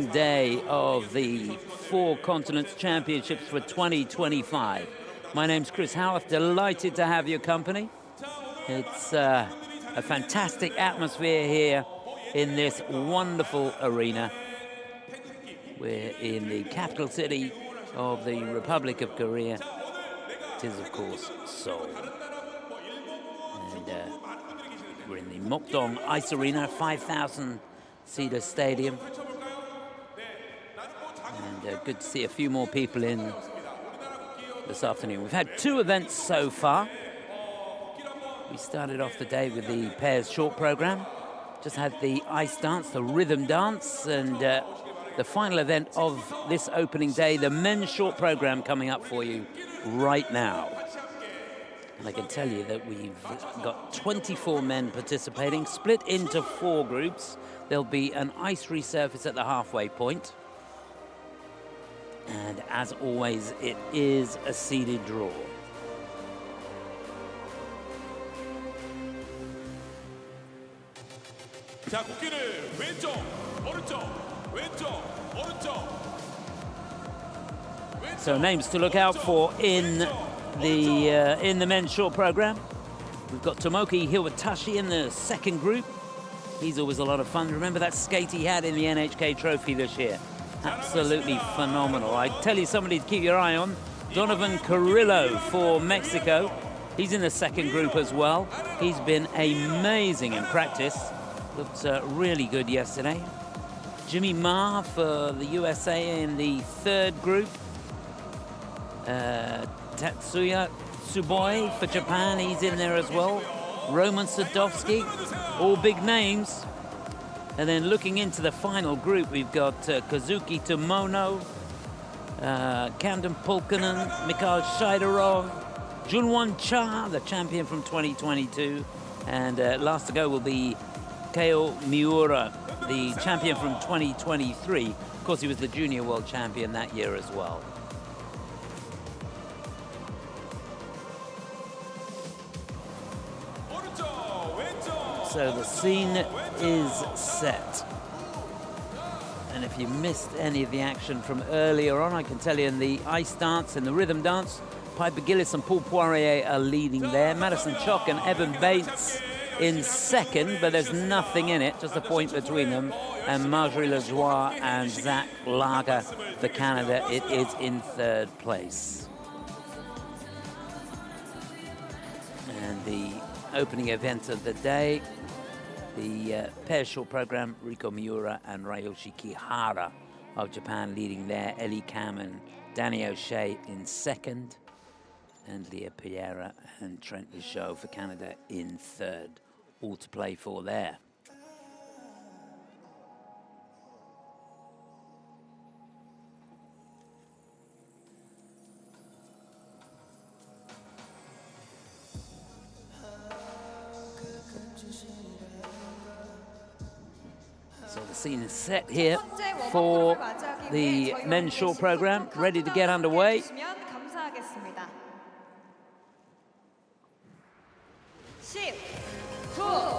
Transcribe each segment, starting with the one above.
Day of the Four Continents Championships for 2025. My name's Chris Howarth, delighted to have your company. It's a fantastic atmosphere here in this wonderful arena. We're in the capital city of the Republic of Korea. It is, of course, Seoul. And we're in the Mokdong Ice Arena, 5,000-seater stadium. And good to see a few more people in this afternoon. We've had two events so far. We started off the day with the pairs short program. Just had the ice dance, the rhythm dance, and the final event of this opening day, the men's short program, coming up for you right now. And I can tell you that we've got 24 men participating, split into 4 groups. There'll be an ice resurface at the halfway point. And as always, it is a seeded draw. So names to look out for in the men's short program. We've got Tomoki Hiwatashi in the second group. He's always a lot of fun. Remember that skate he had in the NHK Trophy this year? Absolutely phenomenal. I tell you somebody to keep your eye on. Donovan Carrillo for Mexico. He's in the second group as well. He's been amazing in practice. Looked really good yesterday. Zhiming Peng for the USA in the third group. Tatsuya Tsuboi for Japan, he's in there as well. Roman Sadovsky, all big names. And then looking into the final group, we've got Kazuki Tomono, Camden Pulkinen, Mikhail Shaidorov, Junhwan Cha, the champion from 2022. And last to go will be Kao Miura, the champion from 2023. Of course, he was the junior world champion that year as well. So the scene is set. And if you missed any of the action from earlier on, I can tell you in the ice dance and the rhythm dance, Piper Gillis and Paul Poirier are leading there. Madison Chock and Evan Bates in second, but there's nothing in it, just a point between them. And Marjorie Lajoie and Zach Lager for Canada, it is in third place. And the opening event of the day, the pair short program, Riko Miura and Ryoshi Kihara of Japan leading there. Ellie Kam and Danny O'Shea in second. And Leah Piera and Trent Michaud for Canada in third. All to play for there. So the scene is set here for the men's short program, ready to get underway.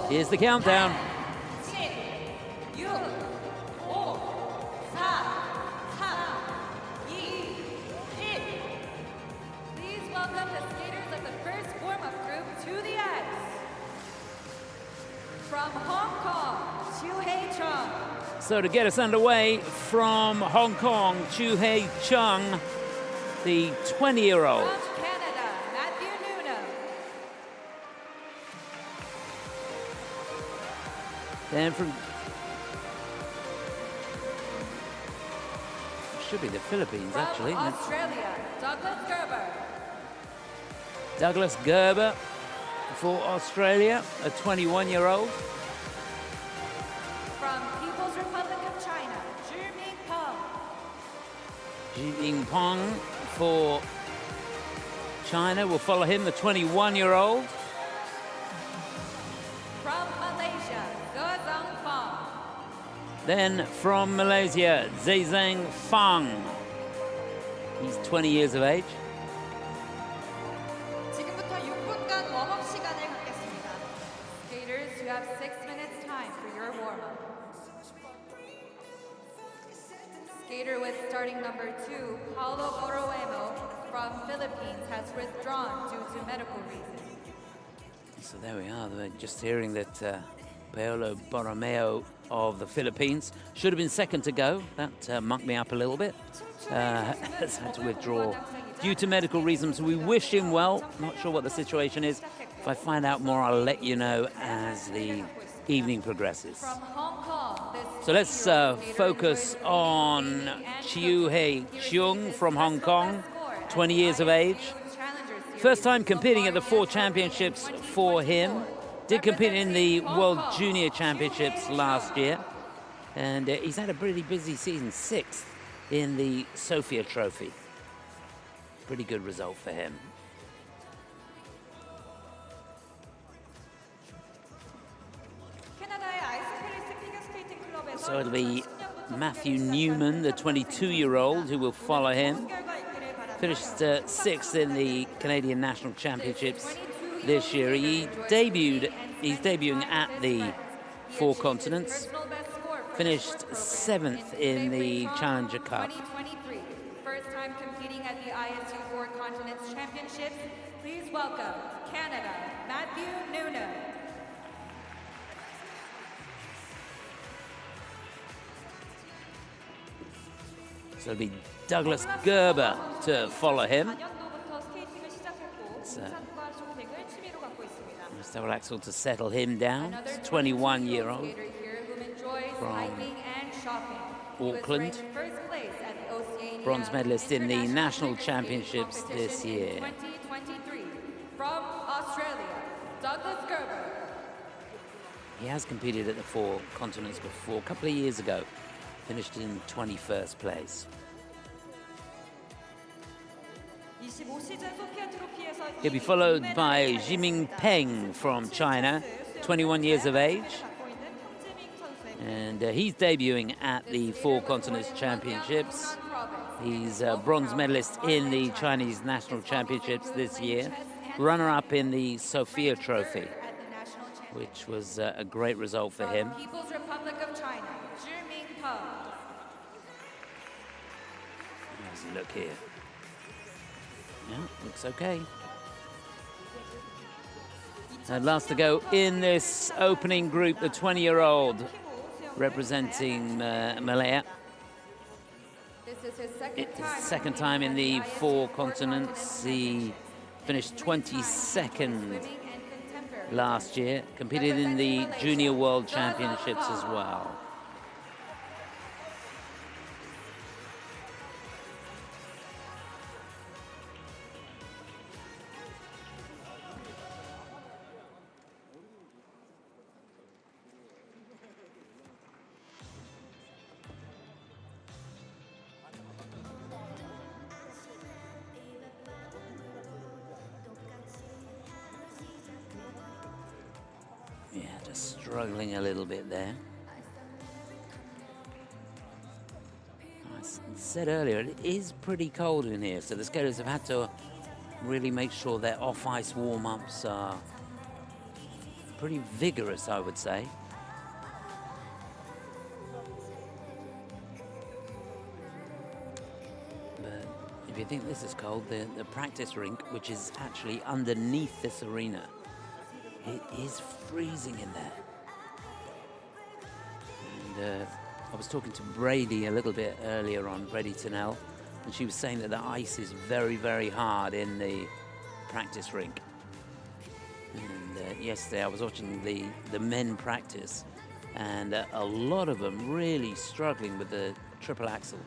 Here's the countdown. 10, 9, 8, 7, 6, 5, 4, 3, 2, 1. Please welcome the skaters of the first warm-up group to the ice. From Hong Kong, Chu-Hei Chung. So to get us underway, from Hong Kong, Chu-Hei Chung, the 20-year-old. From Canada, Matthew Newnham. Then from, should be the Philippines, From actually. Australia, Douglas Gerber. Douglas Gerber for Australia, a 21-year-old. From People's Republic of China, Zhiming Peng. Zhiming Peng for China. We'll follow him, the 21-year-old. From Malaysia, Zeng Fang. Then from Malaysia, Zeng Fang. He's 20 years of age. 지금부터 6분간 웜업 시간을 갖겠습니다. Skaters, you have 6 minutes time for your warm-up. skater with starting number 2, Paulo Borroemo from Philippines, has withdrawn due to medical reasons. So there we are. We're just hearing that Paolo Borromeo of the Philippines should have been second to go. That mucked me up a little bit. Has had to withdraw due to medical reasons. We wish him well. Not sure what the situation is. If I find out more, I'll let you know as the evening progresses. From Hong Kong, this So let's focus on Chiu-Hei Chung from Hong Kong, 20 years of age. First time competing at the 4 championships for him. Did compete in the World Junior Championships last year. And he's had a pretty busy season, 6th in the Sofia Trophy. Pretty good result for him. So it'll be Matthew Newman, the 22-year-old, who will follow him. Finished 6th in the Canadian National Championships this year. He's debuting at the 4 continents. Finished 7th in the Challenger Cup. First time competing at the ISU 4 Continents Championships. Please welcome Canada, Matthew Newnham. So it'll be Douglas Gerber to follow him. Double axel to settle him down. 21-year-old from Auckland. Bronze medalist in the national championships this year. 2023 from Australia, Douglas Gerber. He has competed at the 4 continents before, a couple of years ago. Finished in 21st place. He'll be followed by Zhiming Peng from China, 21 years of age. And he's debuting at the 4 Continents Championships. He's a bronze medalist in the Chinese National Championships this year. Runner-up in the Sofia Trophy, which was a great result for him. People's Republic of China, Zhiming Peng. How does he look here? Yeah, looks okay. And last to go in this opening group, the 20-year-old representing Malaya. This is his second time in the 4 continents. He finished 22nd last year, competed in the Junior World Championships as well. Yeah, just struggling a little bit there. I said earlier, it is pretty cold in here, so the skaters have had to really make sure their off-ice warm-ups are pretty vigorous, I would say. But if you think this is cold, the practice rink, which is actually underneath this arena, it is freezing in there. And I was talking to Brady a little bit earlier on, Brady Tunnell, and she was saying that the ice is very, very hard in the practice rink. And yesterday I was watching the men practice, and a lot of them really struggling with the triple axel.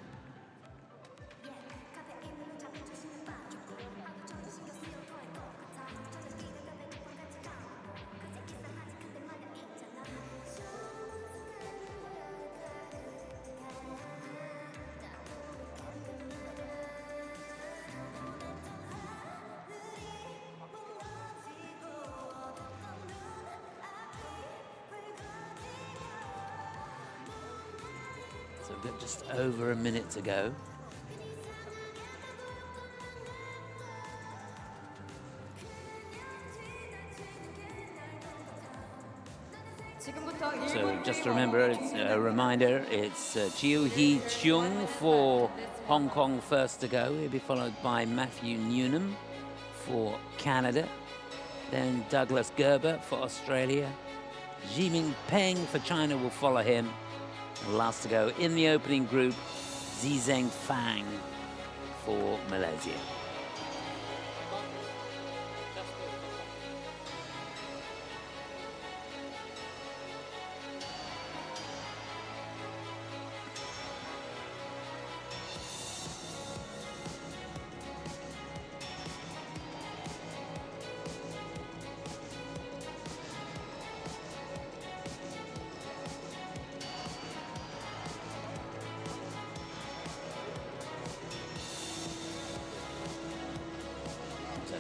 So we've got just over a minute to go. So just to remember, it's a reminder, it's Chiu Hee Chung for Hong Kong first to go. He'll be followed by Matthew Newnham for Canada. Then Douglas Gerber for Australia. Zhiming Peng for China will follow him. And last to go in the opening group, Zeng Fang for Malaysia.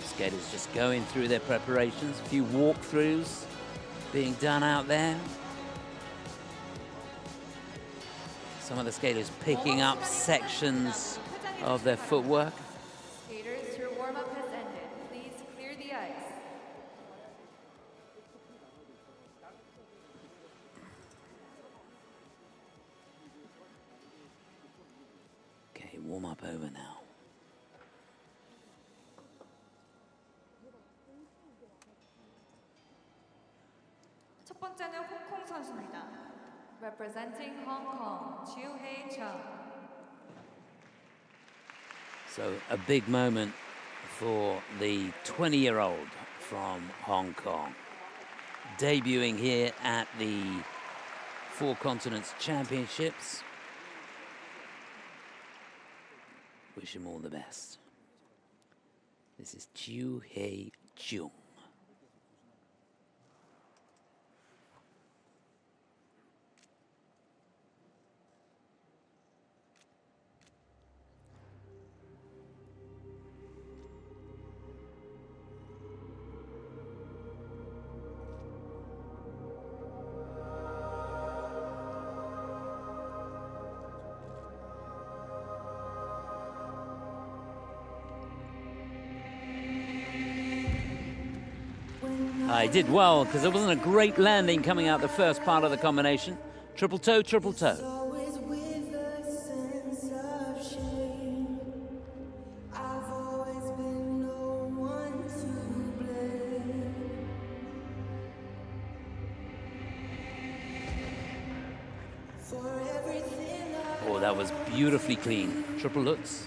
Skaters just going through their preparations, a few walkthroughs being done out there. Some of the skaters picking up sections of their footwork. Skaters, your warm-up has ended. Please clear the ice. Okay, warm up over now. 첫 번째는 홍콩 선수입니다. Representing Hong Kong, Joo-hae Chung. So a big moment for the 20-year-old from Hong Kong, debuting here at the Four Continents Championships. Wish him all the best. This is Joo-hae Chung. I did well because there wasn't a great landing coming out the first part of the combination. Triple toe, triple toe. Oh, that was beautifully clean. Triple hooks.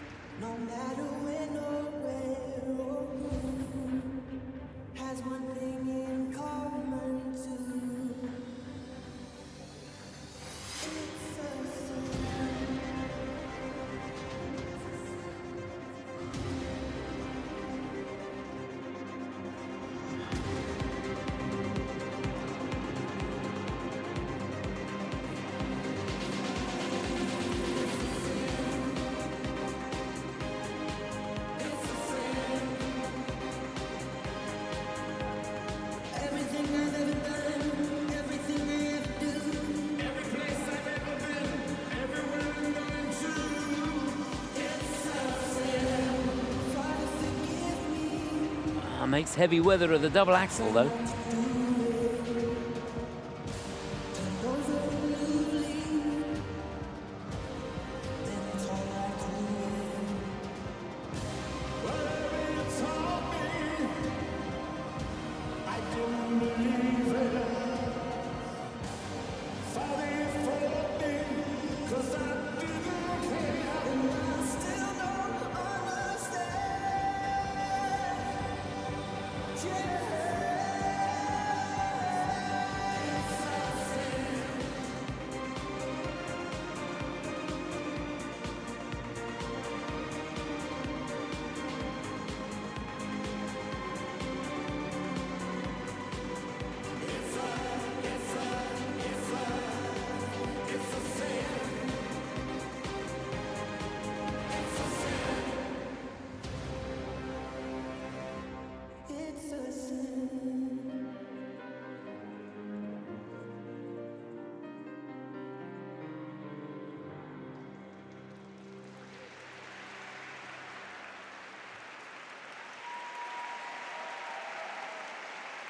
Makes heavy weather of the double axel though.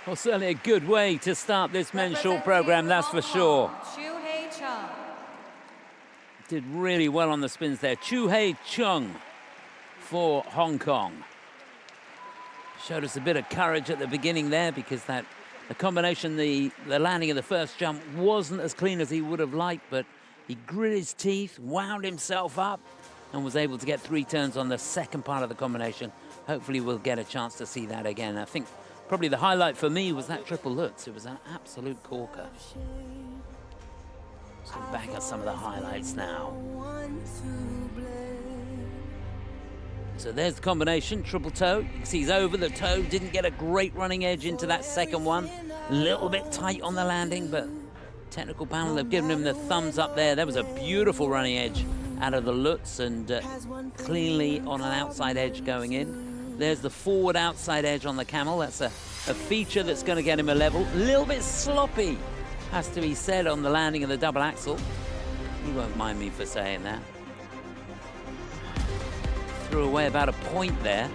Well, certainly a good way to start this men's short program, that's for sure. Did really well on the spins there. Chu-Hei Chung for Hong Kong. Showed us a bit of courage at the beginning there because the combination, the landing of the first jump wasn't as clean as he would have liked, but he grit his teeth, wound himself up, and was able to get 3 turns on the second part of the combination. Hopefully we'll get a chance to see that again. I think probably the highlight for me was that triple Lutz. It was an absolute corker. So back at some of the highlights now. So there's the combination, triple toe. You can see he's over the toe, didn't get a great running edge into that second one. A little bit tight on the landing, but technical panel have given him the thumbs up there. That was a beautiful running edge out of the Lutz and cleanly on an outside edge going in. There's the forward outside edge on the camel. That's a feature that's going to get him a level. A little bit sloppy, has to be said, on the landing of the double axel. You won't mind me for saying that. Threw away about a point there.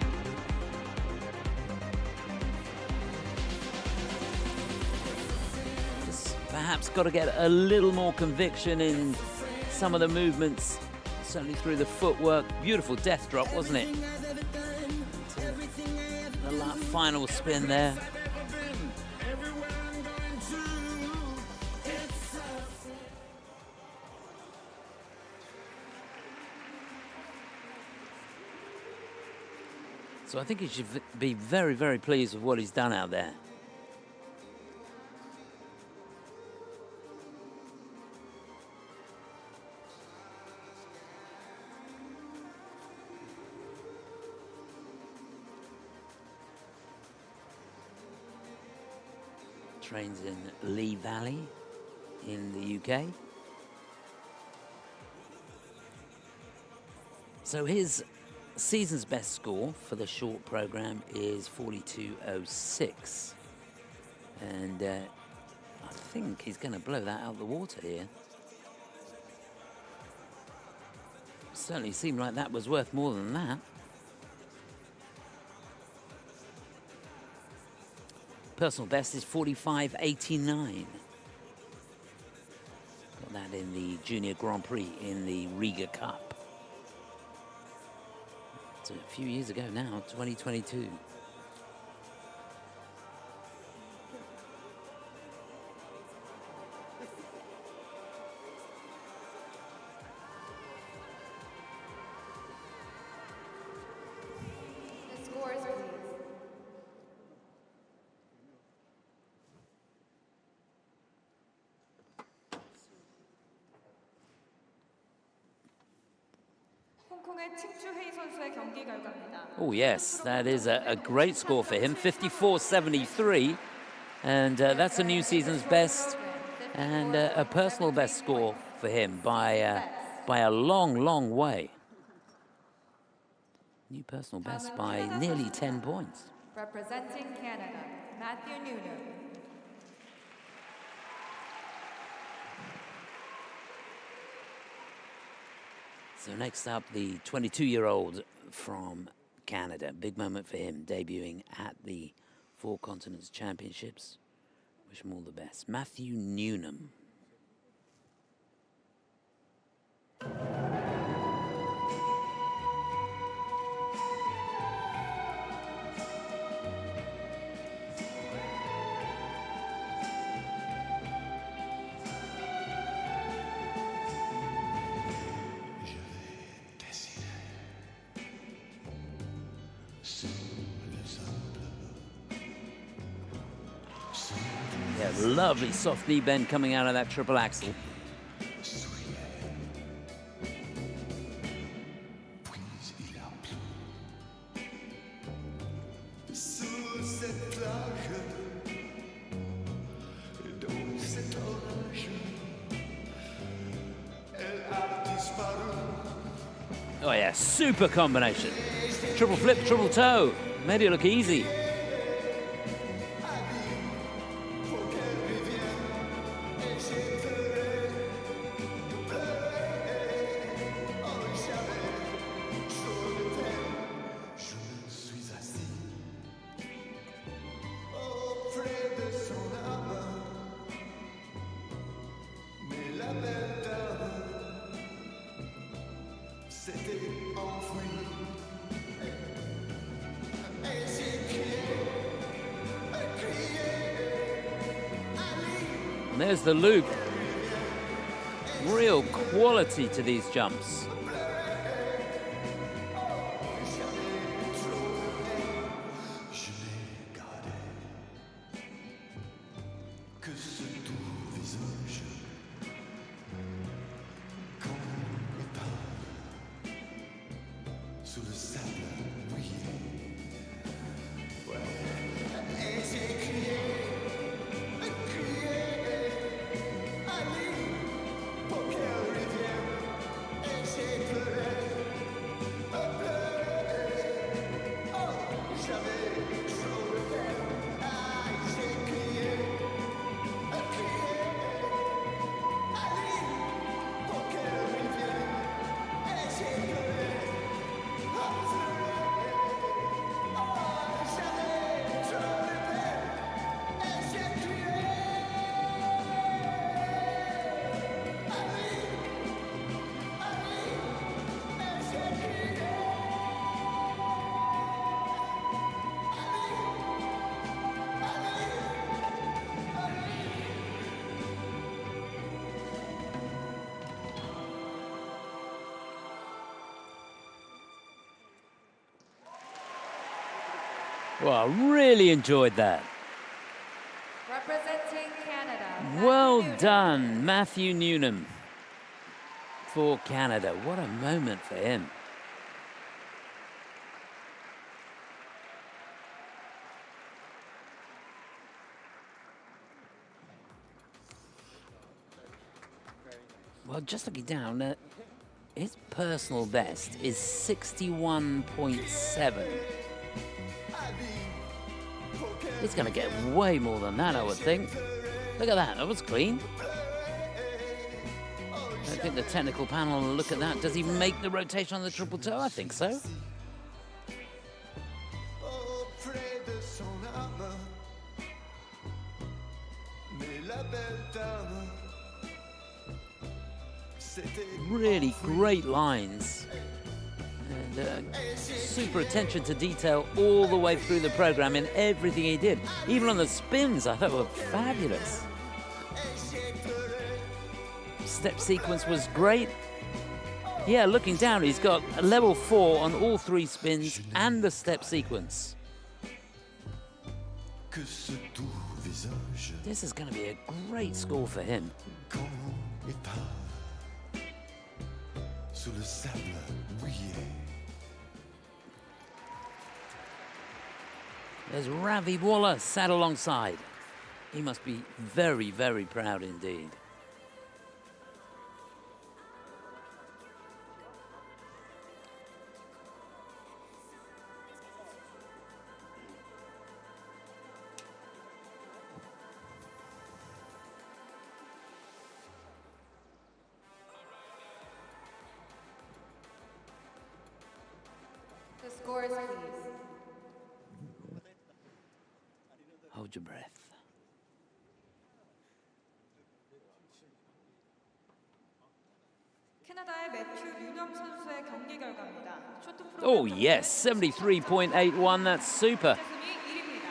Just perhaps got to get a little more conviction in some of the movements, certainly through the footwork. Beautiful death drop, wasn't it? The final spin there. So I think he should be very, very pleased with what he's done out there. Trains in Lee Valley in the UK. So his season's best score for the short program is 42.06. And I think he's going to blow that out of the water here. Certainly seemed like that was worth more than that. Personal best is 45.89. Got that in the Junior Grand Prix in the Riga Cup. It's a few years ago now, 2022. The scores, please. Oh yes, that is a great score for him, 54.73, and that's a new season's best and a personal best score for him by a long, long way. New personal best by nearly 10 points. Representing Canada, Matthew Newnham. So next up, the 22-year-old from Canada. Big moment for him, debuting at the Four Continents Championships. Wish him all the best. Matthew Newnham. Yeah, lovely soft knee bend coming out of that triple axel. Oh yeah, super combination. Triple flip, triple toe. Made it look easy. And there's the loop. Real quality to these jumps. Well, I really enjoyed that. Representing Canada. Well done, Matthew Newnham for Canada. What a moment for him. Well, just looking down, his personal best is 61.7. He's going to get way more than that, I would think. Look at that, that was clean. I think the technical panel will look at that. Does he make the rotation on the triple toe? I think so. Really great lines. And super attention to detail all the way through the program in everything he did. Even on the spins, I thought were fabulous. Step sequence was great. Yeah, looking down, he's got a level 4 on all 3 spins and the step sequence. This is going to be a great score for him. There's Ravi Waller sat alongside. He must be very, very proud indeed. The scores, please. Hold your breath. 캐나다의 매튜 유동 선수의 경기 결과입니다. 쇼트 프로그램 Oh yes, 73.81, that's super. 순위 1위입니다.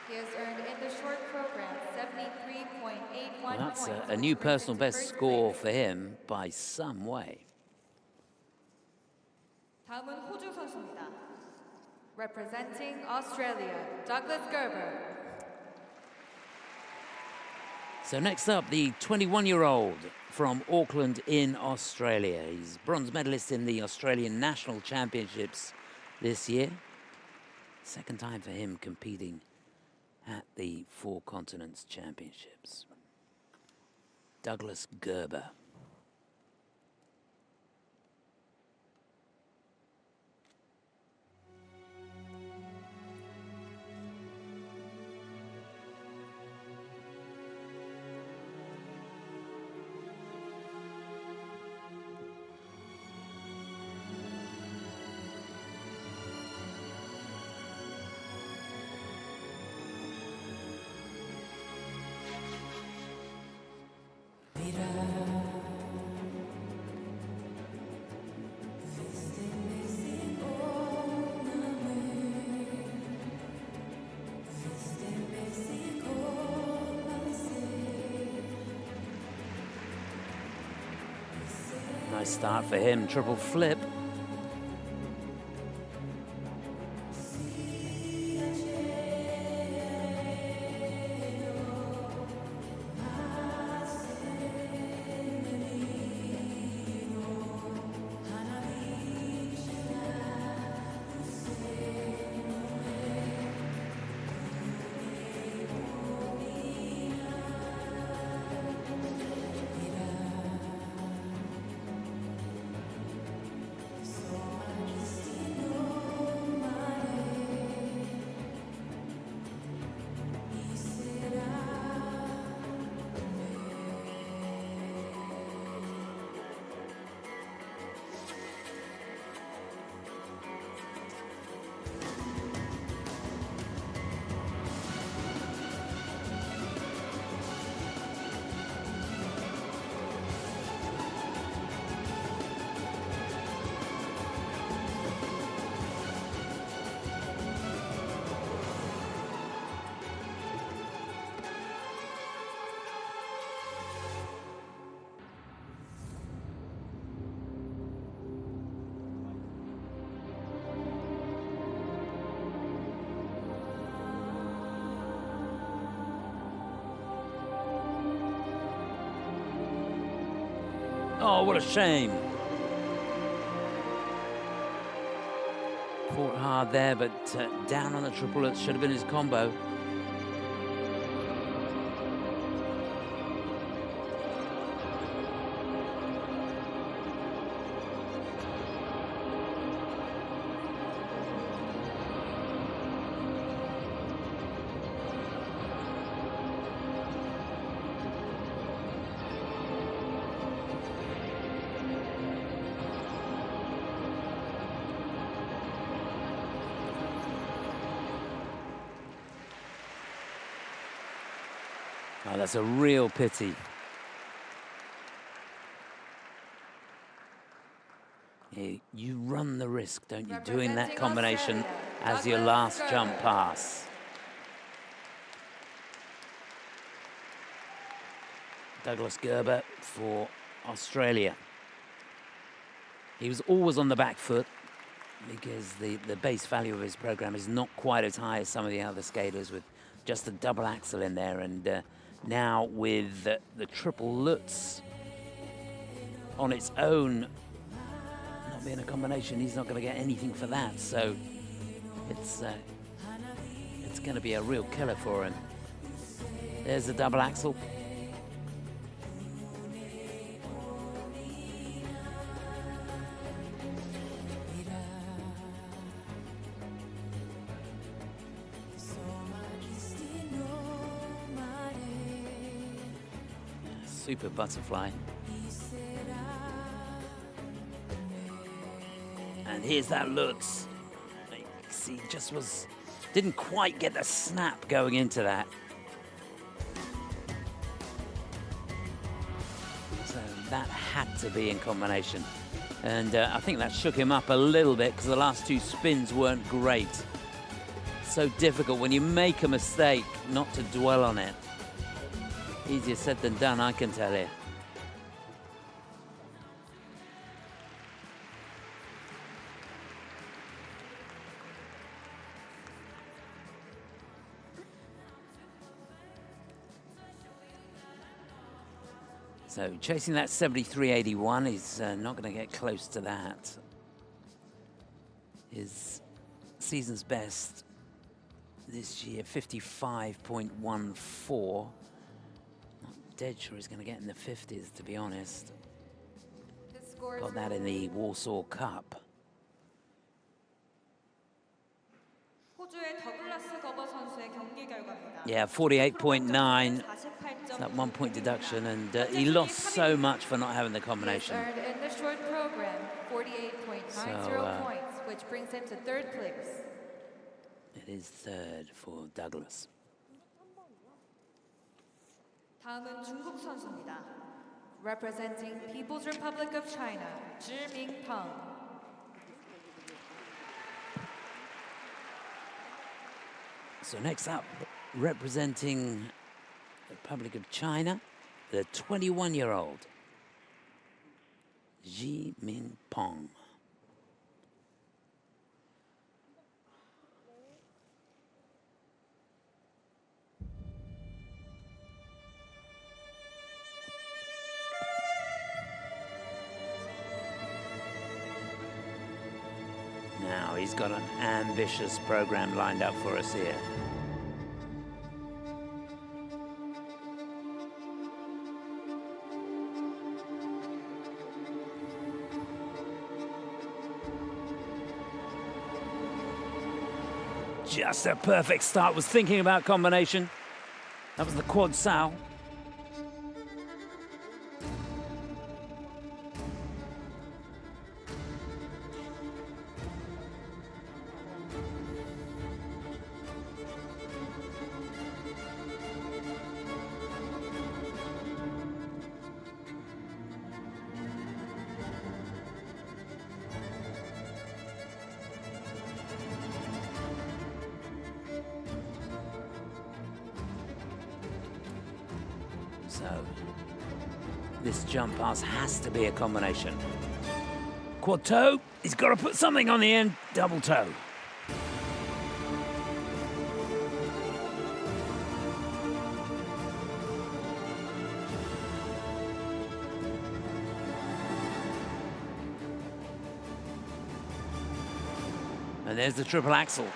He has earned in the short program 73.81 Well, that's points. a new which brings personal him to best first score place. for him by some way. 다음은 호주 선수입니다. Representing Australia, Douglas Gerber. So next up, the 21-year-old from Auckland in Australia. He's bronze medalist in the Australian National Championships this year. Second time for him competing at the Four Continents Championships. Douglas Gerber. Nice start for him, triple flip. Oh, what a shame. Fought hard there, but down on the triplet should have been his combo. Oh, that's a real pity. You run the risk, don't you, doing that combination as your last jump pass. Douglas Gerber for Australia. He was always on the back foot because the base value of his program is not quite as high as some of the other skaters with just a double axel in there, and now with the triple Lutz on its own, not being a combination, he's not going to get anything for that. So it's going to be a real killer for him. There's the double axel. Super butterfly. And here's that Lutz. See, just didn't quite get the snap going into that. So that had to be in combination. And I think that shook him up a little bit because the last two spins weren't great. So difficult when you make a mistake not to dwell on it. Easier said than done, I can tell you. So chasing that 73.81, he's not going to get close to that. His season's best this year, 55.14. Dead sure he's going to get in the 50s, to be honest. Got that in the Warsaw Cup. Yeah, 48.9. That 1 point deduction, and he lost so much for not having the combination. Third in the short program, 48.90 points, which brings him to third place. It is third for Douglas. 다음은 중국 선수입니다. Representing People's Republic of China, Zhiming Peng. So next up, representing the Republic of China, the 21-year-old Zhiming Peng. Now he's got an ambitious program lined up for us here. Just a perfect start. Was thinking about combination. That was the quad sow. So this jump pass has to be a combination. Quad toe, he's got to put something on the end, double toe. And there's the triple axel.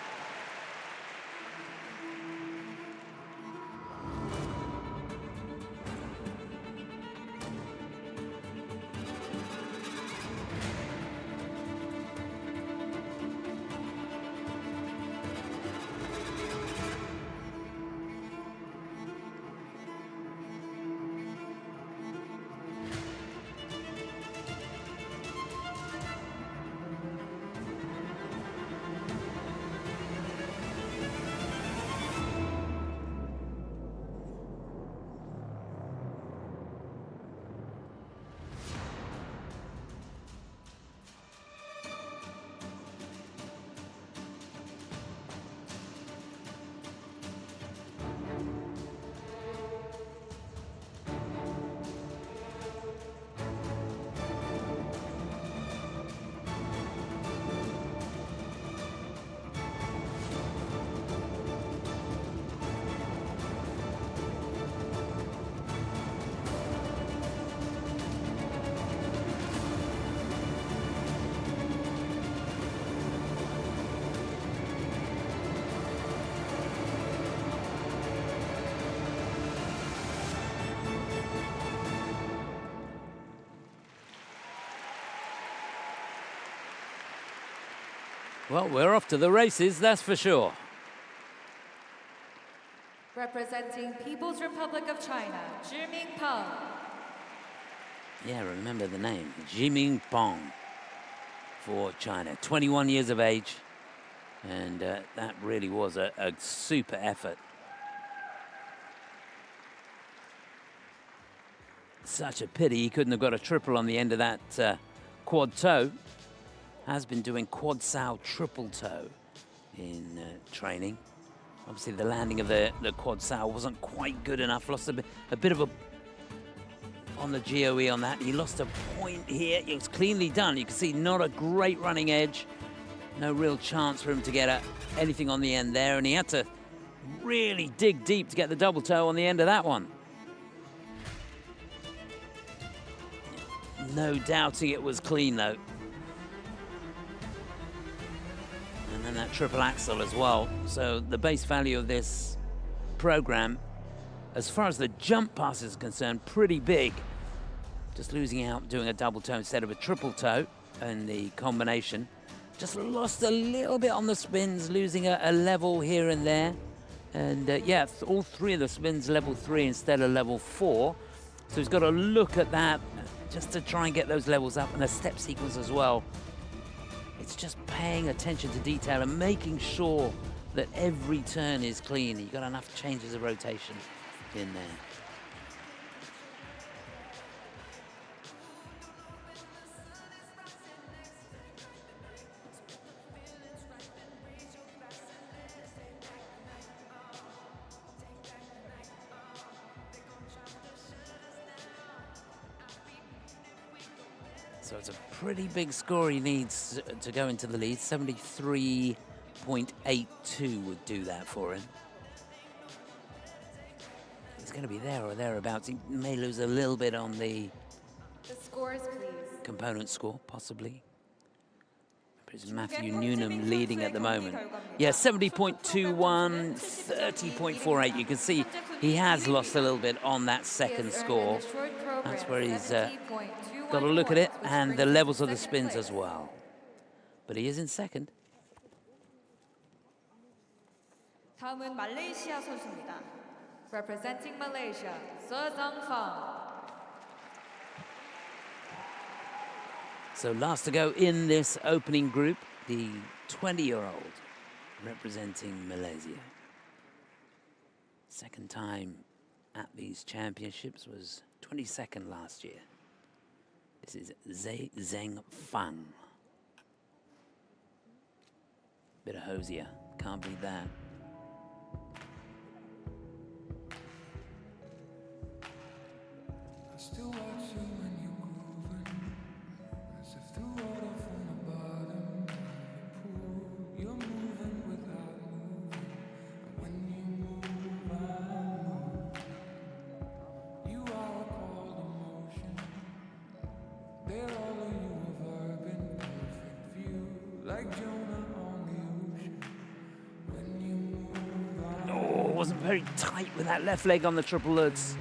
Well, we're off to the races, that's for sure. Representing People's Republic of China, Zhiming Peng. Yeah, remember the name, Zhiming Peng for China. 21 years of age, and that really was a super effort. Such a pity he couldn't have got a triple on the end of that quad toe. Has been doing quad sow triple toe in training. Obviously the landing of the quad sow wasn't quite good enough. Lost a bit of a on the GOE on that. He lost a point here. It was cleanly done. You can see not a great running edge. No real chance for him to get anything on the end there, and he had to really dig deep to get the double toe on the end of that one. No doubting it was clean though. And then that triple axel as well. So the base value of this program, as far as the jump pass is concerned, pretty big. Just losing out doing a double toe instead of a triple toe and the combination. Just lost a little bit on the spins, losing a level here and there. And yeah, all three of the spins level 3 instead of level 4. So he's got to look at that just to try and get those levels up, and a step sequence as well. It's just paying attention to detail and making sure that every turn is clean. You've got enough changes of rotation in there. So it's a pretty big score he needs to go into the lead. 73.82 would do that for him. He's going to be there or thereabouts. He may lose a little bit on the scores, please. component score, possibly. It's Matthew Newnham leading at the moment. Yeah, 70.21, 30.48. You can see he has lost a little bit on that second score. That's where he's got to look at it, and the levels of the spins as well. But he is in second. 다음은 말레이시아 선수입니다. Representing Malaysia, Zeng Fang. So last to go in this opening group, the 20-year-old representing Malaysia. Second time at these championships was 22nd last year. This is Zeng Fang. Bit of hosier, can't beat that. Wasn't very tight with that left leg on the triple lutz.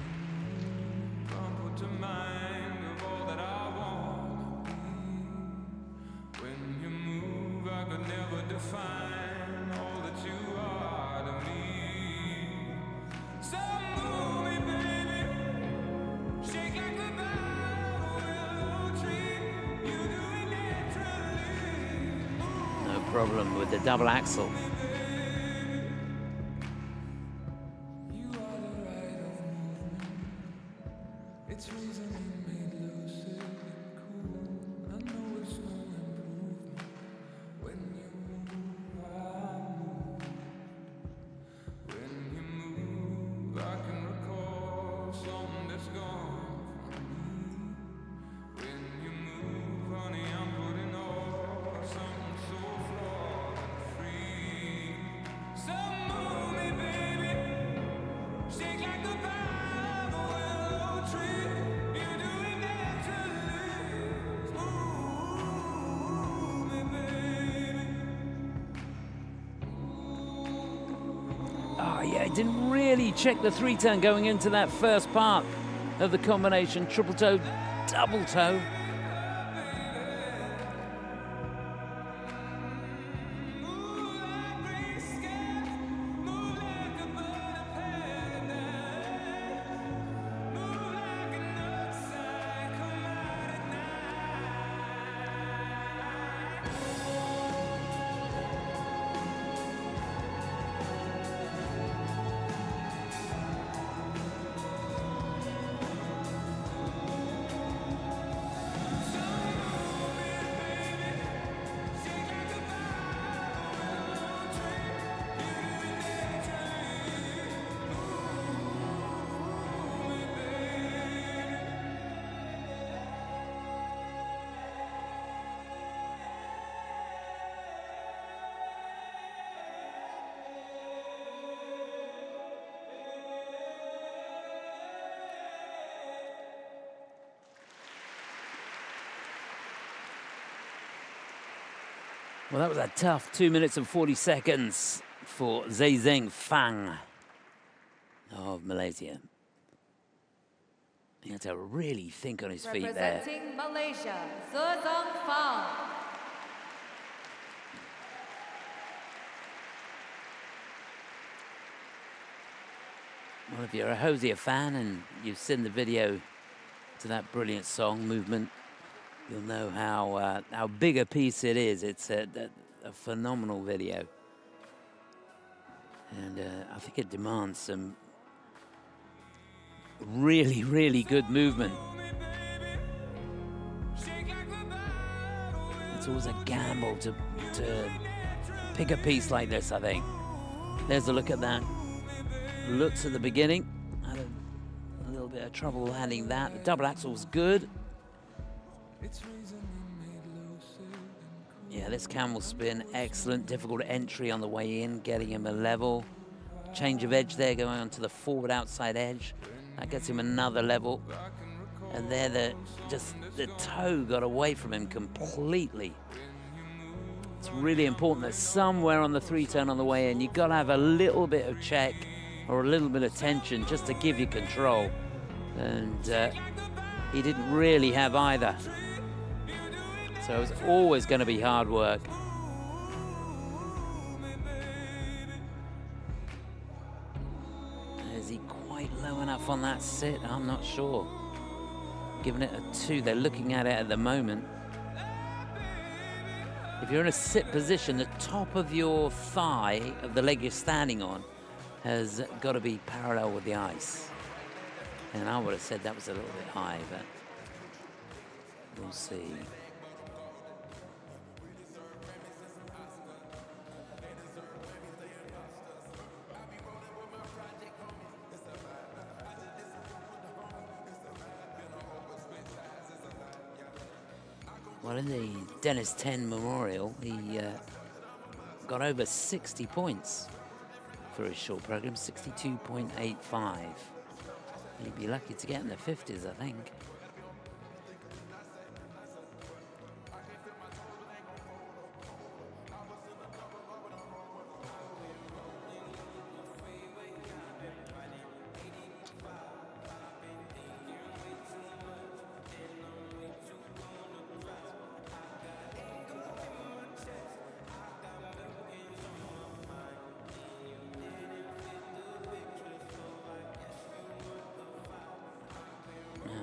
No problem with the double axel. Didn't really check the three turn going into that first part of the combination. Triple toe, double toe. Well, that was a tough 2 minutes and 40 seconds for Zeng Fang of Malaysia. He had to really think on his feet there. Representing Malaysia, Zeng Fang. Well, if you're a Hosier fan and you've seen the video to that brilliant song, Movement, you'll know how big a piece it is. It's a phenomenal video. And I think it demands some really, really good movement. It's always a gamble to pick a piece like this, I think. There's a look at that. Lutz at the beginning. Had a little bit of trouble landing that. The double axel was good. Yeah, this camel spin, excellent. Difficult entry on the way in, getting him a level. Change of edge there, going on to the forward outside edge. That gets him another level. And there, the toe got away from him completely. It's really important that somewhere on the 3-turn on the way in, you've got to have a little bit of check or a little bit of tension just to give you control. And he didn't really have either. So it was always going to be hard work. Is he quite low enough on that sit? I'm not sure. Giving it a 2. They're looking at it at the moment. If you're in a sit position, the top of your thigh of the leg you're standing on has got to be parallel with the ice. And I would have said that was a little bit high, but we'll see. Well, in the Dennis 10 Memorial, he got over 60 points for his short program, 62.85. He'd be lucky to get in the 50s, I think.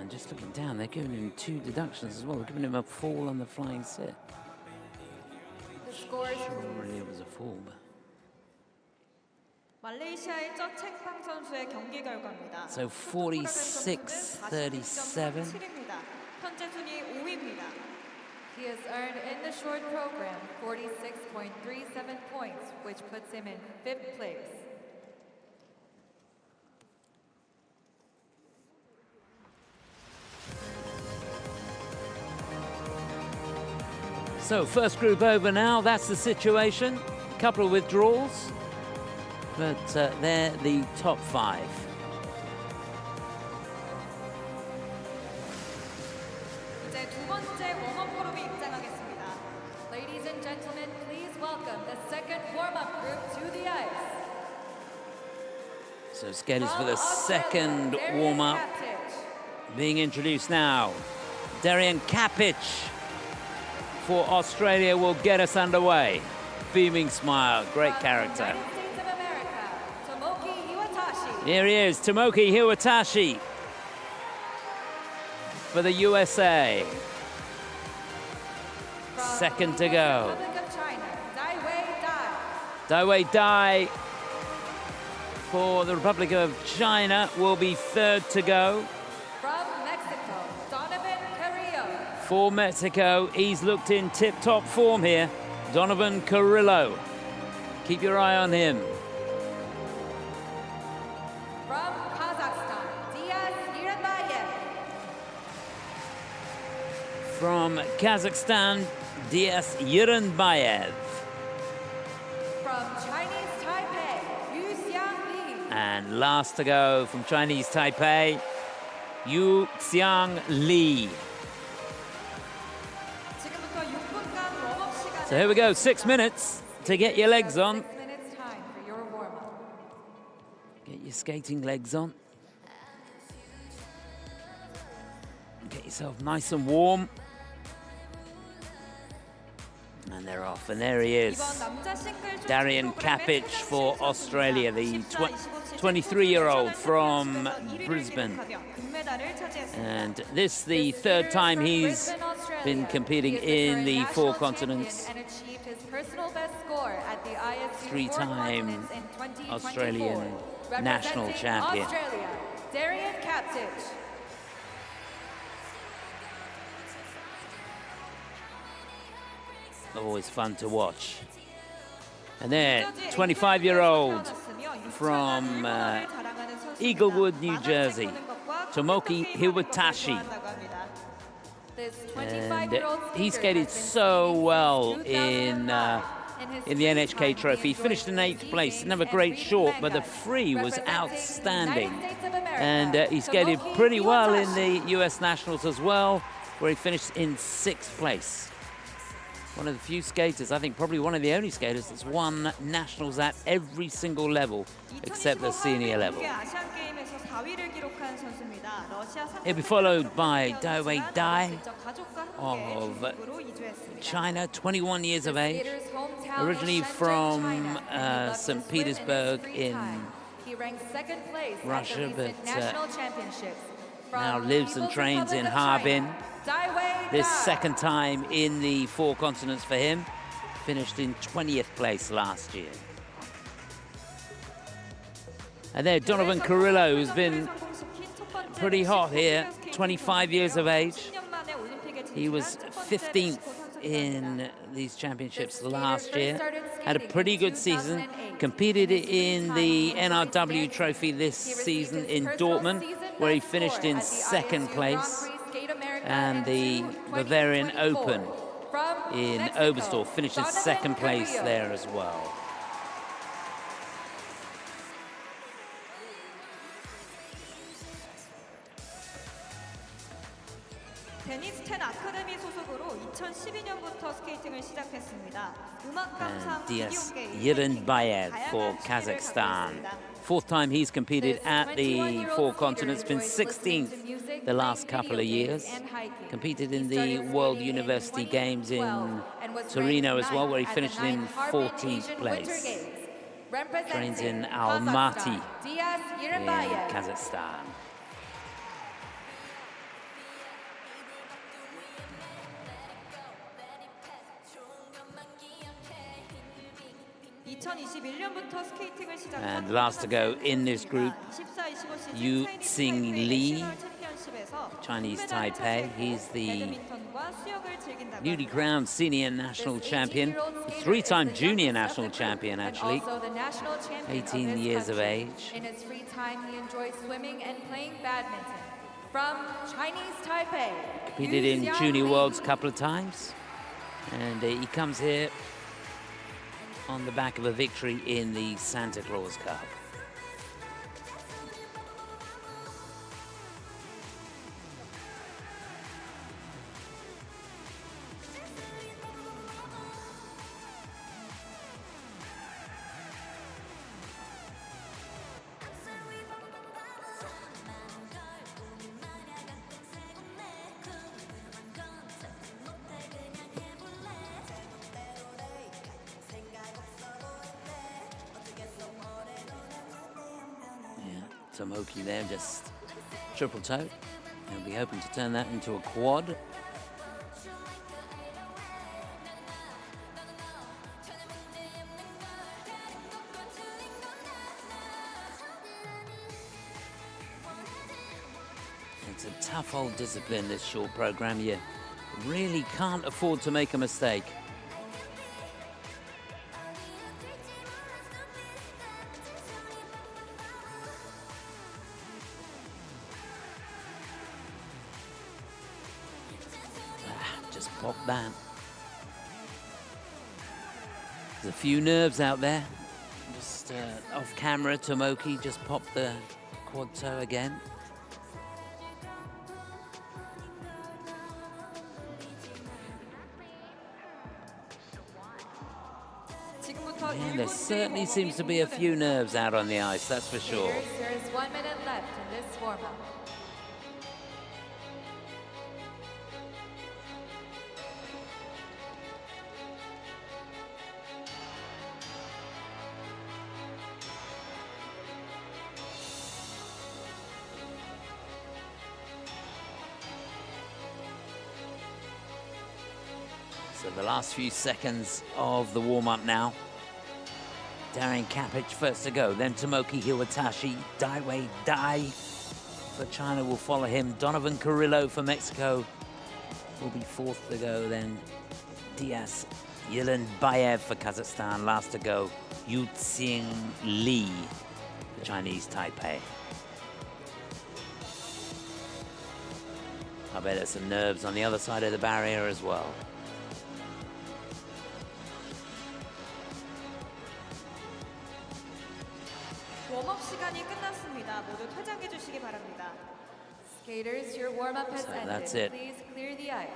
Just looking down, they're giving him 2 deductions as well. They're giving him a fall on the flying sit. The scores. Surely it was a fall. 말레이시아의 쩌챙팡 선수의 경기 결과입니다. So 46-37. 현재 순위 5위입니다. He has earned in the short program 46.37 points, which puts him in 5th place. So first group over now, that's the situation. A couple of withdrawals, but they're the top 5. 이제 두 번째 웜업 그룹이 입장하겠습니다. Ladies and gentlemen, please welcome the second warm-up group to the ice. So skaters for the second warm-up being introduced now. Darian Kaptich for Australia will get us underway. Beaming smile, great character. United States of America, Tomoki Hiwatashi. Here he is, Tomoki Hiwatashi for the USA. From Second to the go. Republic of China, Daiwei Dai. Daiwei Dai for the Republic of China will be third to go. From Mexico, Donovan Carrillo. For Mexico, he's looked in tip-top form here. Donovan Carrillo. Keep your eye on him. From Kazakhstan, Jirenbayev. From Kazakhstan, Jirenbayev. From Chinese Taipei, Yu-Hsiang Li. And last to go from Chinese Taipei, Yu-Hsiang Li. 지금부터 6분간 웜업 시간. So here we go, 6 minutes to get your legs on. 6 minutes time for your warm-up. Get your skating legs on. Get yourself nice and warm. And they're off, and there he is. Darian Kaptich for Australia, the 23-year-old from Brisbane. And this the third time he's been competing in the 4 continents. 3-time Australian national champion. Darian Kaptich. Always fun to watch. And then 25-year-old from Eaglewood, New Jersey, Tomoki Hiwatashi. This And 25-year-old he skater skated has been so skating well since in 2005. the his NHK free time, Trophy. He enjoys finished in 8th ski place. games Never and great reading short, but the mangas. free was Representing outstanding. United States of America, And he skated Tomoki pretty well in Hiwatashi. the US Nationals as well, where he finished in 6th place. One of the few skaters, I think probably one of the only skaters that's won nationals at every single level except the senior level. He'll be followed by Daiwei Dai of China, 21 years of age, originally from St. Petersburg in Russia, but now lives and trains in Harbin. This second time in the four continents for him, finished in 20th place last year. And there, Donovan Carrillo, who's been pretty hot here, 25 years of age. He was 15th in these championships last year. Had a pretty good season. Competed in the NRW Trophy this season in Dortmund, where he finished in 2nd place. And the Bavarian Open in Oberstdorf finished in 2nd place there as well. 데니스 텐 아카데미 소속으로 2012년부터 스케이팅을 시작했습니다. 음악 감상 Jirenbayev for Kazakhstan. 4th time he's competed at the four continents, been 16th the last couple of years. Competed in the World University Games in Torino as well, where he finished in 14th place. Trains in Almaty in Kazakhstan. And last to go in this group, Yu-Hsiang Li, Chinese Taipei. He's the newly crowned senior national champion, 3-time junior national champion actually, 18 years of age. In his free time, he enjoys swimming and playing badminton. From Chinese Taipei, Competed in Junior Worlds a couple of times, and he comes here on the back of a victory in the Santa Claus Cup. Tomoki there, just triple toe. He'll be hoping to turn that into a quad. It's a tough old discipline, this short program. You really can't afford to make a mistake. Pop that. There's a few nerves out there. Just off camera, Tomoki just popped the quad toe again. Yeah, there certainly seems to be a few nerves out on the ice, that's for sure. There is 1 minute left in this warm-up. So the last few seconds of the warm-up now. Darian Kaptich first to go, then Tomoki Hiwatashi, Daiwei Dai for China will follow him. Donovan Carrillo for Mexico will be 4th to go, then Jirenbayev for Kazakhstan. Last to go, Yu-Hsiang Li for Chinese Taipei. I bet there's some nerves on the other side of the barrier as well. 웜업 시간이 끝났습니다. 모두 퇴장해 주시기 바랍니다. Skaters, your warm-up has ended. That's it. Please clear the ice.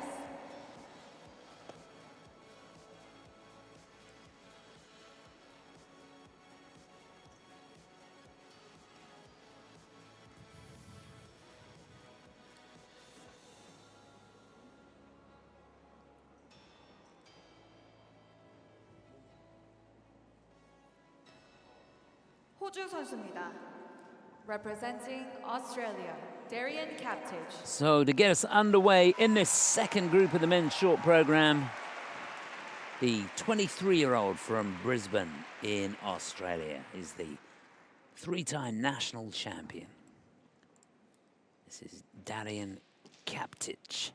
호주 선수입니다. Representing Australia, Darian Kaptich. So to get us underway in this second group of the men's short program, the 23-year-old from Brisbane in Australia is the three-time national champion. This is Darian Kaptich.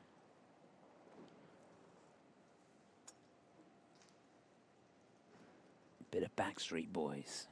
Bit of Backstreet Boys.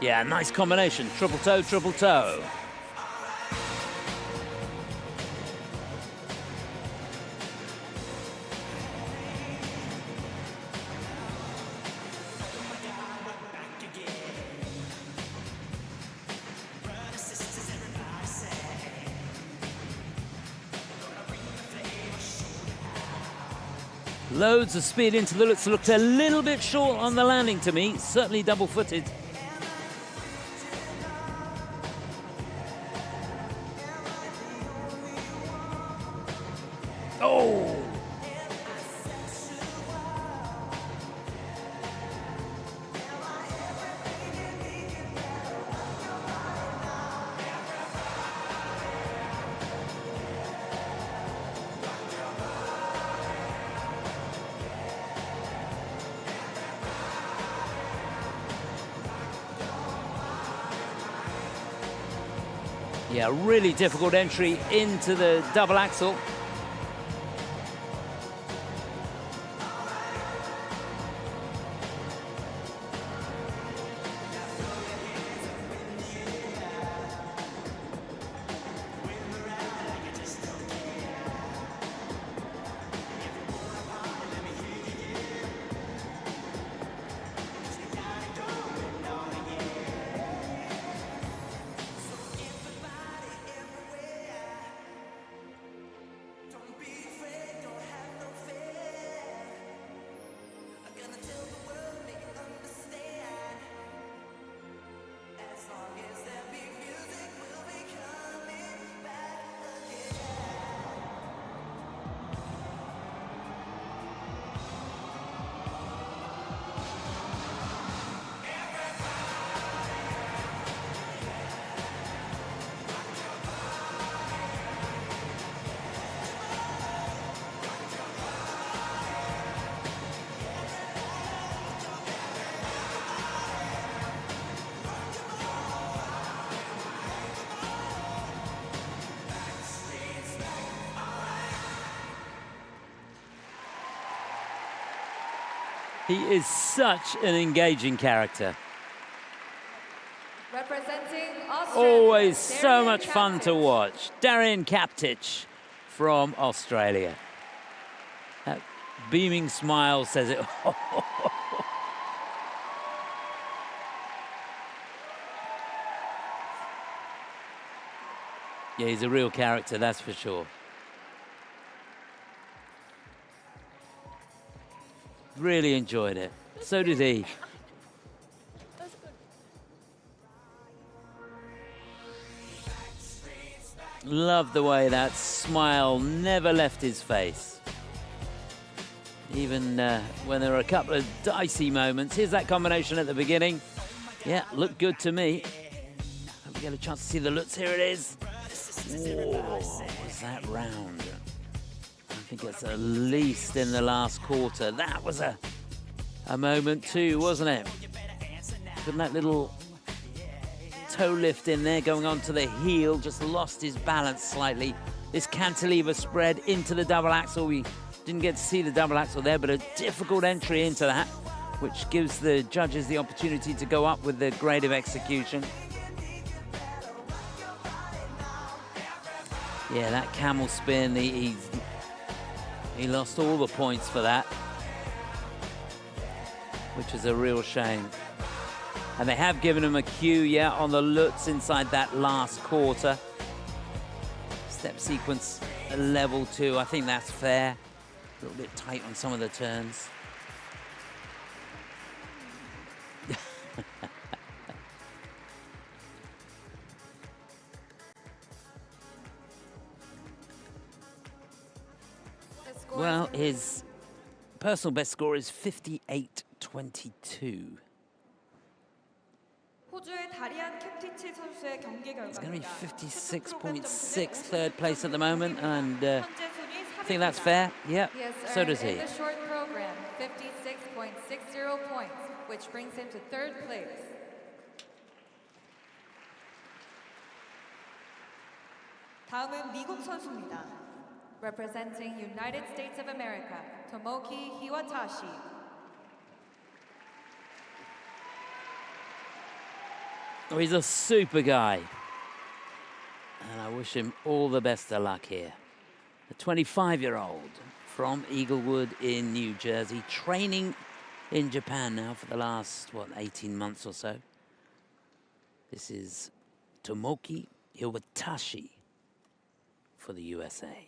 Yeah, nice combination. Triple toe, triple toe. Loads of speed into the looks. Looked a little bit short on the landing to me. Certainly double-footed. Oh! Yeah, really difficult entry into the double axel. He is such an engaging character. Representing Australia, Always so Darian much fun to Kaptich. watch. Darian Kaptich from Australia. That beaming smile says it. Yeah, he's a real character, that's for sure. Really enjoyed it. So did he. Loved the way that smile never left his face. Even when there were a couple of dicey moments. Here's that combination at the beginning. Yeah, looked good to me. Hope we get a chance to see the looks. Here it is. Whoa, was that round? I think it's at least in the last quarter. That was a a moment too, wasn't it? Putting that little toe lift in there, going onto the heel, just lost his balance slightly. This cantilever spread into the double axel. We didn't get to see the double axel there, but a difficult entry into that, which gives the judges the opportunity to go up with the grade of execution. Yeah, that camel spin, he lost all the points for that, which is a real shame. And they have given him a cue, yeah, on the Lutz inside that last quarter. Step sequence level 2, I think that's fair. A little bit tight on some of the turns. Well, his personal best score is 58.22. It's going to be 56.6, third place at the moment, and I think that's fair. Yeah, so does he. In the short program, 56.60 points, which brings him to third place. 다음은 미국 선수입니다. Representing United States of America, Tomoki Hiwatashi. Oh, he's a super guy. And I wish him all the best of luck here. A 25-year-old from Eaglewood in New Jersey, training in Japan now for the last, 18 months or so. This is Tomoki Hiwatashi for the USA.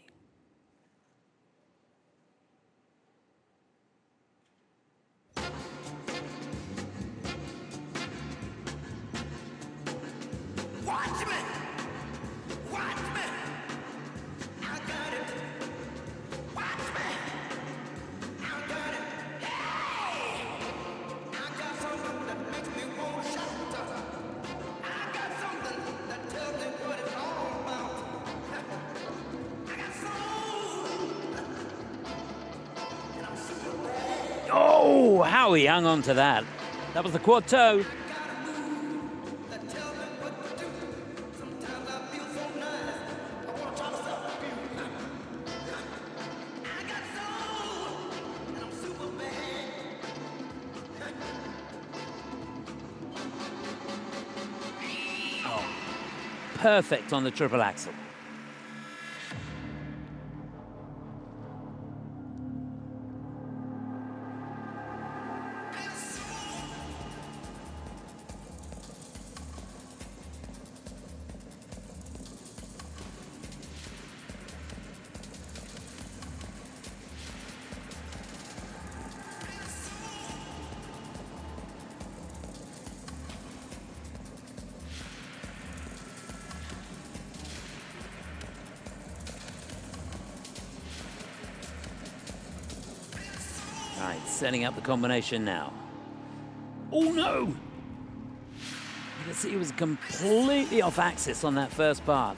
Oh, how he hung on to that. That was the quad toe. Oh, perfect on the triple axel. Setting up the combination now. Oh no! You can see he was completely off axis on that first part.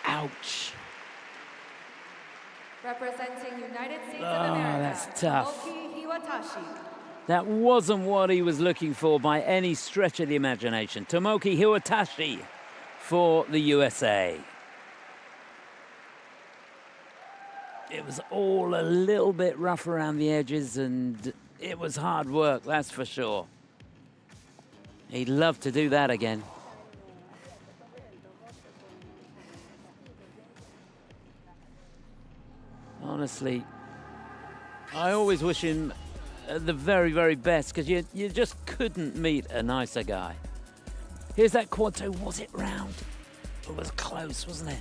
Ouch. Representing United States of America, that's tough. Tomoki Hiwatashi. That wasn't what he was looking for by any stretch of the imagination. Tomoki Hiwatashi for the USA. It was all a little bit rough around the edges, and it was hard work, that's for sure. He'd love to do that again. Honestly, I always wish him the very, very best, because you just couldn't meet a nicer guy. Here's that quad toe. Was it round? It was close, wasn't it?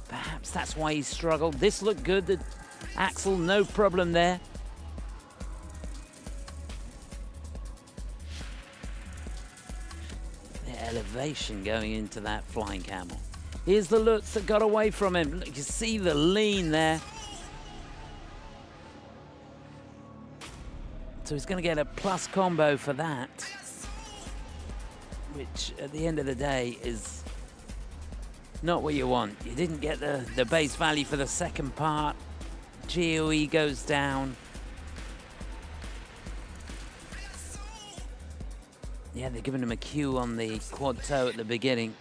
Perhaps that's why he struggled. This looked good. The axle, no problem there. The elevation going into that flying camel. Here's the Lutz that got away from him. Look, you see the lean there. So he's going to get a plus combo for that, which at the end of the day is not what you want. You didn't get the base value for the second part. GOE goes down. Yeah, they're giving him a cue on the quad toe at the beginning.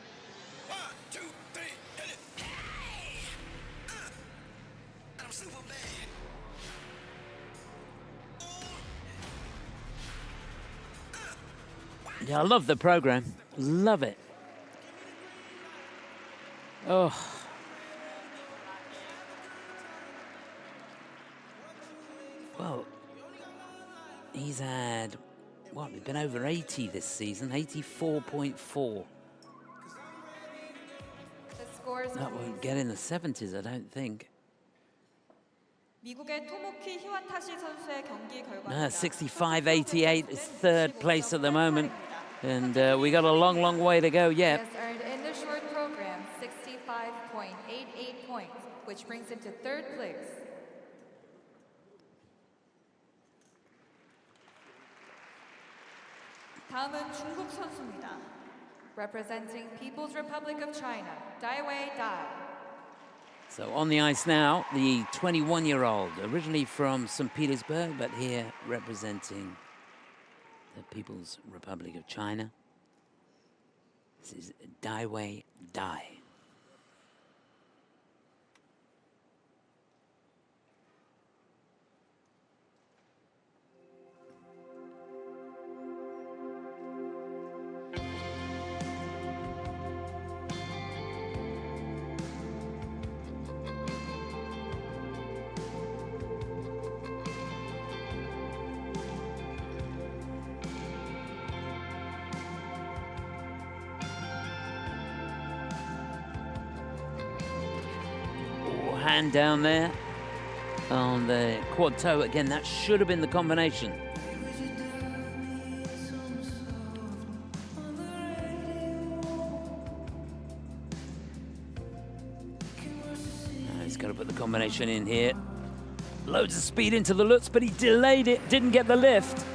Yeah, I love the program. Love it. Oh. Well, he's had, what, we've been over 80 this season, 84.4. That won't get in the 70s, I don't think. 미국의 토모키 히와타시 선수의 경기 결과. 65.88 is third place at the moment. And we got a long, long way to go yet. He has earned in the short program 65.88 points, which brings him to third place. 다음은 중국 선수입니다. Representing People's Republic of China, Daiwei Dai. So on the ice now, the 21-year-old, originally from St. Petersburg, but here representing the People's Republic of China. This is Daiwei Dai. Hand down there on the quad toe. Again, that should have been the combination. He's got to put the combination in here. Loads of speed into the Lutz, but he delayed it, didn't get the lift.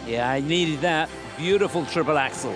Yeah, I needed that. Beautiful triple axel.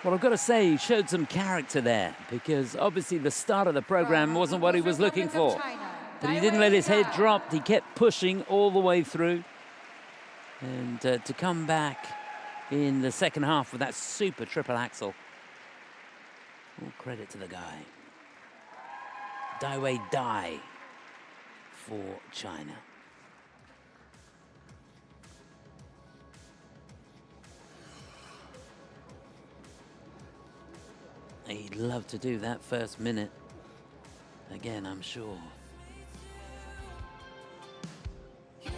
Well, I've got to say, he showed some character there, because obviously the start of the program wasn't what he was looking for. But he didn't let his head drop. He kept pushing all the way through. And to come back in the second half with that super triple axel, all credit to the guy. Daiwei Dai for China. He'd love to do that first minute again, I'm sure. He's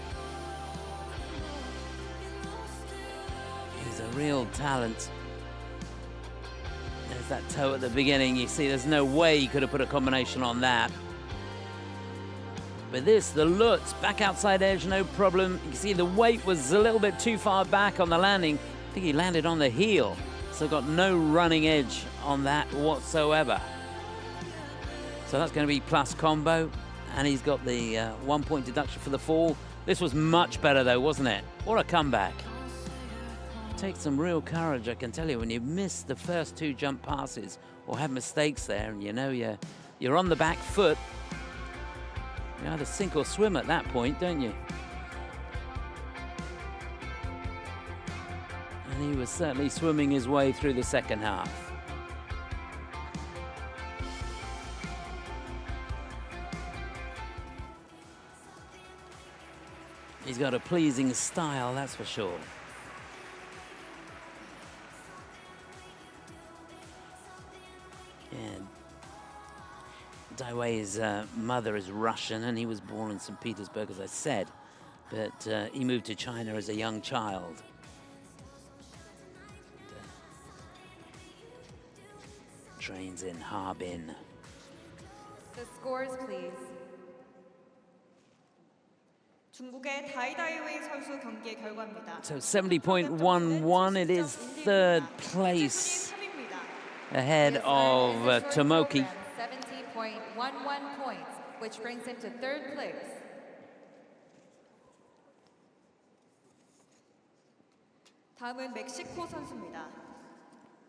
a real talent. There's that toe at the beginning. You see, there's no way he could have put a combination on that. But this, the Lutz, back outside edge, no problem. You can see the weight was a little bit too far back on the landing. I think he landed on the heel. So got no running edge on that whatsoever. So that's going to be plus combo. And he's got the 1 point deduction for the fall. This was much better though, wasn't it? What a comeback. Takes some real courage, I can tell you, when you miss the first 2 jump passes or have mistakes there, and you know you're on the back foot. You either sink or swim at that point, don't you? And he was certainly swimming his way through the second half. He's got a pleasing style, that's for sure. And Daiwei's mother is Russian, and he was born in St. Petersburg, as I said. But he moved to China as a young child. Trains in Harbin. The scores, please. 중국의 다이다이웨이 선수 경기의 결과입니다. So 70.11, it is third place ahead of Tomoki. 70.11 points, which brings him to third place. 다음은 멕시코 선수입니다.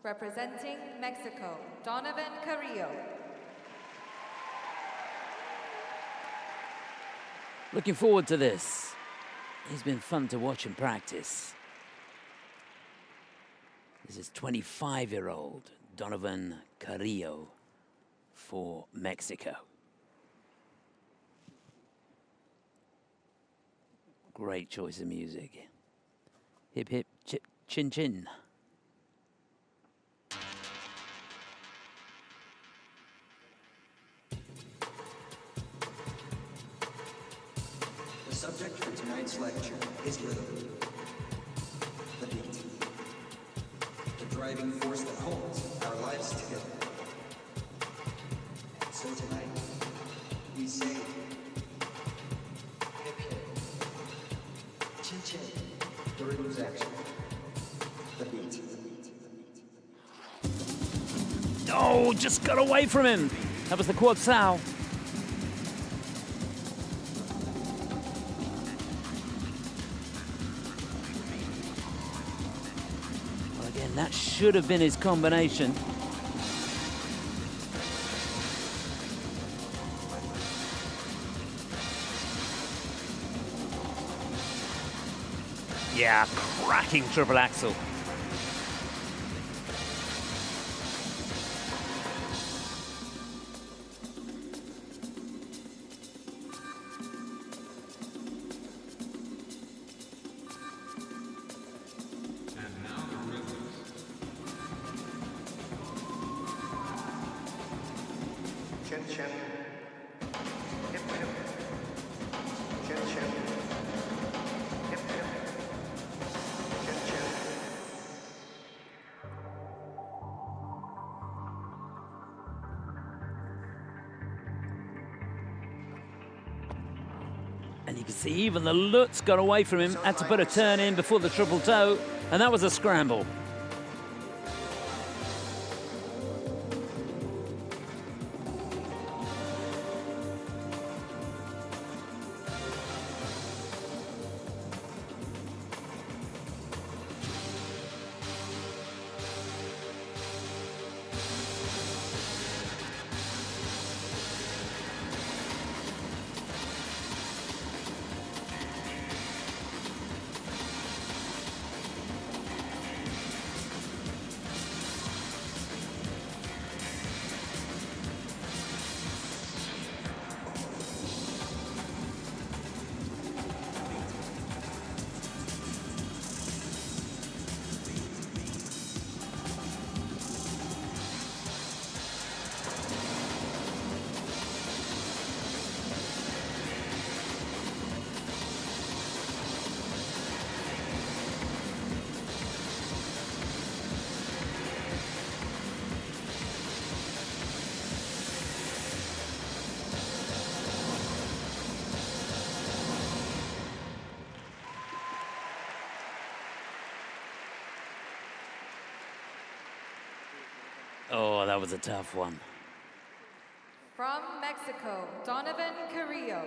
Representing Mexico, Donovan Carrillo. Looking forward to this. He's been fun to watch and practice. This is 25-year-old Donovan Carrillo for Mexico. Great choice of music. Hip hip chip chin chin. The subject for tonight's lecture is rhythm. The beat. The driving force that holds our lives together. So tonight, we say hip hip, chin chin, the rhythm's action. The beat. Oh, just got away from him. That was the quad sow. Well, again, that should have been his combination. Yeah, cracking triple axel. Chin chin, hip hip, chin chin, hip hip, chin chin. And you can see even the Lutz got away from him, had to put a turn in before the triple toe, and that was a scramble. Oh, that was a tough one. From Mexico, Donovan Carrillo.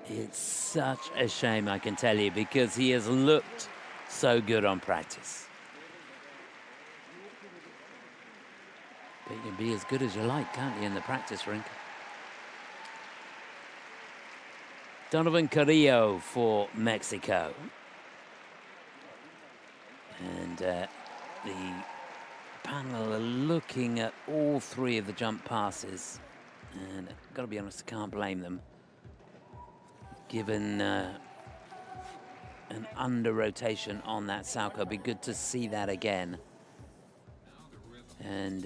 It's such a shame, I can tell you, because he has looked so good on practice. But you can be as good as you like, can't you, in the practice rink? Donovan Carrillo for Mexico. And the panel are looking at all three of the jump passes. And I've got to be honest, I can't blame them. Given an under rotation on that Salchow, it'd be good to see that again. And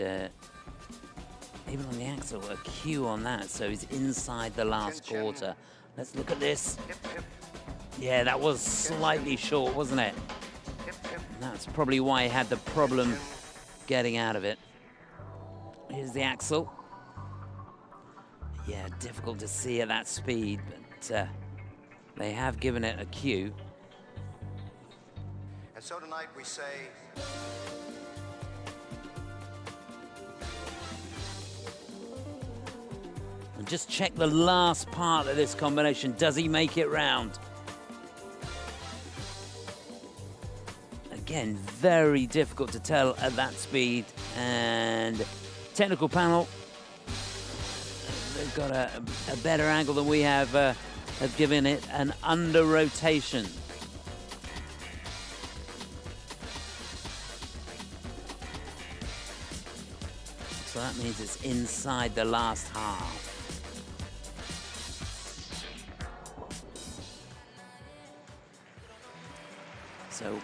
even on the axle, a cue on that, so he's inside the last quarter. Let's look at this. Yeah, that was slightly short, wasn't it? And that's probably why he had the problem getting out of it. Here's the axle. Yeah, difficult to see at that speed, but they have given it a cue. And so tonight we say, and just check the last part of this combination. Does he make it round? Again, very difficult to tell at that speed. And technical panel, they've got a better angle than we have given it an under rotation. So that means it's inside the last half. So,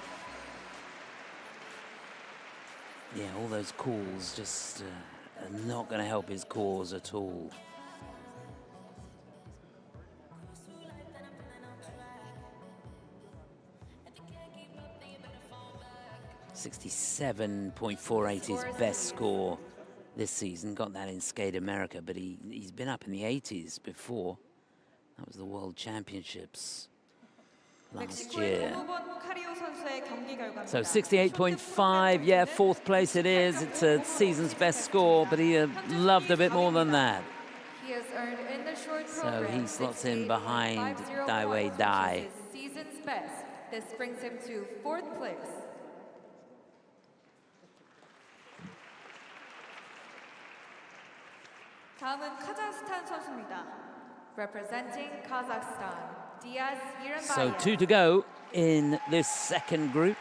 yeah, all those calls just are not going to help his cause at all. .67.48 his best score this season. Got that in Skate America, but he's been up in the 80s before. That was the World Championships last year. So 68.5, yeah, fourth place it is. It's a season's best score, but he loved a bit more than that. He has earned in the short So program he slots in 68.501, behind which Daiwei is Dai. his season's best. This brings him to 4th place. 다음은 카자흐스탄 선수입니다. Representing Kazakhstan, Diaz Jirenbayev. So 2 to go in this second group.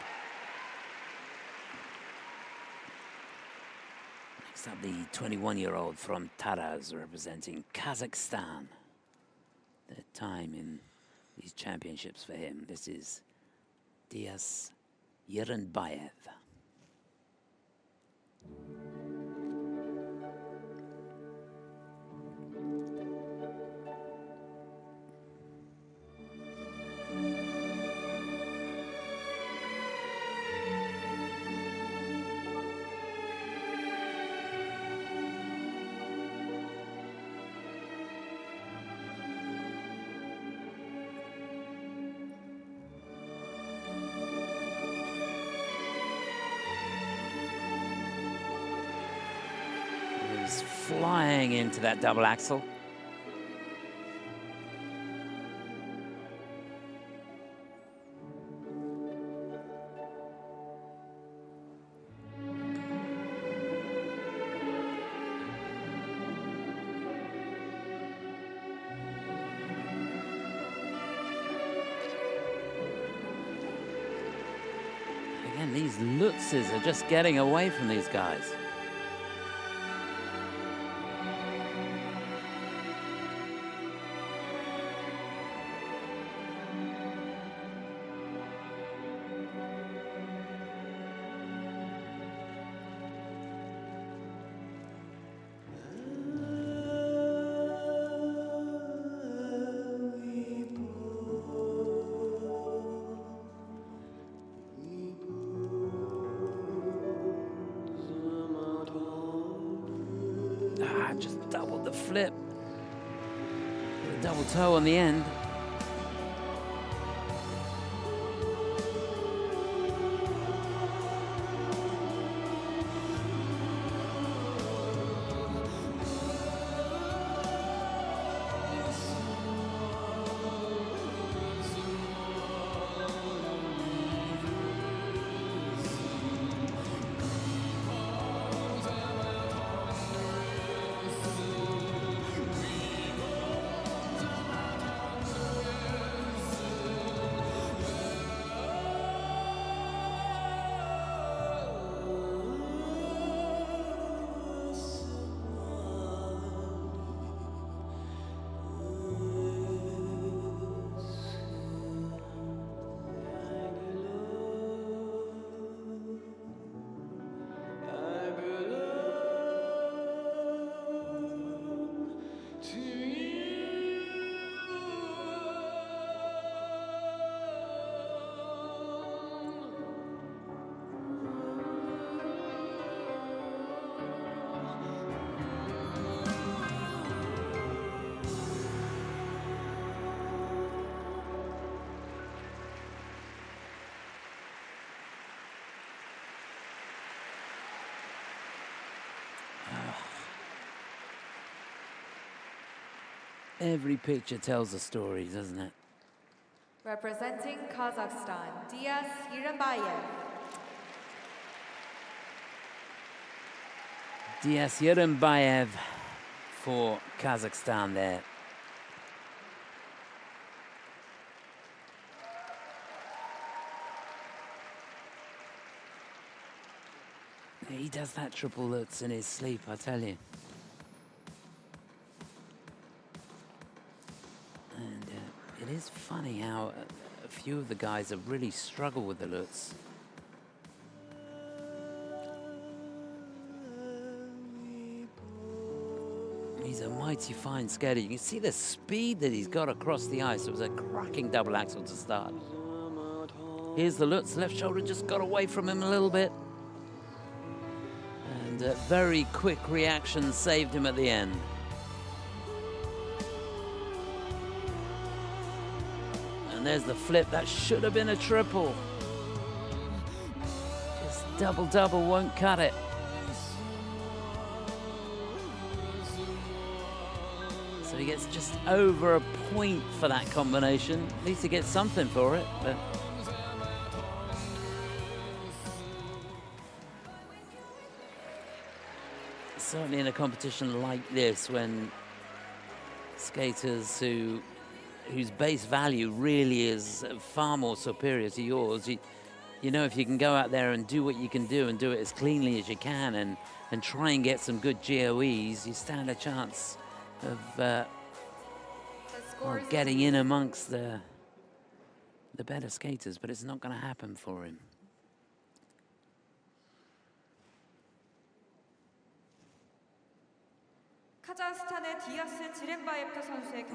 Next up, the 21-year-old from Taraz representing Kazakhstan. Third time in these championships for him. This is Diaz Jirenbayev. Flying into that double axel. Again, these Lutzes are just getting away from these guys. Just doubled the flip. A double toe on the end. Every picture tells a story, doesn't it? Representing Kazakhstan, Jirenbayev. Jirenbayev for Kazakhstan there. He does that triple Lutz in his sleep, I tell you. And it is funny how a few of the guys have really struggled with the Lutz. He's a mighty fine skater. You can see the speed that he's got across the ice. It was a cracking double axel to start. Here's the Lutz. Left shoulder just got away from him a little bit. And a very quick reaction saved him at the end. And there's the flip. That should have been a triple. Just double won't cut it. So he gets just over a point for that combination. At least he gets something for it. But certainly in a competition like this, when skaters whose base value really is far more superior to yours, you know, if you can go out there and do what you can do and do it as cleanly as you can and try and get some good GOEs, you stand a chance of getting in amongst the better skaters, but it's not going to happen for him.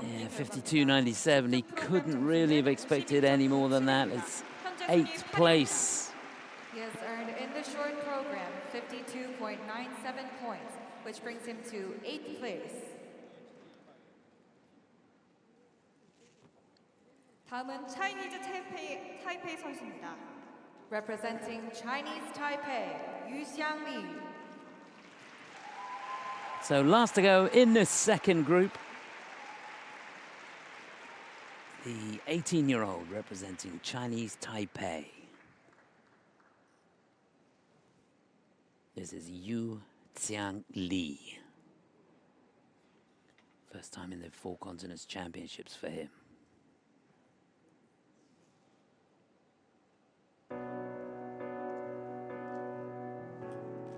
Yeah, 52.97. He couldn't really have expected any more than that. It's 8th place. He has earned in the short program 52.97 points, which brings him to 8th place. 다음은 차이니즈 타이페이 선수입니다. Representing Chinese Taipei, Yu-Hsiang Li. So last to go in this second group, the 18-year-old representing Chinese Taipei. This is Yu-Hsiang Li. First time in the Four Continents Championships for him.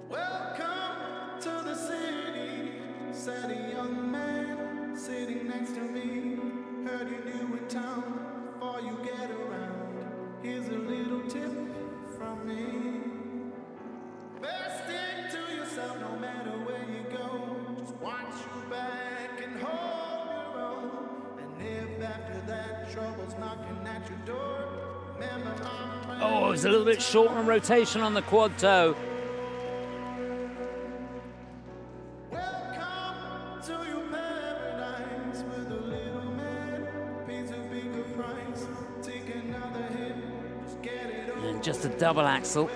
Welcome to the city, said a young man sitting next to me. Heard you new in town, before you get around. Here's a little tip from me. Best stick to yourself no matter where you go. Just watch your back and hold your own. And if after that trouble's knocking at your door, remember my friend. Oh, it was a little bit short on rotation on the quad toe. Just a double axel.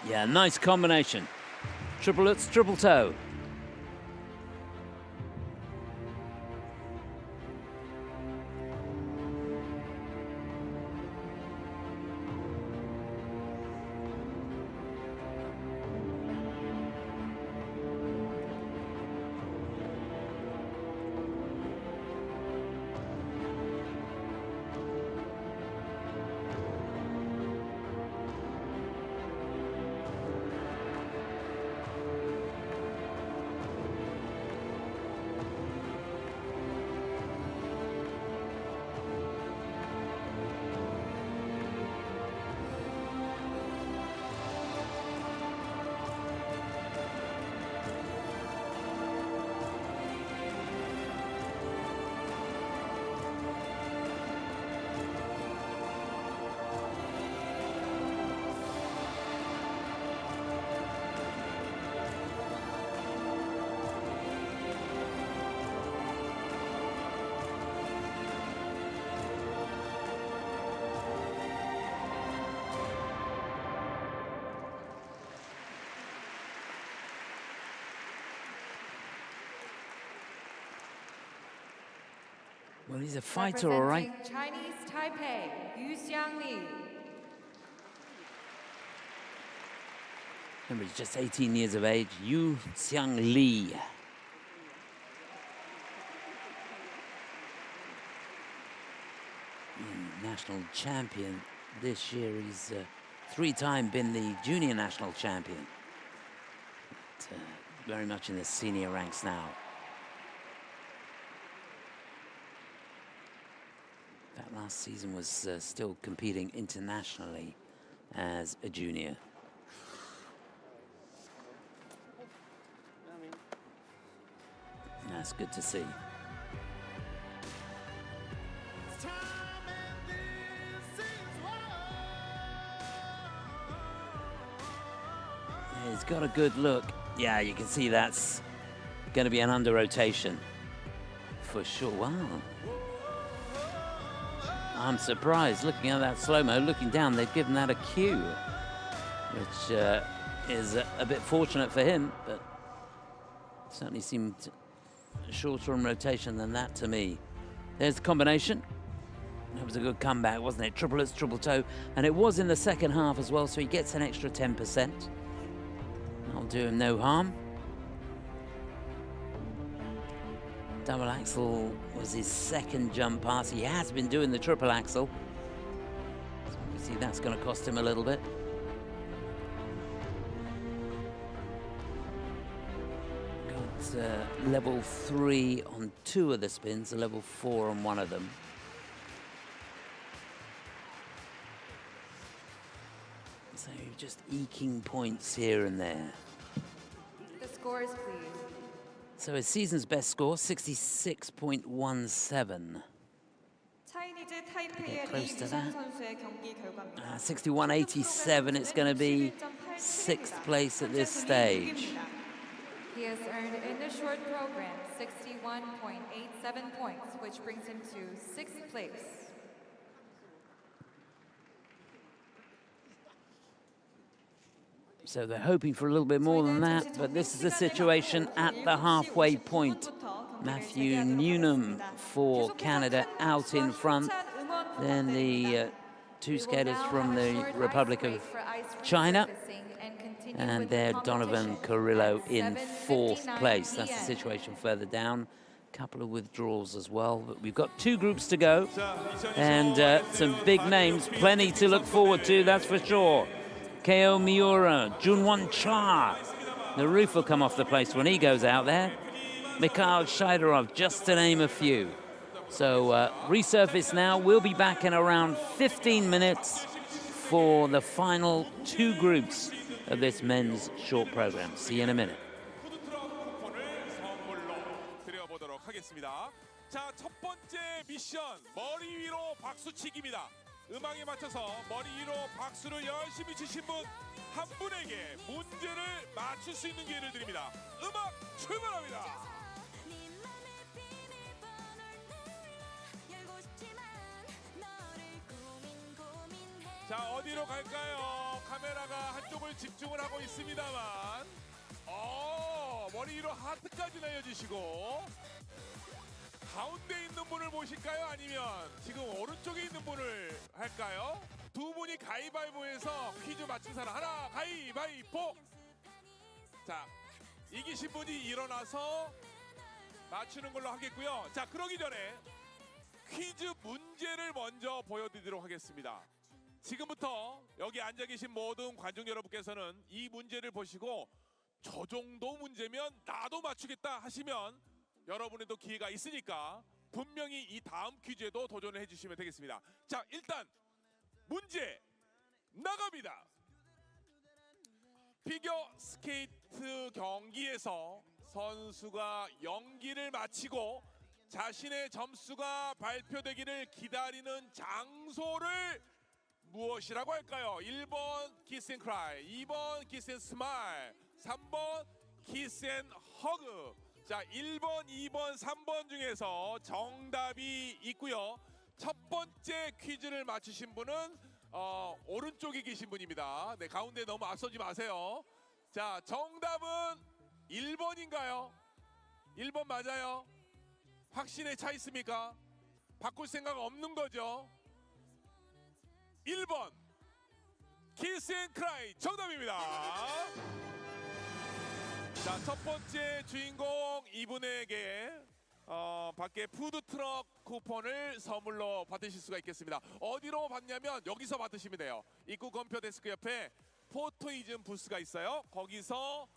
Yeah, nice combination. Triple Lutz, triple toe. Well, he's a fighter, all right. Representing Chinese Taipei, Yu-Hsiang Li. Remember, he's just 18 years of age. Yu-Hsiang Li. National champion this year. He's three-time been the junior national champion. But, very much in the senior ranks now. That last season was still competing internationally as a junior. That's good to see. He's got a good look. Yeah, you can see that's going to be an under rotation for sure. Wow. I'm surprised looking at that slow-mo, looking down, they've given that a cue, which is a bit fortunate for him, but certainly seemed shorter on rotation than that to me. There's the combination. That was a good comeback, wasn't it? Triplets, triple toe, and it was in the second half as well, so he gets an extra 10%. That'll do him no harm. Double axel was his second jump pass. He has been doing the triple axel. So obviously that's going to cost him a little bit. Got level 3 on 2 of the spins, a level 4 on 1 of them. So just eking points here and there. The scores, please. So his season's best score, 66.17. 차이니즈 타이페이의 Get close to 이규상 that. 선수의 경기 결과입니다. 61.87, it's going to be 6th place at this stage. He has earned in the short program 61.87 points, which brings him to 6th place. So they're hoping for a little bit more than that, but this is the situation at the halfway point. Matthew Newnham for Canada out in front. Then the two skaters from the Republic of China. And there, Donovan Carrillo in 4th place. That's the situation further down. A couple of withdrawals as well, but we've got 2 groups to go. And some big names, plenty to look forward to, that's for sure. Kao Miura, Junhwan Cha. The roof will come off the place when he goes out there. Mikhail Shaidorov, just to name a few. So resurface now. We'll be back in around 15 minutes for the final 2 groups of this men's short program. See you in a minute. 자, 첫 번째 미션 머리 위로 박수치기입니다. 음악에 맞춰서 머리 위로 박수를 열심히 치신 분 한 분에게 문제를 맞출 수 있는 기회를 드립니다. 음악 출발합니다. 자, 어디로 갈까요? 카메라가 한쪽을 집중을 하고 있습니다만 머리 위로 하트까지 날려주시고 가운데 있는 분을 보실까요? 아니면 지금 오른쪽에 있는 분을 할까요? 두 분이 가위바위보에서 퀴즈 맞힌 사람 하나 가위바위보. 자, 이기신 분이 일어나서 맞추는 걸로 하겠고요. 자, 그러기 전에 퀴즈 문제를 먼저 보여드리도록 하겠습니다. 지금부터 여기 앉아 계신 모든 관중 여러분께서는 이 문제를 보시고 저 정도 문제면 나도 맞추겠다 하시면 여러분에도 기회가 있으니까 분명히 이 다음 퀴즈에도 도전을 해주시면 되겠습니다. 자, 일단 문제 나갑니다. 피겨 스케이트 경기에서 선수가 연기를 마치고 자신의 점수가 발표되기를 기다리는 장소를 무엇이라고 할까요? 1번 키스 앤 크라이, 2번 키스 앤 스마일, 3번 키스 앤 허그. 자, 1번, 2번, 3번 중에서 정답이 있고요. 첫 번째 퀴즈를 맞추신 분은 오른쪽에 계신 분입니다. 네, 가운데 너무 앞서지 마세요. 자, 정답은 1번인가요? 1번 맞아요? 확신에 차 있습니까? 바꿀 생각 없는 거죠. 1번 키스 앤 크라이 정답입니다. 자, 첫 번째 주인공 이분에게 밖에 푸드트럭 쿠폰을 선물로 받으실 수가 있겠습니다. 어디로 받냐면 여기서 받으시면 돼요. 입구 검표 데스크 옆에 포토이즘 부스가 있어요. 거기서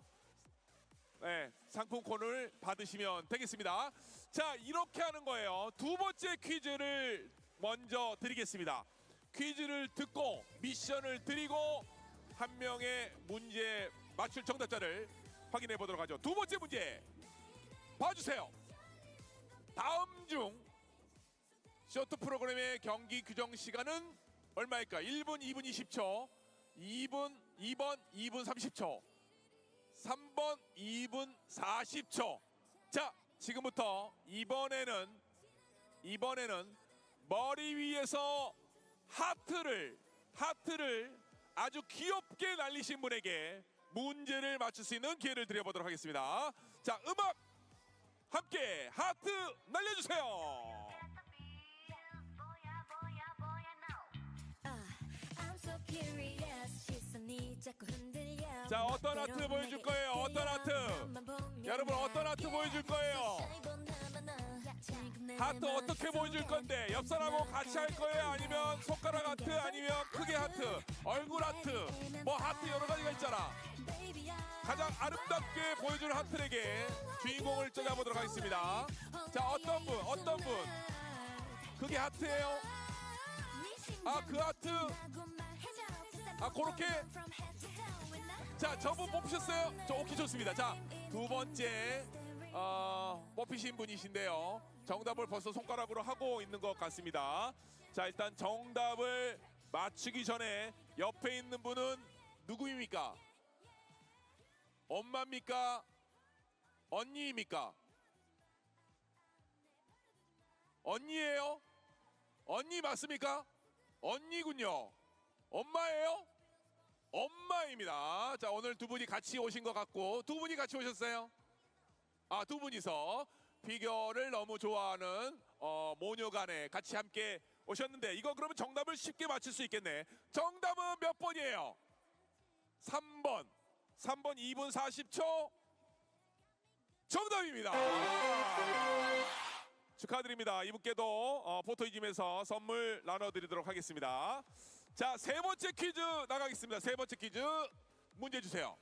상품권을 받으시면 되겠습니다. 자, 이렇게 하는 거예요. 두 번째 퀴즈를 먼저 드리겠습니다. 퀴즈를 듣고 미션을 드리고 한 명의 문제 맞출 정답자를 확인해 보도록 하죠. 두 번째 문제 봐주세요. 다음 중 쇼트 프로그램의 경기 규정 시간은 얼마일까? 1분 2분 20초, 2번 2분 30초, 3번 2분 40초. 자, 지금부터 이번에는 머리 위에서 하트를 아주 귀엽게 날리신 분에게 문제를 맞출 수 있는 기회를 드려보도록 하겠습니다. 자, 음악 함께 하트 날려주세요. 자, 어떤 하트 보여줄 거예요? 어떤 하트? 여러분, 어떤 하트 보여줄 거예요? 하트 어떻게 보여줄 건데? 옆 사람하고 같이 할 거예요? 아니면 손가락 하트? 아니면 크게 하트? 얼굴 하트? 뭐 하트 여러 가지가 있잖아. 가장 아름답게 보여줄 하트에게 주인공을 찾아보도록 하겠습니다. 자, 어떤 분? 그게 하트예요? 아, 그 하트? 아, 그렇게? 자, 저분 뽑히셨어요? 오케이, 좋습니다. 자, 두 번째 뽑히신 분이신데요. 정답을 벌써 손가락으로 하고 있는 것 같습니다. 자, 일단 정답을 맞추기 전에 옆에 있는 분은 누구입니까? 엄마입니까? 언니입니까? 언니예요? 언니 맞습니까? 언니군요. 엄마예요? 엄마입니다. 자, 오늘 두 분이 같이 오신 것 같고, 두 분이 같이 오셨어요? 아, 두 분이서 피겨를 너무 좋아하는 모녀간에 같이 함께 오셨는데, 이거 그러면 정답을 쉽게 맞출 수 있겠네. 정답은 몇 번이에요? 3번 2분 40초 정답입니다. 축하드립니다. 이분께도 포토이즘에서 선물 나눠드리도록 하겠습니다. 자, 세 번째 퀴즈 나가겠습니다. 세 번째 퀴즈 문제 주세요.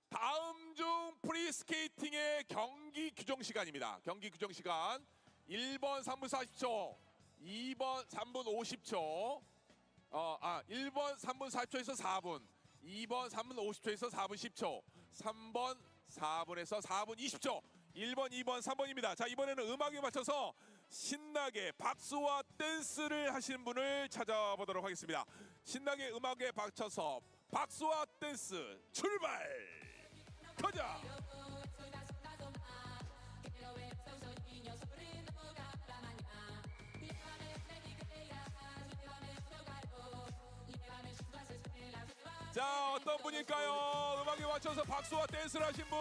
다음 중 프리스케이팅의 경기 규정 시간입니다. 경기 규정 시간 1번 3분 40초, 2번 3분 50초, 1번 3분 40초에서 4분, 2번 3분 50초에서 4분 10초, 3번 4분에서 4분 20초, 1번, 2번, 3번입니다. 자, 이번에는 음악에 맞춰서 신나게 박수와 댄스를 하시는 분을 찾아보도록 하겠습니다. 신나게 음악에 맞춰서 박수와 댄스 출발! 가자! 자, 어떤 분일까요? 음악에 맞춰서 박수와 댄스를 하신 분.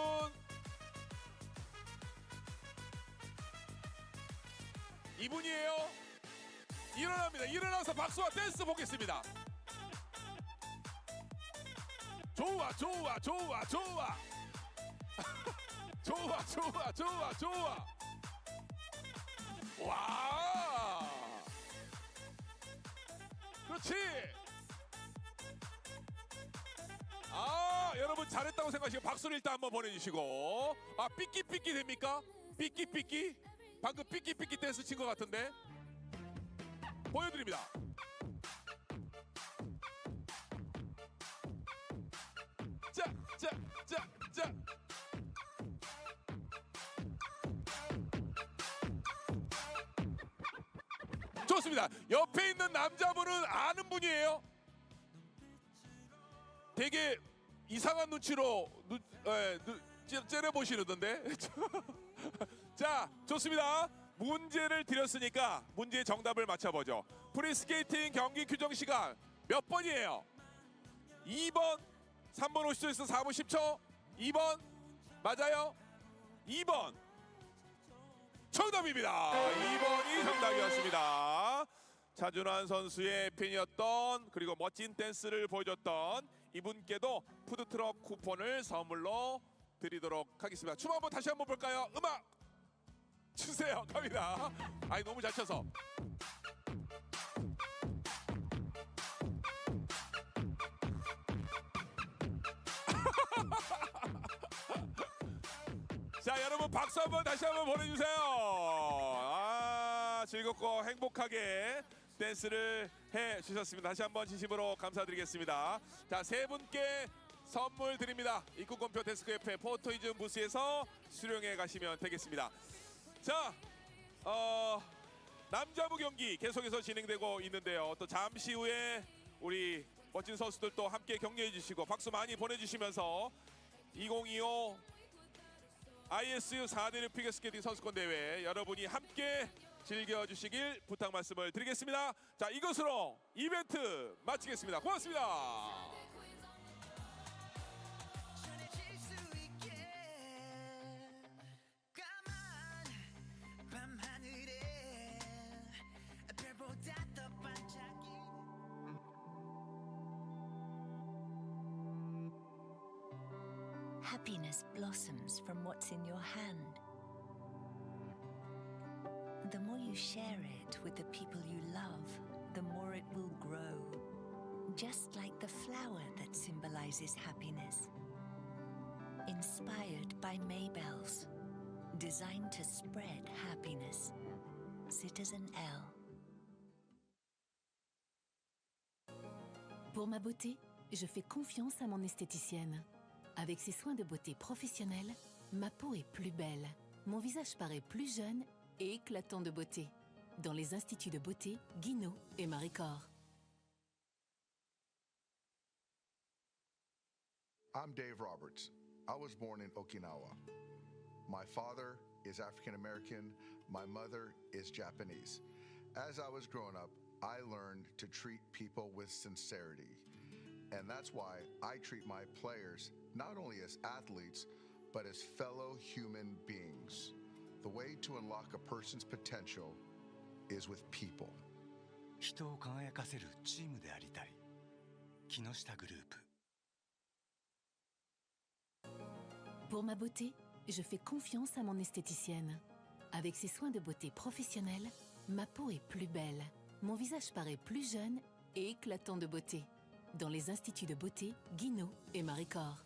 이분이에요. 일어납니다. 일어나서 박수와 댄스 보겠습니다. 좋아 좋아 좋아 좋아 좋아 좋아 좋아 좋아. 와, 그렇지. 아, 여러분 잘했다고 생각하시고 박수를 일단 한번 보내주시고. 아, 삐끼삐끼 됩니까? 삐끼삐끼. 방금 삐끼삐끼 댄스 친 것 같은데. 보여드립니다. 자. 좋습니다. 옆에 있는 남자분은 아는 분이에요. 되게 이상한 눈치로 째려보시는데. 자, 좋습니다. 문제를 드렸으니까 문제의 정답을 맞춰보죠. 프리스케이팅 경기 규정 시간 몇 번이에요? 2번 3분 50초에서 4분 10초. 2번 맞아요? 2번 정답. 정답입니다. 2번이 정답이었습니다. 차준환 선수의 팬이었던 그리고 멋진 댄스를 보여줬던 이분께도 푸드트럭 쿠폰을 선물로 드리도록 하겠습니다. 춤 한번 다시 한번 볼까요? 음악 주세요. 갑니다. 아니 너무 잘 춰서. 자 여러분 박수 한번 다시 한번 보내주세요. 아 즐겁고 행복하게 댄스를 해주셨습니다. 다시 한번 진심으로 감사드리겠습니다. 자 세 분께 선물 드립니다. 입구권표 데스크 옆에 포토이즘 부스에서 수령해 가시면 되겠습니다. 자 남자부 경기 계속해서 진행되고 있는데요. 또 잠시 후에 우리 멋진 선수들도 함께 격려해 주시고 박수 많이 보내주시면서 2025 ISU 4대6 피겨스케이팅 선수권 대회 여러분이 함께 즐겨주시길 부탁 말씀을 드리겠습니다. 자 이것으로 이벤트 마치겠습니다. 고맙습니다. Happiness blossoms from what's in your hand. The more you share it with the people you love, the more it will grow. Just like the flower that symbolizes happiness. Inspired by Maybells. Designed to spread happiness. Citizen L. Pour ma beauté, je fais confiance à mon esthéticienne. Avec ses soins de beauté professionnels, ma peau est plus belle. Mon visage paraît plus jeune et éclatant de beauté. Dans les instituts de beauté, Guinaud et Maricorps. I'm Dave Roberts. I was born in Okinawa. My father is African American. My mother is Japanese. As I was growing up, I learned to treat people with sincerity. And that's why I treat my players not only as athletes, but as fellow human beings. The way to unlock a person's potential is with people. 人を輝かせるチームでありたい。木下グループ。Pour ma beauté, je fais confiance à mon esthéticienne. Avec ses soins de beauté professionnels, ma peau est plus belle. Mon visage paraît plus jeune et éclatant de beauté. Dans les instituts de beauté, Guinaud et Maricorps.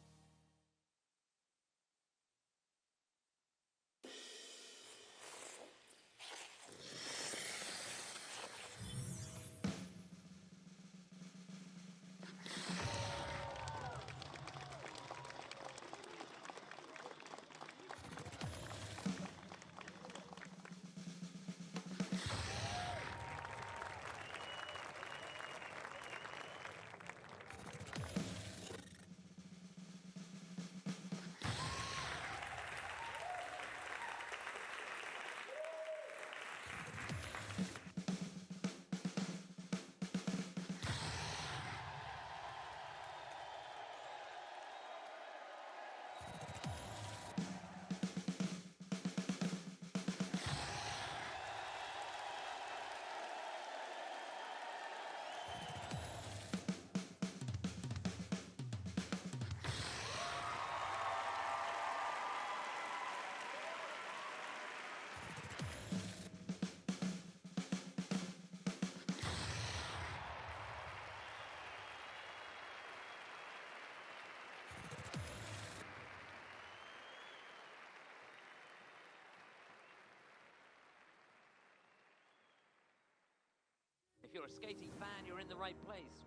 If you're a skating fan, you're in the right place.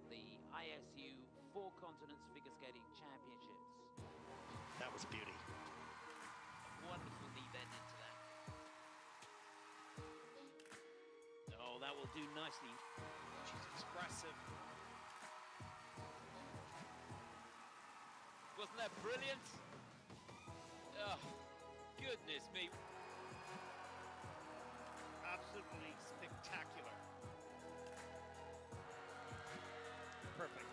The ISU Four Continents Figure Skating Championships. That was a beauty. Wonderful lead end into that. Oh, that will do nicely. She's expressive. Wasn't that brilliant? Oh, goodness me. Absolutely spectacular. Perfect.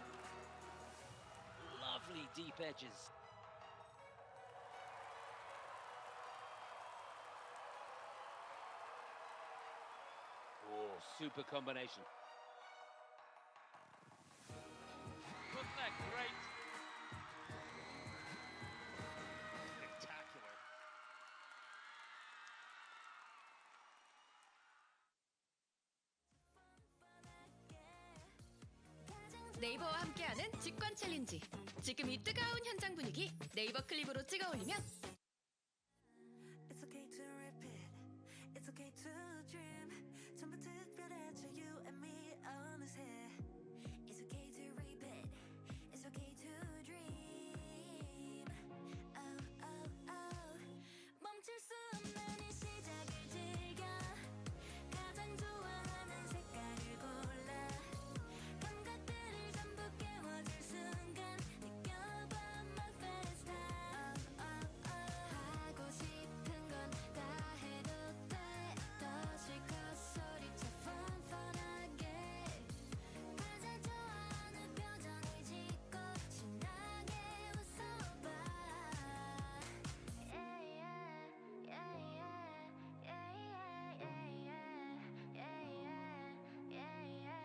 Lovely deep edges. Oh, super combination. Wasn't that great? Spectacular. 네이버와 함께하는 직관 챌린지. 지금 이 뜨거운 현장 분위기 네이버 클립으로 찍어 올리면 It's okay to repeat. It's okay to dream. 전부 특별해져 you and me 어느새. It's okay to repeat. It's okay to dream. Oh oh oh. 멈출 수 없는 이 시작을 즐겨. 가장 좋아하는 색깔을 골라. 감각들을 전부 깨워줄 순간 느껴봐 my first time. Oh oh oh. 하고 싶은 건 다 해도 돼. 더 실컷 소리쳐 펀펀하게. 가장 좋아하는 표정을 짓고 신나게 웃어봐. Yeah yeah yeah yeah yeah yeah yeah yeah yeah.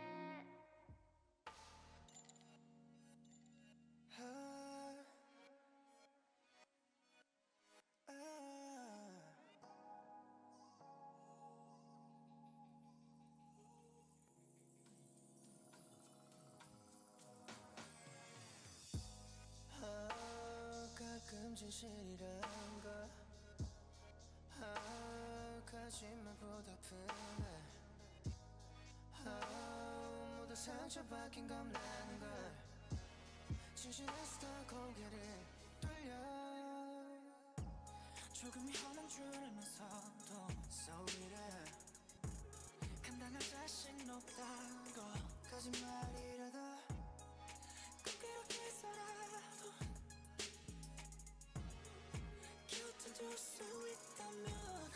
가끔 진실이란 걸 거짓말보다 아픈데 모두 상처받긴 겁나는 걸 진실했어 고개를 돌려 조금이 험한 줄 알면서도 소리를 감당할 자신 없다고 거짓말이라도 꼭 이렇게서라도 곁에 둘 수 있다면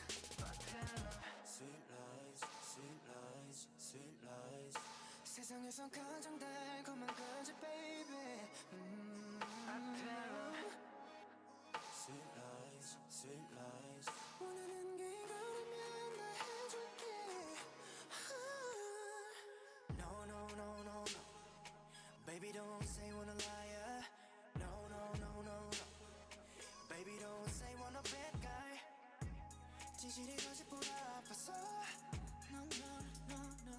Sweet lies, sweet lies, sweet lies 세상에선 가장 달콤한 거지 baby Sweet lies, sweet lies 원하는 게 이거라면 나 해줄게 No, no, no, no, no Baby don't say wanna liar No, no, no, no, no Baby don't say wanna bad guy 진실이 거짓보다 아파서 No, no, no, no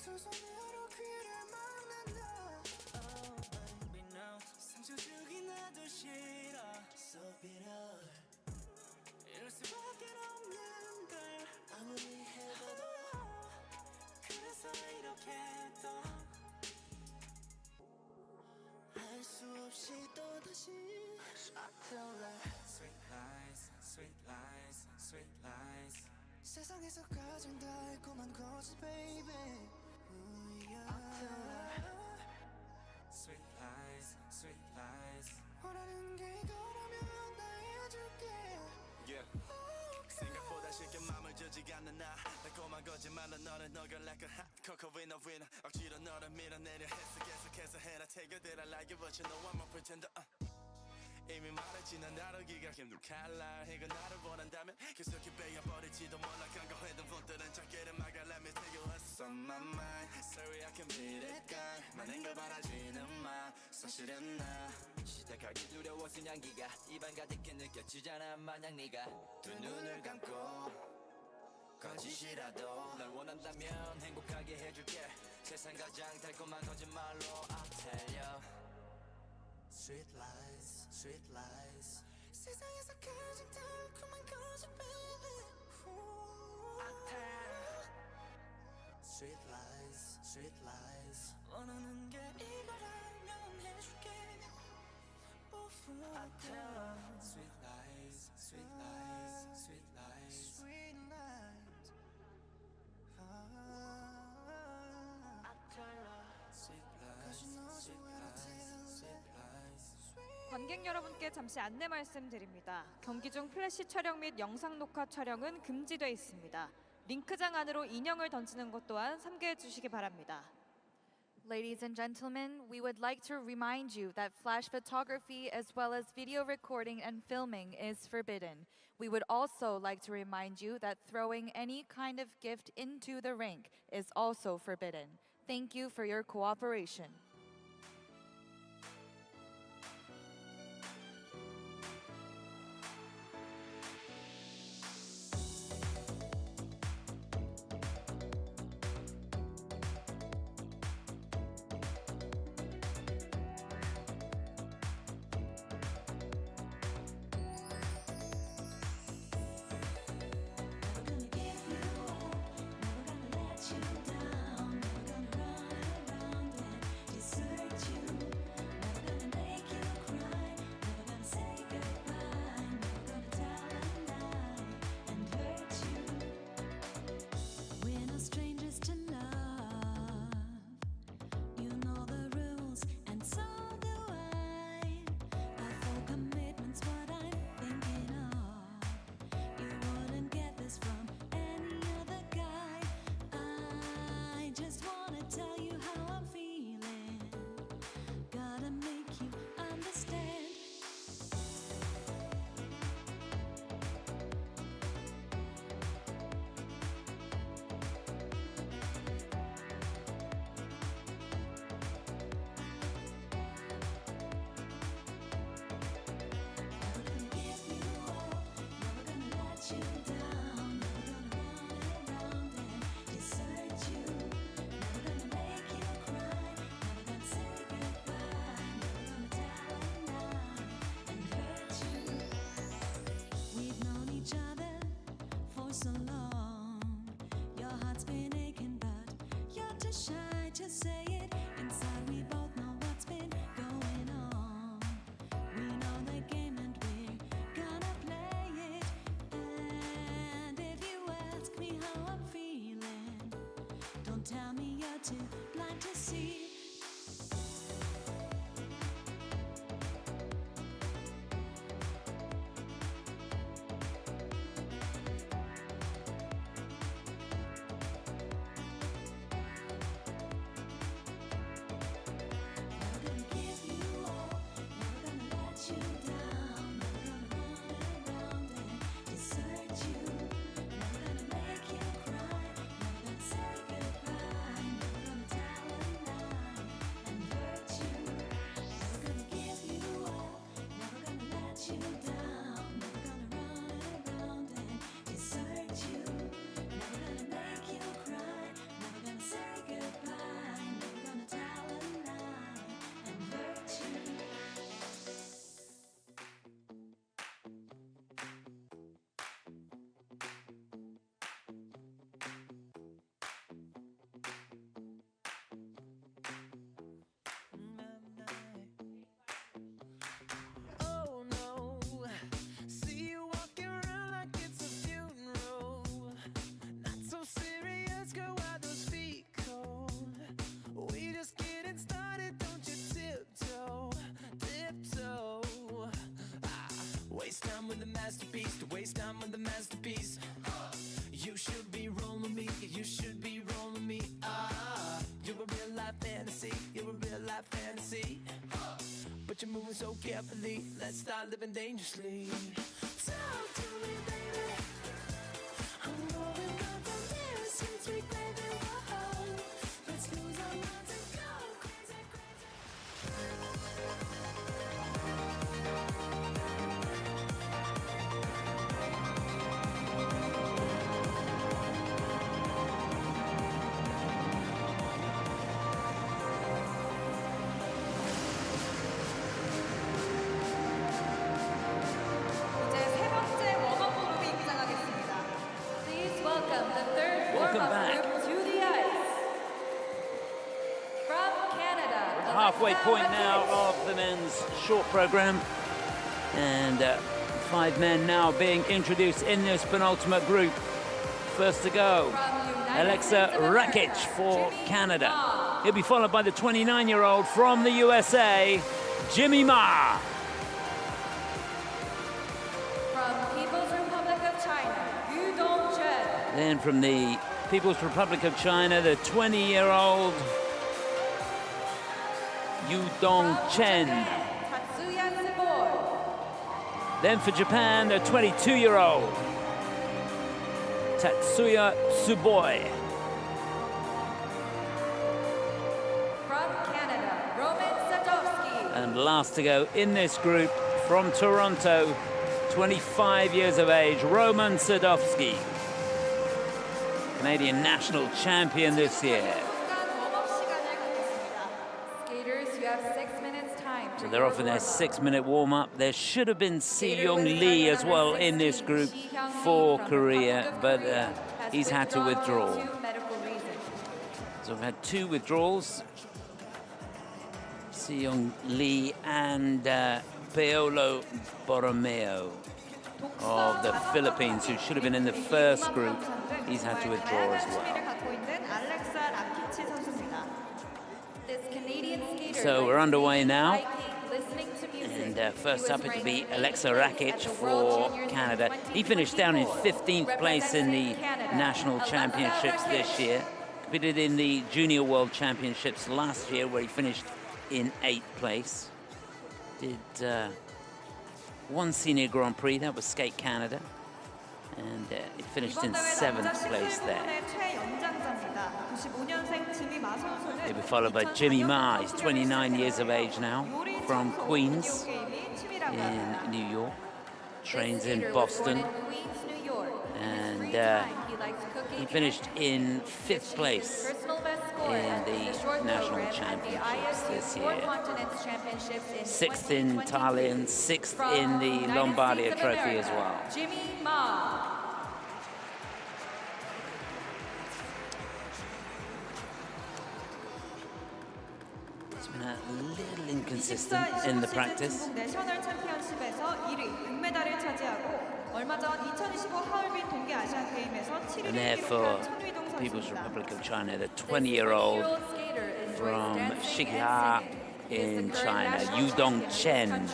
두 손으로 귀를 막는다 Oh baby no 상처 주긴 나도 싫어 So bitter 이럴 수밖에 없는 걸 아무리 해봐도 그래서 이렇게 또 할 수 없이 또다시 Sweet lies, sweet lies, sweet lies 세상에서 가장 달콤한 거짓 baby Sweet lies, sweet lies 원하는 게 이거라면 다 해줄게 Yeah 생각보다 쉽게 맘을 주지 않는 나 달콤한 거짓말로 너를 녹여 like a hot cocoa winner winner 억지로 너를 밀어내려 했어 계속해서 해라 Take it that I like it but you know I'm a pretender 이미 말했지 난 다루기가 힘든 칼날 이거 나를 원한다면 계속해 베어버릴지도 몰라 간과했던 분들은 작게를 막아 Let me take you what's on my mind Sorry I can beat it guy 많은 걸 바라지는 마 사실은 나 시작하기 두려웠은 향기가 입안 가득히 느껴지잖아 마냥 네가 두 눈을 감고 거짓이라도 널 원한다면 행복하게 해줄게 세상 가장 달콤한 거짓말로 I'll tell you Sweet lies, sweet lies 세상에서 가장 달콤한 거짓 baby I'll tell Sweet lies, sweet lies 원하는 게 이거라면 해줄게 I'll tell Sweet lies, sweet lies, sweet lies Sweet lies I'll tell Sweet lies, sweet lies, sweet lies 관객 여러분께 잠시 안내 말씀드립니다. 경기 중 플래시 촬영 및 영상 녹화 촬영은 금지되어 있습니다. 링크장 안으로 인형을 던지는 것 또한 삼가해 주시기 바랍니다. Ladies and gentlemen, we would like to remind you that flash photography as well as video recording and filming is forbidden. We would also like to remind you that throwing any kind of gift into the rink is also forbidden. Thank you for your cooperation. Tell me you're too blind to see. Waste time with the masterpiece, to waste time with the masterpiece. You should be rolling me, you should be rolling me. You're a real life fantasy, you're a real life fantasy. But you're moving so carefully, let's start living dangerously. Talk to me, baby. I'm moving on from here since we played the whoa. Let's lose our minds and go crazy, Welcome back. To the ice. From Canada. Halfway point now of the men's short program. And 5 men now being introduced in this penultimate group. First to go, Aleksa Rakic for Canada. He'll be followed by the 29-year-old from the USA, Jimmy Ma. From People's Republic of China, Yudong Chen. Then from the People's Republic of China, the 20-year-old Yudong Chen. Tatsuya Tsuboi. Then for Japan, the 22-year-old Tatsuya Tsuboi. From Canada, Roman Sadovsky. And last to go in this group from Toronto, 25 years of age, Roman Sadovsky. Canadian national champion this year. Skaters, you have 6 minutes time. So they're off in their 6-minute warm-up. There should have been Hyungyeom Li as well in this group for Korea, but he's had to withdraw. So we've had 2 withdrawals. Hyungyeom Li and Paolo Borromeo of the Philippines, who should have been in the first group. He's had to withdraw as well. So we're underway now. And first up, it'll be Aleksa Rakic for Canada. He finished down in 15th place in the national championships this year. Competed in the Junior World Championships last year, where he finished in 8th place. Did one Senior Grand Prix, that was Skate Canada. And he finished in 7th place there. He'll be followed by Jimmy Ma. He's 29 years of age now, from Queens in New York. Trains in Boston. And he finished in 5th place in the national championships this year. 6th in Thailand, 6th in the Lombardia Trophy as well. Jimmy Ma. It's been a little inconsistent in the practice. 내셔널 챔피언십에서 1위, 금메달을 차지하고 얼마 전 2025 하얼빈 동계 아시안 게임에서 7위를 And therefore, 기록한 천위동 People's 선수입니다. Republic of China, the 20-year-old from Shiga in China, Yudong Chen.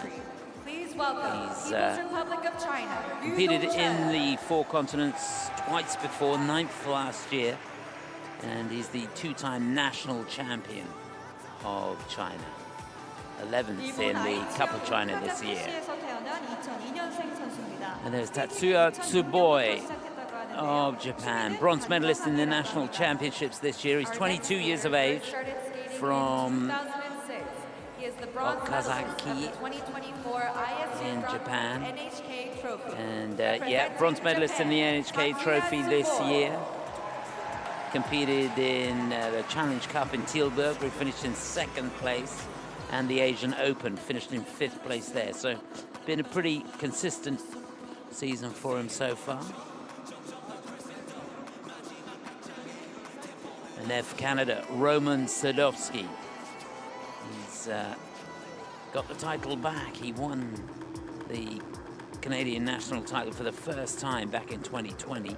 Please welcome He's People's Republic of China. competed Yudong in Chen. the 4 continents twice before, 9th last year, and he's the 2-time national champion of China. 11th in the Cup of China this year. And there's Tatsuya Tsuboi of Japan, bronze medalist in the national championships this year. He's 22 years of age, from Okazaki in Japan. And yeah, bronze medalist in the NHK Trophy this year. Competed in the Challenge Cup in Tilburg, where he finished in 2nd place. And the Asian Open, finished in 5th place there. So, been a pretty consistent season for him so far. And there for Canada, Roman Sadovsky. He's got the title back. He won the Canadian national title for the first time back in 2020.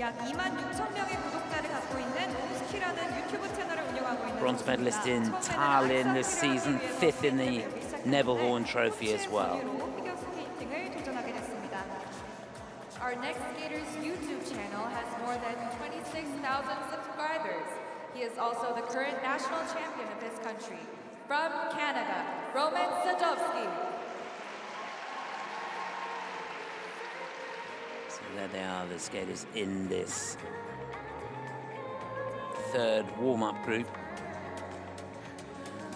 약 26,000명의 구독자를 갖고 있는 홈스키라는 유튜브 채널을 운영하고 있는 Bronze medalist in Tallinn this season, 5th in the Nebelhorn Trophy as well. Our next skater's YouTube channel has more than 26,000 subscribers. He is also the current national champion of his country. From Canada, Roman Sadovsky. So there they are, the skaters in this 3rd warm-up group.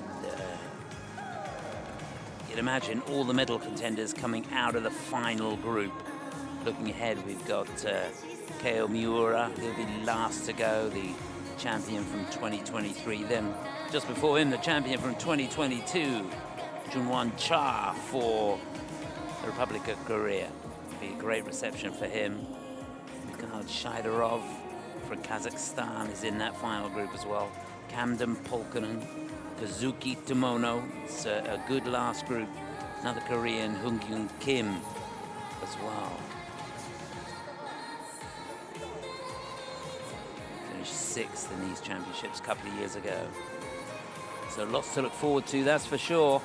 And, you'd imagine all the medal contenders coming out of the final group. Looking ahead, we've got Kao Miura, he'll be last to go, the champion from 2023. Then, just before him, the champion from 2022, Junhwan Cha for the Republic of Korea. Be a great reception for him. Mikhail Shaidorov from Kazakhstan is in that final group as well. Camden Pulkinen, Kazuki Tomono. It's a good last group. Another Korean, Hyungyeom Kim, as well. Finished 6th in these championships a couple of years ago. So lots to look forward to, that's for sure.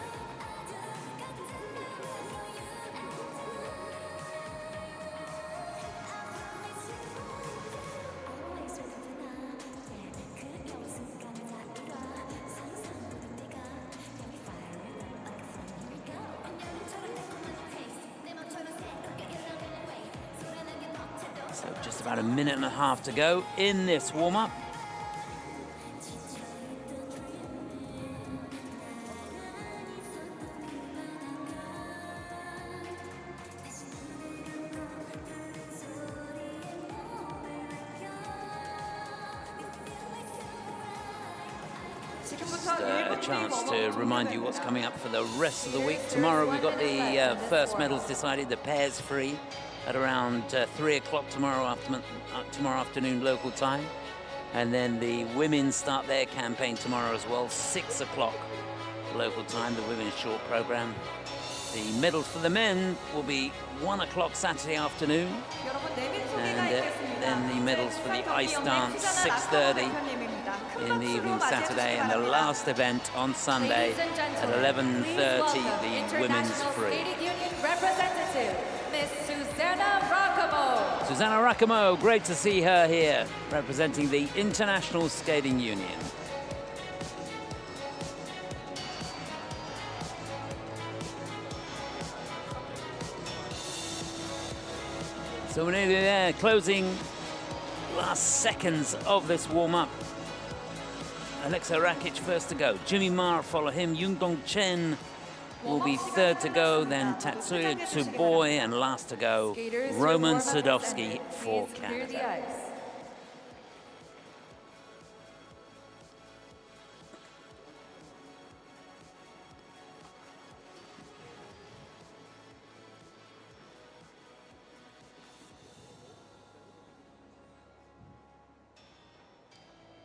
So just about a minute and a half to go in this warm-up. A chance to remind you what's coming up for the rest of the week. Tomorrow we've got the first medals decided, the pairs free, at around 3 o'clock tomorrow afternoon local time. And then the women start their campaign tomorrow as well, 6 o'clock local time, the women's short program. The medals for the men will be 1 o'clock Saturday afternoon. And then the medals for the ice dance, 6:30 in the evening Saturday, and the last event on Sunday at 11:30, the women's free. Representative, Miss Susanna Rakamo. Susanna Rakamo, great to see her here, representing the International Skating Union. So we're nearly there, closing last seconds of this warm-up. Aleksa Rakic first to go. Jimmy Ma follow him. Yudong Chen will be third to go. Then Tatsuya Tsuboi, and last to go, Roman Sadovsky for Canada.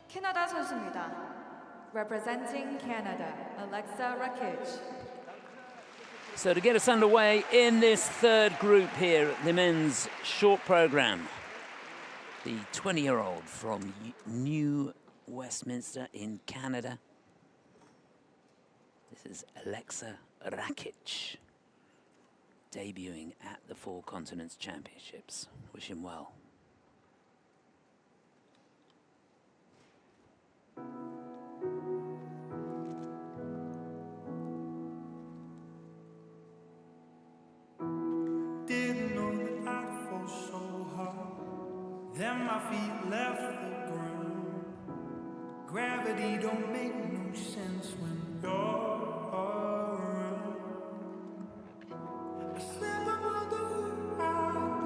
캐나다 선수입니다. Representing Canada, Aleksa Rakic. So to get us underway in this third group here at the men's short program, the 20-year-old from New Westminster in Canada. This is Aleksa Rakic, debuting at the Four Continents Championships. Wish him well. Didn't know that I'd fall so hard. Then my feet left the ground. Gravity don't make no sense when you're around. I slept above the world.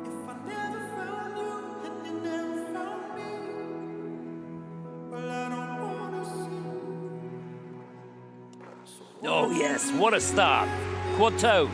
If I never found you and you never found me, well, I don't wanna see. Oh yes, what a start. Quad toe.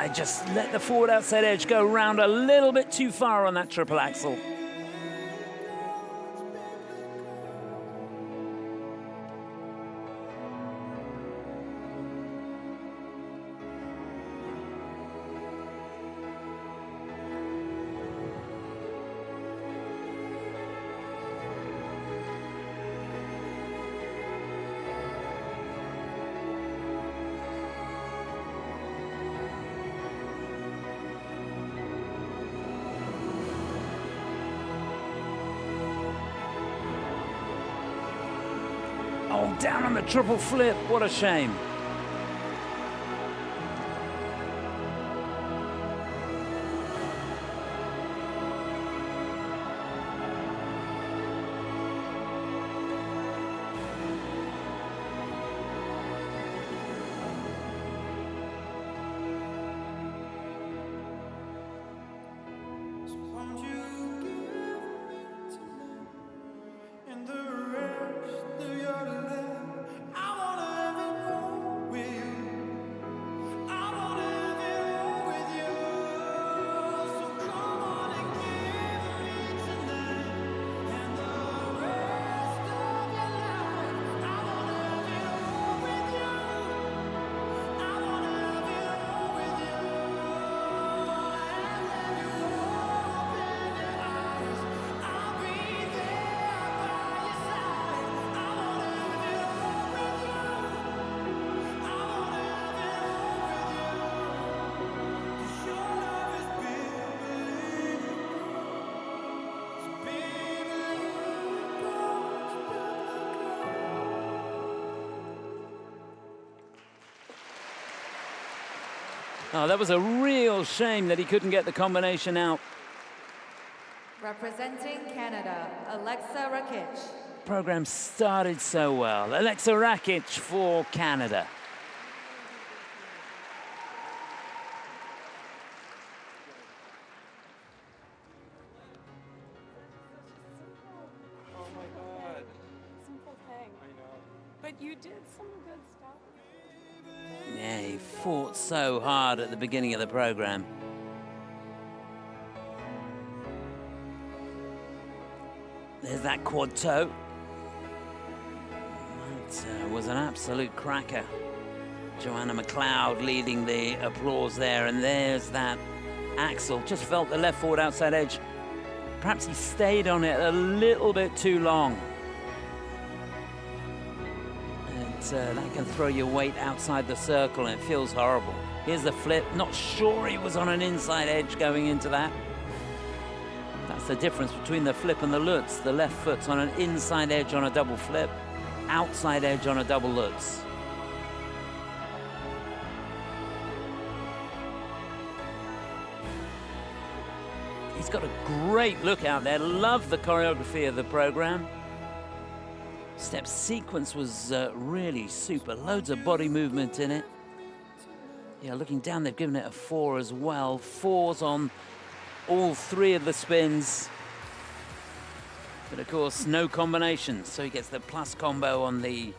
I just let the forward outside edge go round a little bit too far on that triple axel. Oh, down on the triple flip, what a shame. Oh, that was a real shame that he couldn't get the combination out. Representing Canada, Aleksa Rakic. Program started so well. Aleksa Rakic for Canada. Oh my God. Simple thing. I know. But you did some good stuff. Yeah, he fought so hard at the beginning of the program. There's that quad toe. That was an absolute cracker. Joanna McLeod leading the applause there, and there's that Axel. Just felt the left forward outside edge. Perhaps he stayed on it a little bit too long. And that can throw your weight outside the circle, and it feels horrible. Here's the flip. Not sure he was on an inside edge going into that. That's the difference between the flip and the Lutz. The left foot's on an inside edge on a double flip, outside edge on a double Lutz. He's got a great look out there. Love the choreography of the program. Step sequence was really super. Loads of body movement in it. Yeah, looking down, they've given it a 4 as well. 4s on all 3 of the spins. But of course, no combinations. So he gets the plus combo on the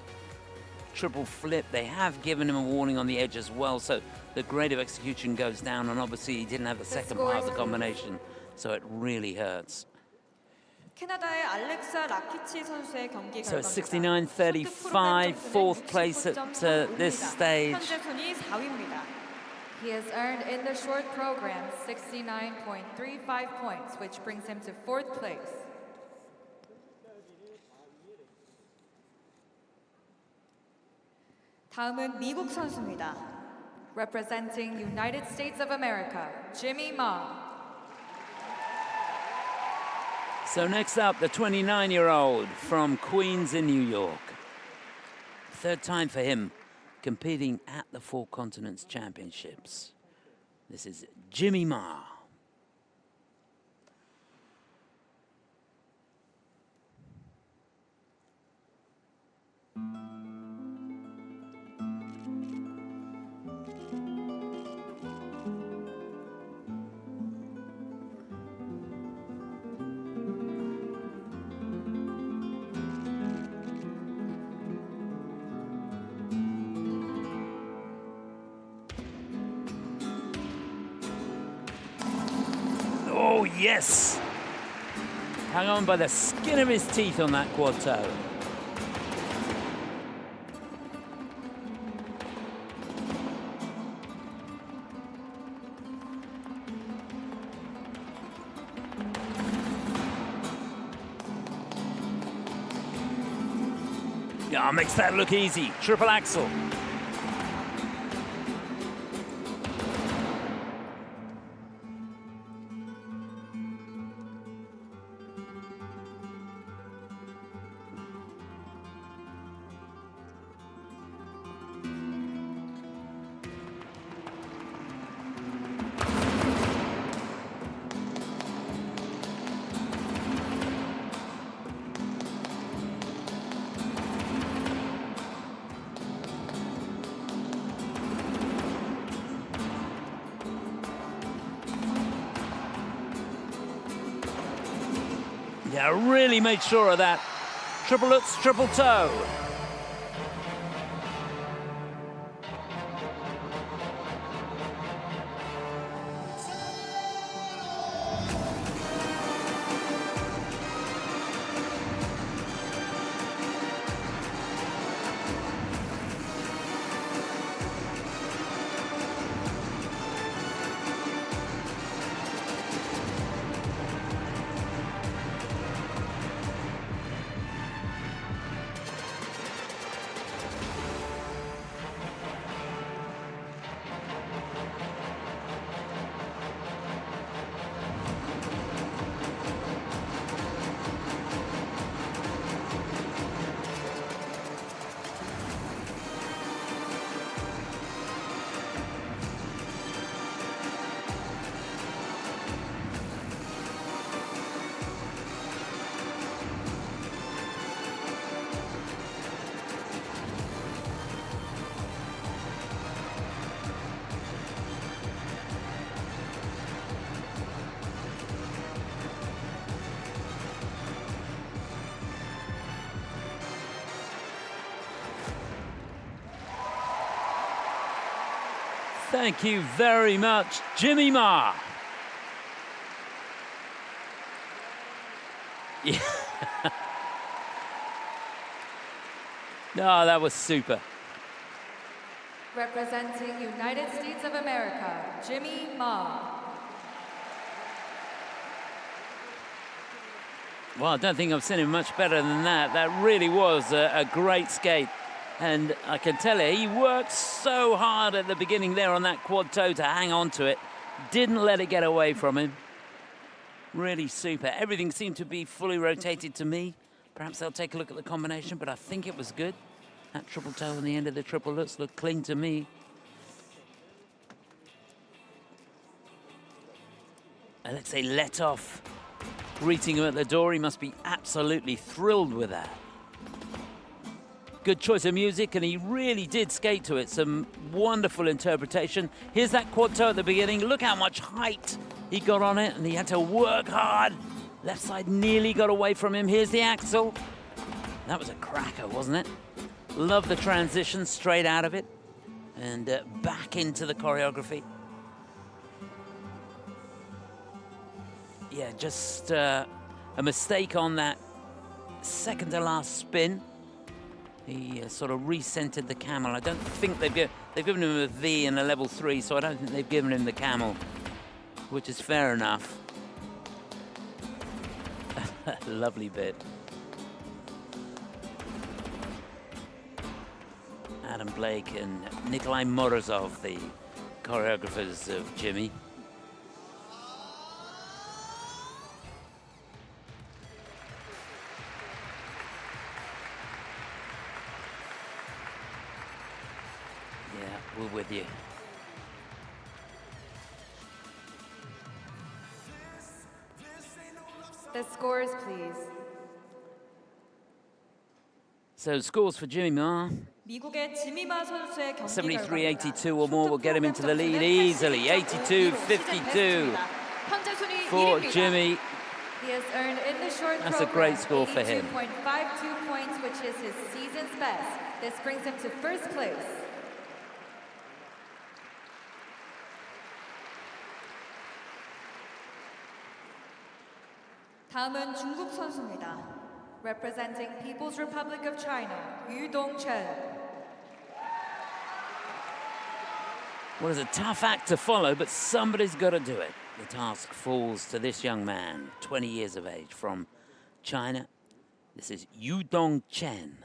triple flip. They have given him a warning on the edge as well. So the grade of execution goes down. And obviously, he didn't have the second part of the combination. So it really hurts. 캐나다의 알렉사 라키치 선수의 경기 So it's 결과입니다. 69-35, 4th place at this stage. 현재 순위 4위입니다. He has earned in the short program 69.35 points, which brings him to 4th place. 다음은 미국 선수입니다. Representing United States of America, Zhiming Peng. So next up, the 29-year-old from Queens in New York. 3rd time for him competing at the Four Continents Championships. This is Zhiming Peng. Oh, yes! Hang on by the skin of his teeth on that quad toe. Yeah, makes that look easy. Triple axel. Yeah, really made sure of that. Triple Lutz, triple toe. Thank you very much, Jimmy Ma. Yeah. No, that was super. Representing United States of America, Jimmy Ma. Well, I don't think I've seen him much better than that. That really was a great skate. And I can tell you, he worked so hard at the beginning there on that quad toe to hang on to it. Didn't let it get away from him. Really super. Everything seemed to be fully rotated to me. Perhaps I'll take a look at the combination, but I think it was good. That triple toe on the end of the triple looks looked clean to me. Alexei Letov greeting him at the door. He must be absolutely thrilled with that. Good choice of music, and he really did skate to it. Some wonderful interpretation. Here's that quad toe at the beginning. Look how much height he got on it, and he had to work hard. Left side nearly got away from him. Here's the axel. That was a cracker, wasn't it? Love the transition straight out of it and back into the choreography. Yeah, just a mistake on that second to last spin. He sort of recentered the camel. I don't think they've given him a V and a level 3, so I don't think they've given him the camel, which is fair enough. Lovely bit. Adam Blake and Nikolai Morozov, the choreographers of Jimmy. We're with you. The scores, please. So scores for Jimmy Ma. 미국의 지미마 선수의 경기 73-82 or more will get him into the lead easily. 82-52 for Jimmy. He has earned in the short That's a great score for him. 82.52 points, which is his season's best. This brings him to first place. 다음은 중국 선수입니다. Representing People's Republic of China, Yudong Chen. Well, it's a tough act to follow, but somebody's got to do it. The task falls to this young man, 20 years of age, from China. This is Yudong Chen.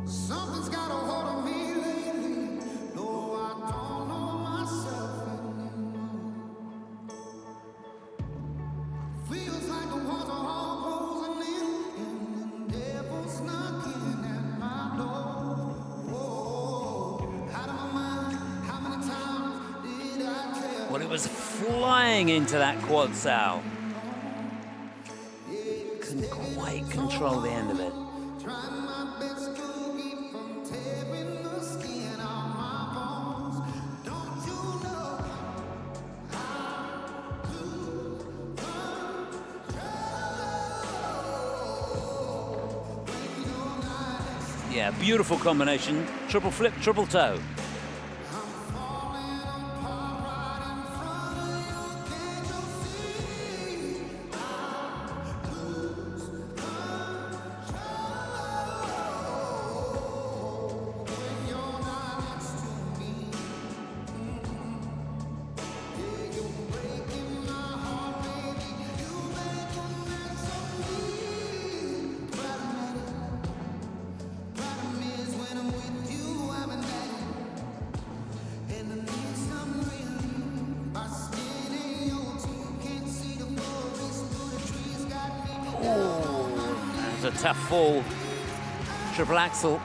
Something's got a hold of me lately. No, I don't know myself anymore. Feels like the walls are all closing in, and the devil's knocking at my door. Whoa, out of my mind, how many times did I tell? Well, it was flying into that quad sow. Couldn't quite control the end of it. Yeah, beautiful combination. Triple flip, triple toe. A tough fall, triple axel.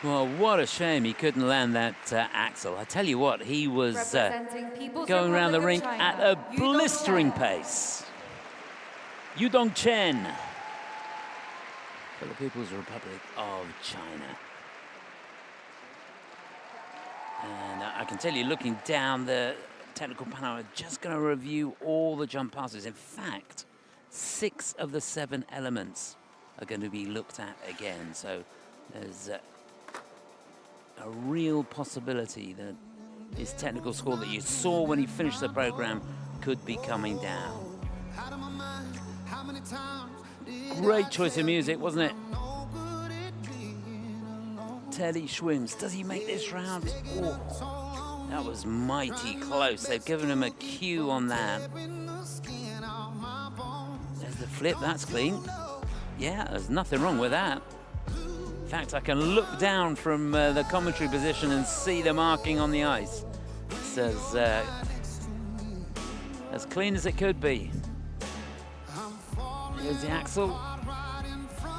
Well, what a shame he couldn't land that axel. I tell you what, he was going around the rink at a blistering pace. Yudong Chen for the People's Republic of China. And I can tell you, looking down the technical panel, I'm just going to review all the jump passes. In fact, 6 of the 7 elements are going to be looked at again. So there's a real possibility that his technical score that you saw when he finished the program could be coming down. Great choice of music, wasn't it? Teddy Schwims, does he make this round? Oh, that was mighty close. They've given him a cue on that. There's the flip, that's clean. Yeah, there's nothing wrong with that. In fact, I can look down from the commentary position and see the marking on the ice. It's as clean as it could be. Here's the axle.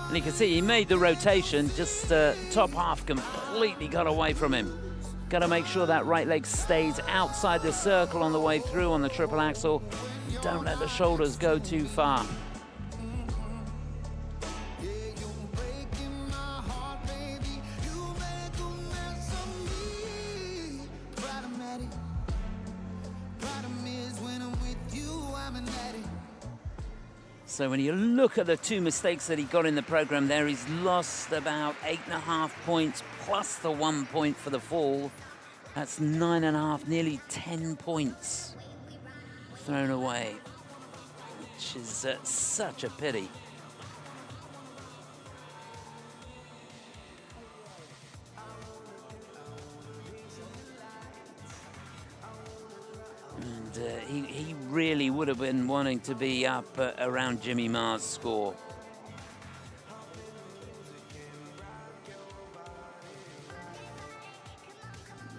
And you can see he made the rotation, just top half completely got away from him. Got to make sure that right leg stays outside the circle on the way through on the triple axle. Don't let the shoulders go too far. So when you look at the 2 mistakes that he got in the program there, he's lost about 8.5 points plus the 1 point for the fall. That's 9.5, nearly 10 points thrown away, which is such a pity. And he really would have been wanting to be up around Jimmy Ma's score.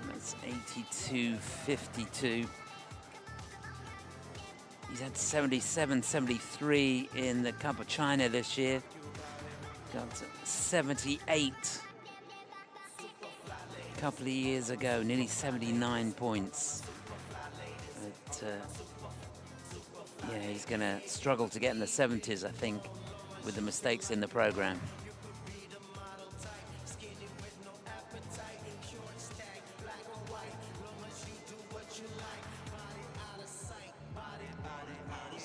That's 82-52. He's had 77-73 in the Cup of China this year. Got 78 a couple of years ago, nearly 79 points. But yeah, he's going to struggle to get in the 70s, I think, with the mistakes in the program.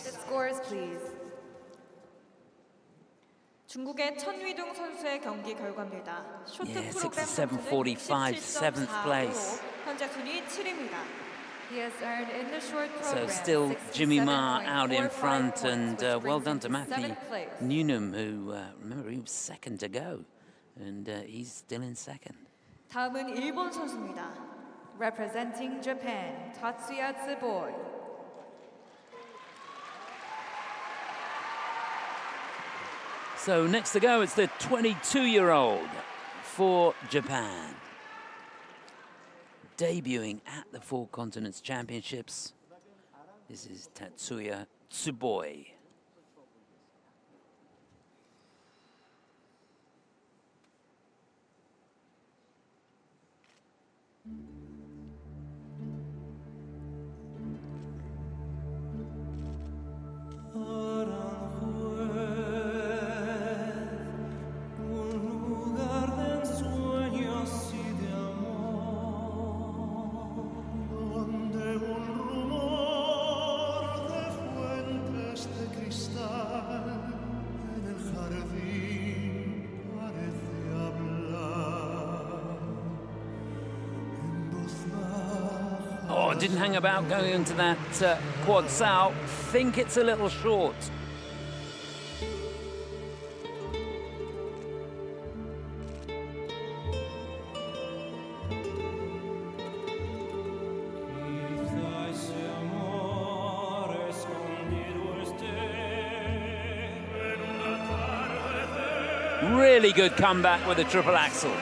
The scores, please. 중국의 천위둥 선수의 경기 결과입니다. 쇼트 Yeah, 프로그램 67.45, 7th place. 현재 순위 7위입니다. He has earned in the short So program still Jimmy Ma out in 67.45 front, and points, which well brings done him to Matthew seventh place. Newnham, who, remember, he was second to go, and he's still in second. 다음은 일본 선수입니다. Representing Japan, Tatsuya Tsuboi. So next to go, it's the 22-year-old for Japan. Debuting at the Four Continents Championships. This is Tatsuya Tsuboi. Oh, didn't hang about going into that quad sow. Think it's a little short. Really good comeback with a triple axel.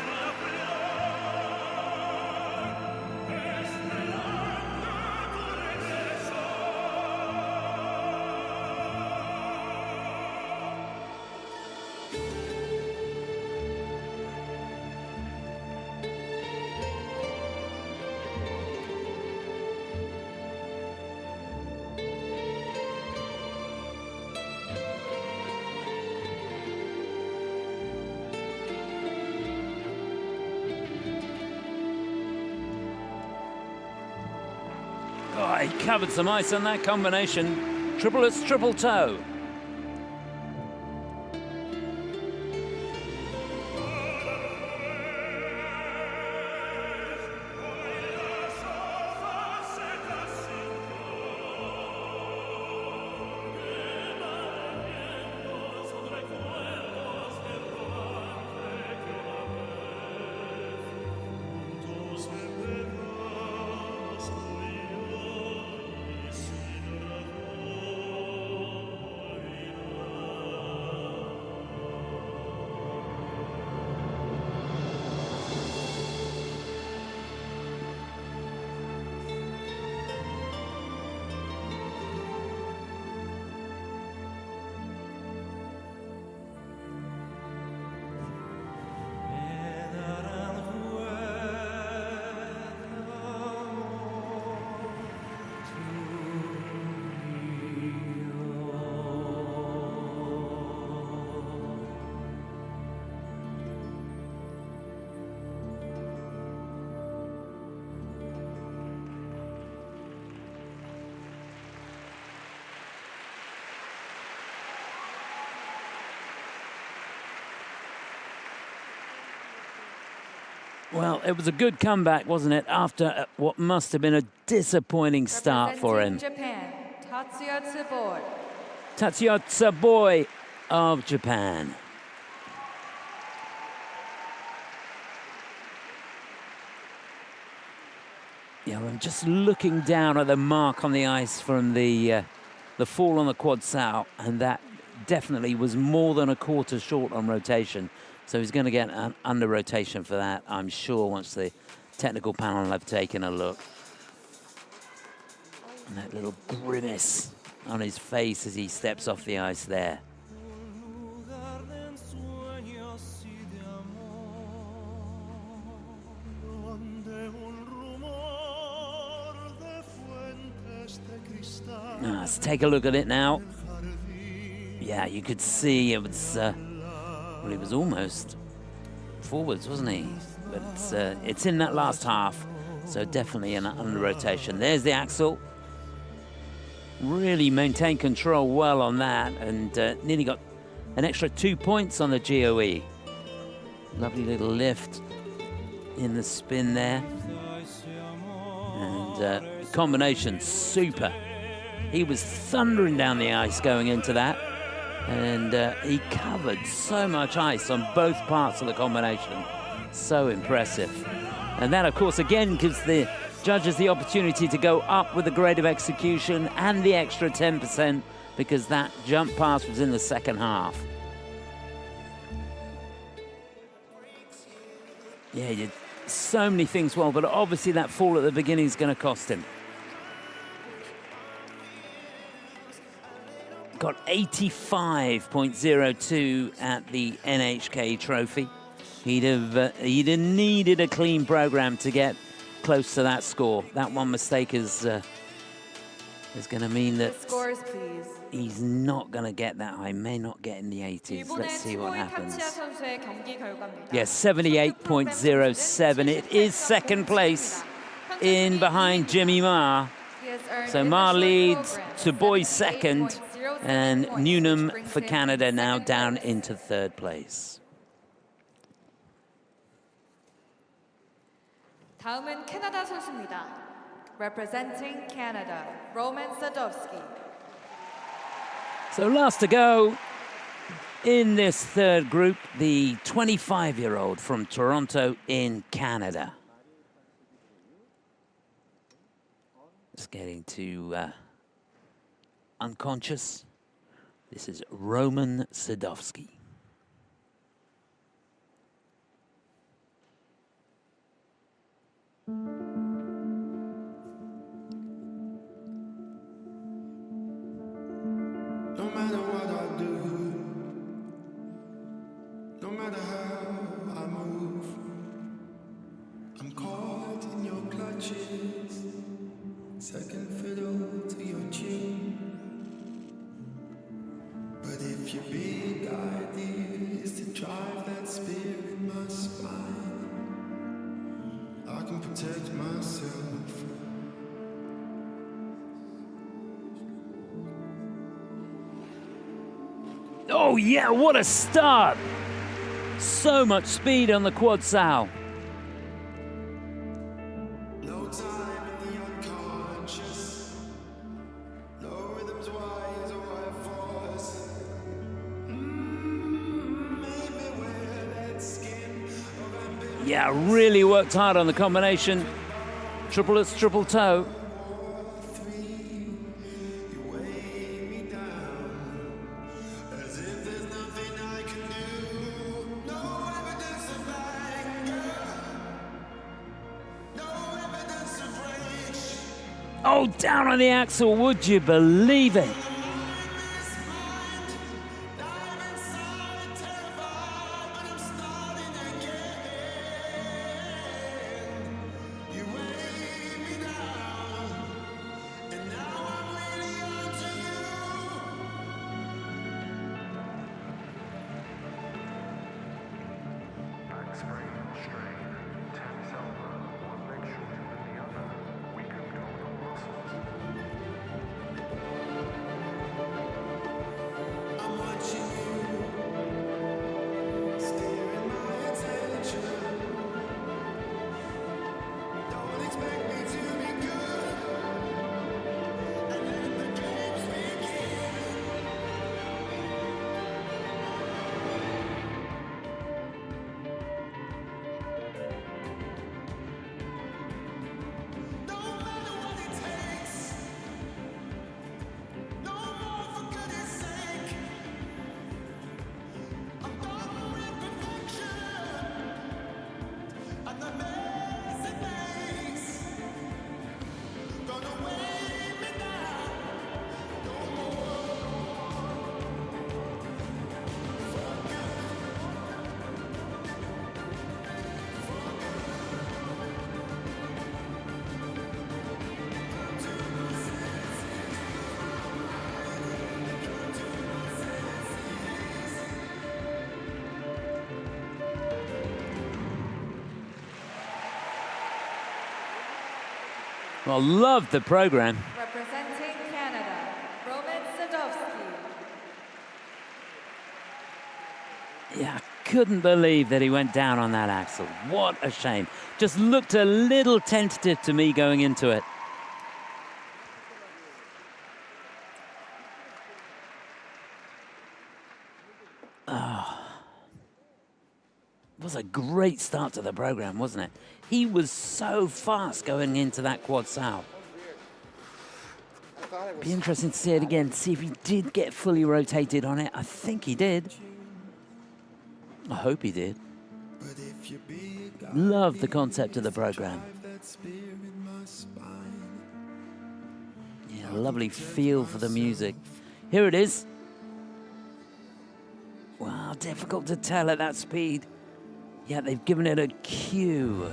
he covered some ice on that combination. Triplets, triple toe. Well, it was a good comeback, wasn't it, after what must have been a disappointing start for him. Japan, Tatsuya Tsuboi. Tatsuya Tsuboi of Japan. Yeah, I'm just looking down at the mark on the ice from the fall on the quad sow, and that definitely was more than a quarter short on rotation. So he's going to get an under rotation for that, I'm sure, once the technical panel have taken a look. And that little grimace on his face as he steps off the ice there. Let's take a look at it now. Yeah, you could see it was... well, he was almost forwards, wasn't he? But it's in that last half, so definitely an under rotation. There's the axle. Really maintained control well on that, and nearly got an extra 2 points on the GOE. Lovely little lift in the spin there. And combination, super. He was thundering down the ice going into that. And he covered so much ice on both parts of the combination. So impressive. And that, of course, again gives the judges the opportunity to go up with the grade of execution and the extra 10%, because that jump pass was in the second half. Yeah, he did so many things well, but obviously that fall at the beginning is going to cost him. Got 85.02 at the NHK Trophy. He'd have needed a clean program to get close to that score. That one mistake is going to mean that Scores, please. he's not going to get that high. May not get in the 80s. Let's see what happens. Yes, 78.07. It is second place in behind Jimmy Ma. So Ma leads, Tsuboi second, and Newnham for Canada now down into third place. 다음은 캐나다 선수입니다. Representing Canada, Roman Sadovsky. So last to go in this third group, the 25-year-old from Toronto in Canada. Just getting to unconscious. This is Roman Sadovsky. No matter what I do, no matter how I move, I'm caught in your clutches, second fiddle to your tune. But if your big idea is to drive that spear in my spine, I can protect myself. Oh yeah, what a start! So much speed on the quad sow. No time in the unconscious. No rhythms wise or force. Made me wear that skin of ambition. Yeah, really worked hard on the combination. Triplets, triple toe. Oh, down on the axle, would you believe it? Well, loved the program. Representing Canada, Roman Sadovsky. Yeah, I couldn't believe that he went down on that axle. What a shame. Just looked a little tentative to me going into it. Oh. It was a great start to the program, wasn't it? He was so fast going into that quad sow. Be interesting to see it again, see if he did get fully rotated on it. I think he did. I hope he did. Love the concept of the program. Yeah, lovely feel for the music. Here it is. Wow, difficult to tell at that speed. Yeah, they've given it a cue.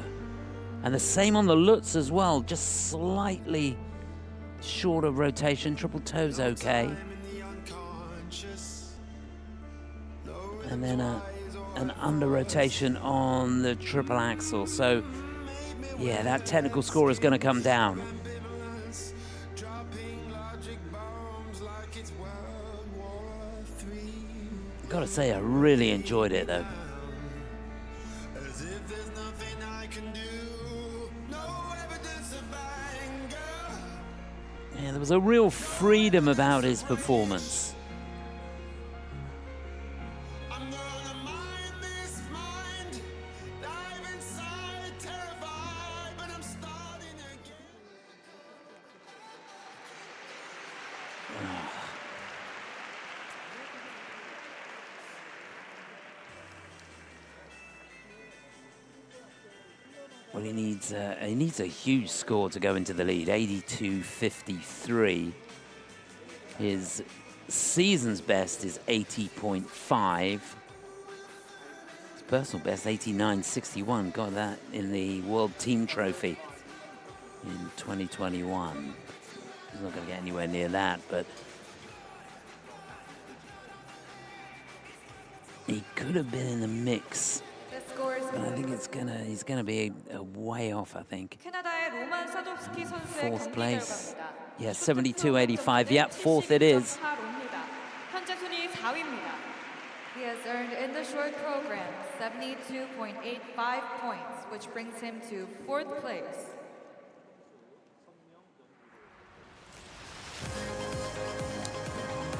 And the same on the Lutz as well, just slightly shorter rotation. Triple toe's okay. And then an under rotation on the triple axle. So, yeah, that technical score is going to come down. Gotta say, I really enjoyed it though. Yeah, there was a real freedom about his performance. Well, he needs a huge score to go into the lead, 82.53. His season's best is 80.5. His personal best, 89.61. Got that in the World Team Trophy in 2021. He's not going to get anywhere near that, but he could have been in the mix. But I think he's gonna be a way off, I think. Fourth place. Yeah, 72.85. Yep, fourth it is. earned in the short program 72.85 points, which brings him to 4th place.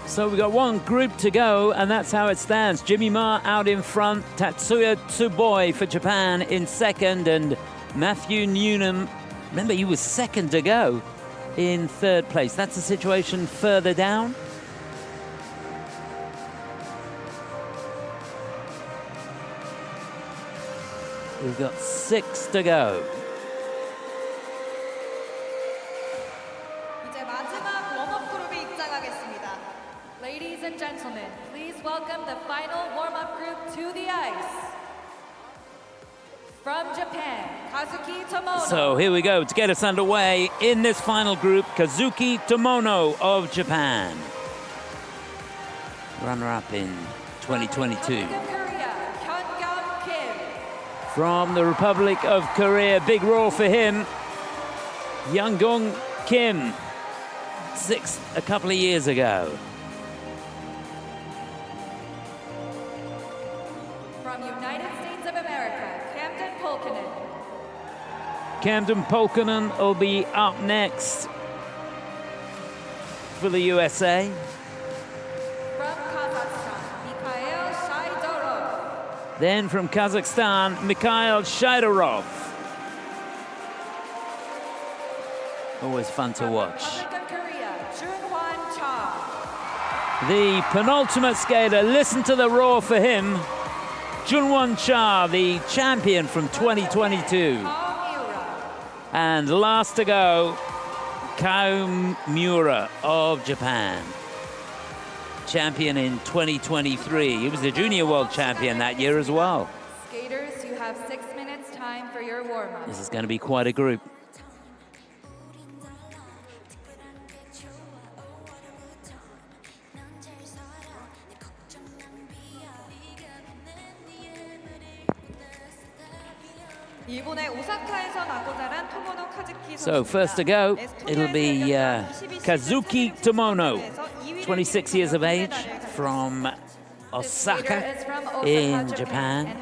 So we got one group to go, and that's how it stands. Jimmy Ma out in front, Tatsuya Tsuboi for Japan in second, and Matthew Newnham, remember he was second to go, in 3rd place. That's the situation further down. We've got 6 to go. 이제 마지막 웜업 그룹이 입장하겠습니다. Ladies and gentlemen, please welcome the final warm-up group to the ice. From Japan, Kazuki Tomono. So here we go to get us underway in this final group, Kazuki Tomono of Japan. Runner-up in 2022. Hyungyeom Kim. From the Republic of Korea, big roar for him. Yudong Kim, 6th a couple of years ago. From United States of America, Camden Pulkinen. Camden Pulkinen will be up next for the USA. From Kazakhstan, Mikhail Shaidorov. Then from Kazakhstan, Mikhail Shaidorov. Always fun to watch. Republic of Korea, Junhwan Cha. The penultimate skater, listen to the roar for him. Junhwan Cha, the champion from 2022. Kao Miura. And last to go, Kao Miura of Japan. Champion in 2023. He was the junior world champion that year as well. Skaters, you have 6 minutes time for your warm-up. This is going to be quite a group. So first to go, it'll be Kazuki Tomono, 26 years of age, from Osaka in Japan.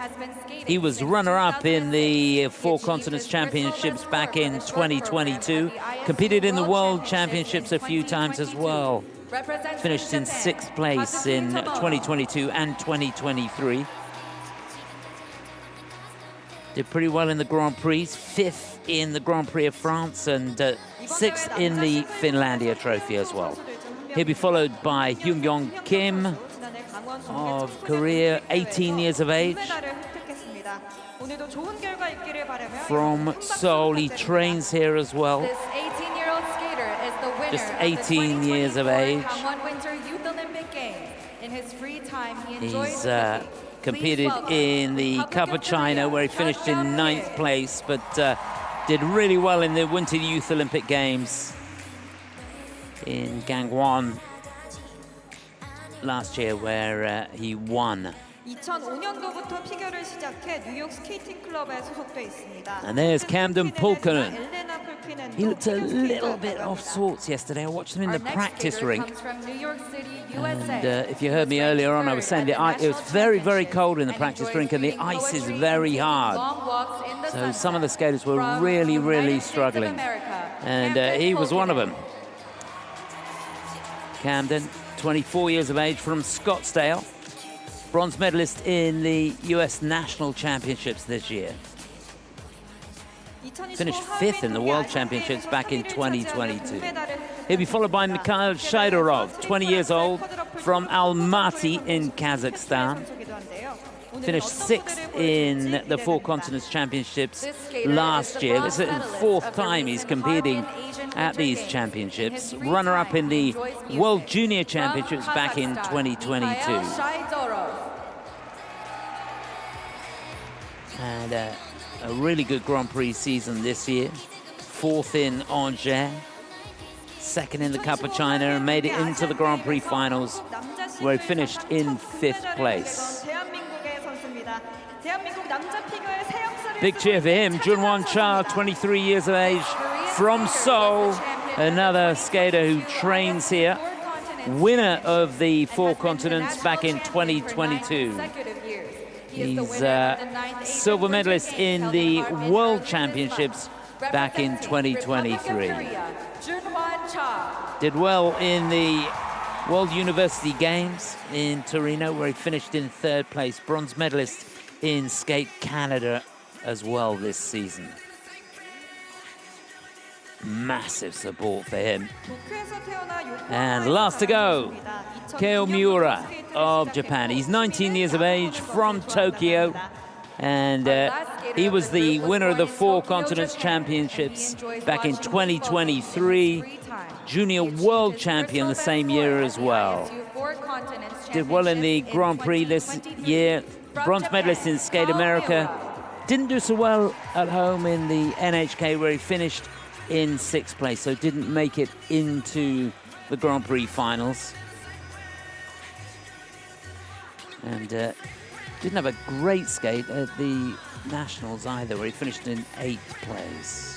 He was runner-up in the Four Continents Championships back in 2022. Competed in the World Championships a few times as well. Finished in 6th place in 2022 and 2023. Did pretty well in the Grand Prix, 5th in the Grand Prix of France, and 6th in the Finlandia Trophy as well. He'll be followed by Hyungyeom Kim of Korea, 18 years of age. From Seoul, he trains here as well. This 18-year-old skater is the winner Just of 18 the years of age. Gangwon Winter Youth Olympic Games. In his free time, he enjoys He's cooking. competed in the Cup of China, where he finished in 9th place, but did really well in the Winter Youth Olympic Games in Gangwon last year, where he won. 2005년도부터 피겨를 시작해 뉴욕 스케이팅 클럽에 소속돼 있습니다. And there's Camden Pulkinen. 엘레나 풀키넨도 He looked a little bit off sorts yesterday. I watched him in the practice rink. And if you heard me earlier on, I was saying it was very, very cold in the practice rink, and the ice is very hard. So some of the skaters were really, really struggling. And he was one of them. Camden, 24 years of age, from Scottsdale. Bronze medalist in the US National Championships this year. Finished 5th in the World Championships back in 2022. He'll be followed by Mikhail Shaidorov, 20 years old, from Almaty in Kazakhstan. Finished 6th in the Four Continents Championships last year. This is the 4th time he's competing at these championships. Runner-up in the World Junior Championships back in 2022. And a really good Grand Prix season this year. 4th in Angers, 2nd in the Cup of China, and made it into the Grand Prix finals, where he finished in 5th place. Big cheer for him. Junhwan Cha, 23 years of age, from Seoul, another skater who trains here. winner of the Four Continents back in 2022. He's silver medalist in the World Championships back in 2023. Junhwan Cha. Did well in the World University Games in Torino, where he finished in third place. Bronze medalist in Skate Canada as well this season. Massive support for him. And last to go, Kao Miura of Japan. He's 19 years of age, from Tokyo, and he was the winner of the Four Continents Championships back in 2023. Junior world champion the same year as well. Did well in the Grand Prix this year. Bronze medalist in Skate America. Didn't do so well at home in the NHK, where he finished in 6th place, so didn't make it into the Grand Prix finals. And didn't have a great skate at the Nationals either, where he finished in 8th place.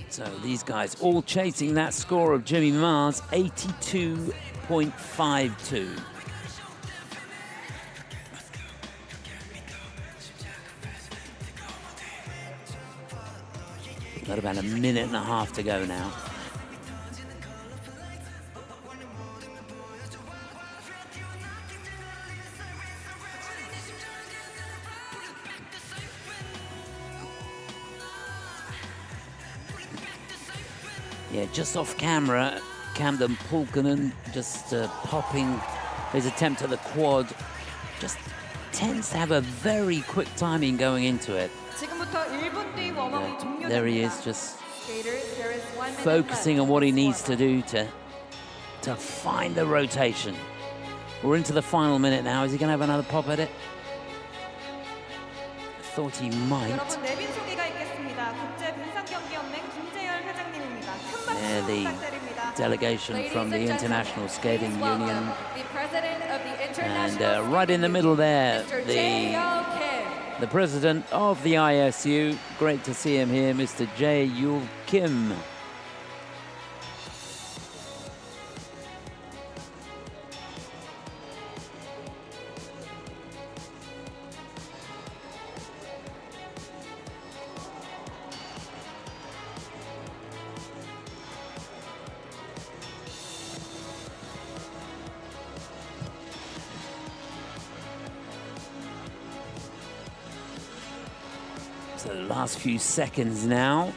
So these guys all chasing that score of Jimmy Ma's 82.52. Got about a minute and a half to go now. Yeah, just off camera, Camden Pulkinen just popping his attempt at the quad. Just tends to have a very quick timing going into it. There he is, just focusing on what he needs to do to find the rotation. We're into the final minute now. Is he going to have another pop at it? I thought he might. The delegation from the International Skating Union. And right in the middle there, the president of the ISU. Great to see him here, Mr. Hyungyeom Kim. So the last few seconds now.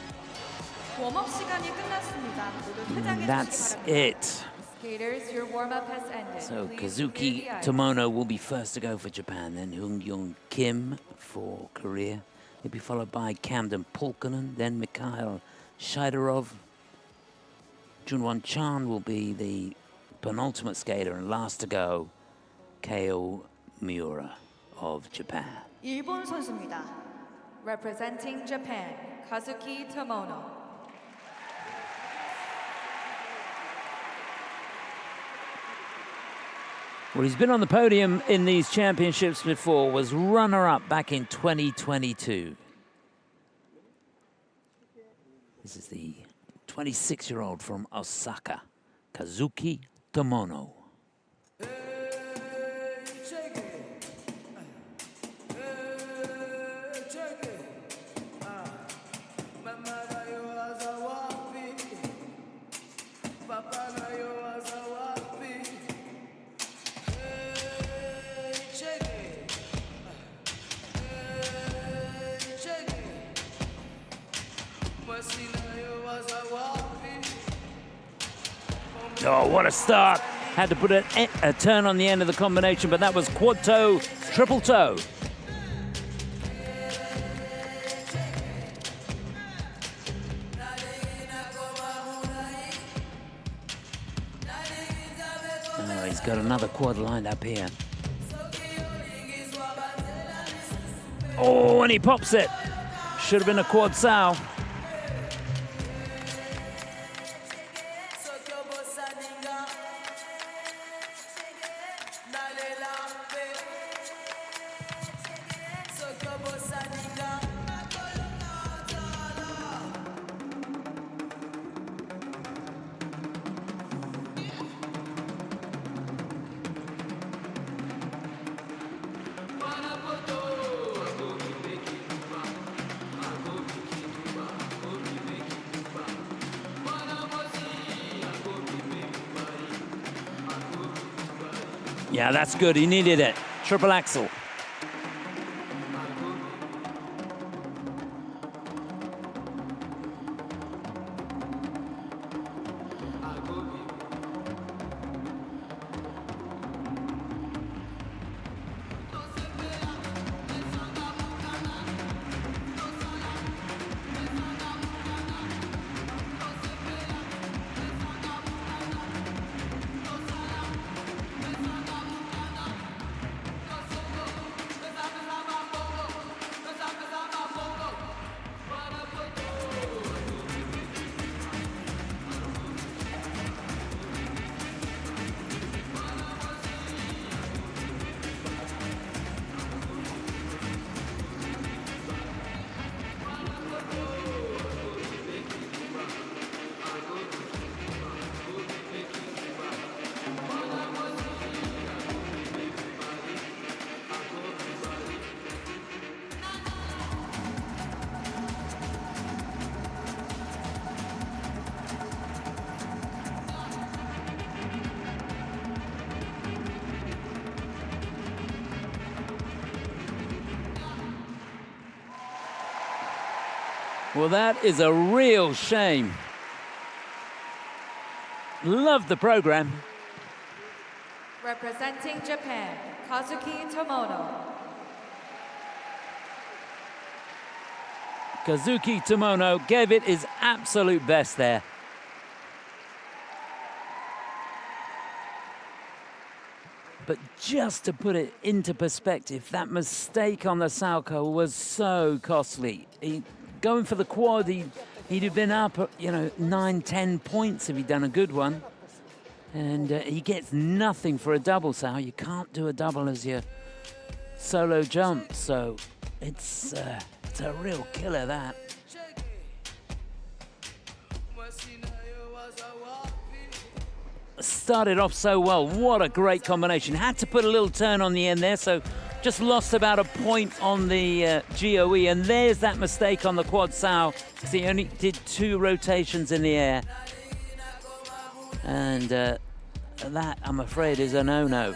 And that's it. Skaters, your warm-up has ended. So Kazuki Tomono will be first to go for Japan, then Hyungyeom Kim for Korea. He'll be followed by Camden Pulkinen, then Mikhail Shaidorov. Junhwan Cha will be the penultimate skater, and last to go, Kao Miura of Japan. 일본 선수입니다. Representing Japan, Kazuki Tomono. Well, he's been on the podium in these championships before, was runner-up back in 2022. This is the 26-year-old from Osaka, Kazuki Tomono. Oh, what a start. Had to put a turn on the end of the combination, but that was quad toe, triple toe. Oh, he's got another quad lined up here. Oh, and he pops it. Should have been a quad sow. Yeah, that's good. He needed it. Triple axel. Well, that is a real shame. Love the program. Representing Japan, Kazuki Tomono. Kazuki Tomono gave it his absolute best there. But just to put it into perspective, that mistake on the Salchow was so costly. Going for the quad, he'd have been up, 9, 10 points if he'd done a good one. And he gets nothing for a double, Sal. You can't do a double as your solo jump, so it's a real killer, that. Started off so well. What a great combination. Had to put a little turn on the end there, so just lost about a point on the GOE, and there's that mistake on the quad Sao. He only did 2 rotations in the air. And that, I'm afraid, is a no-no.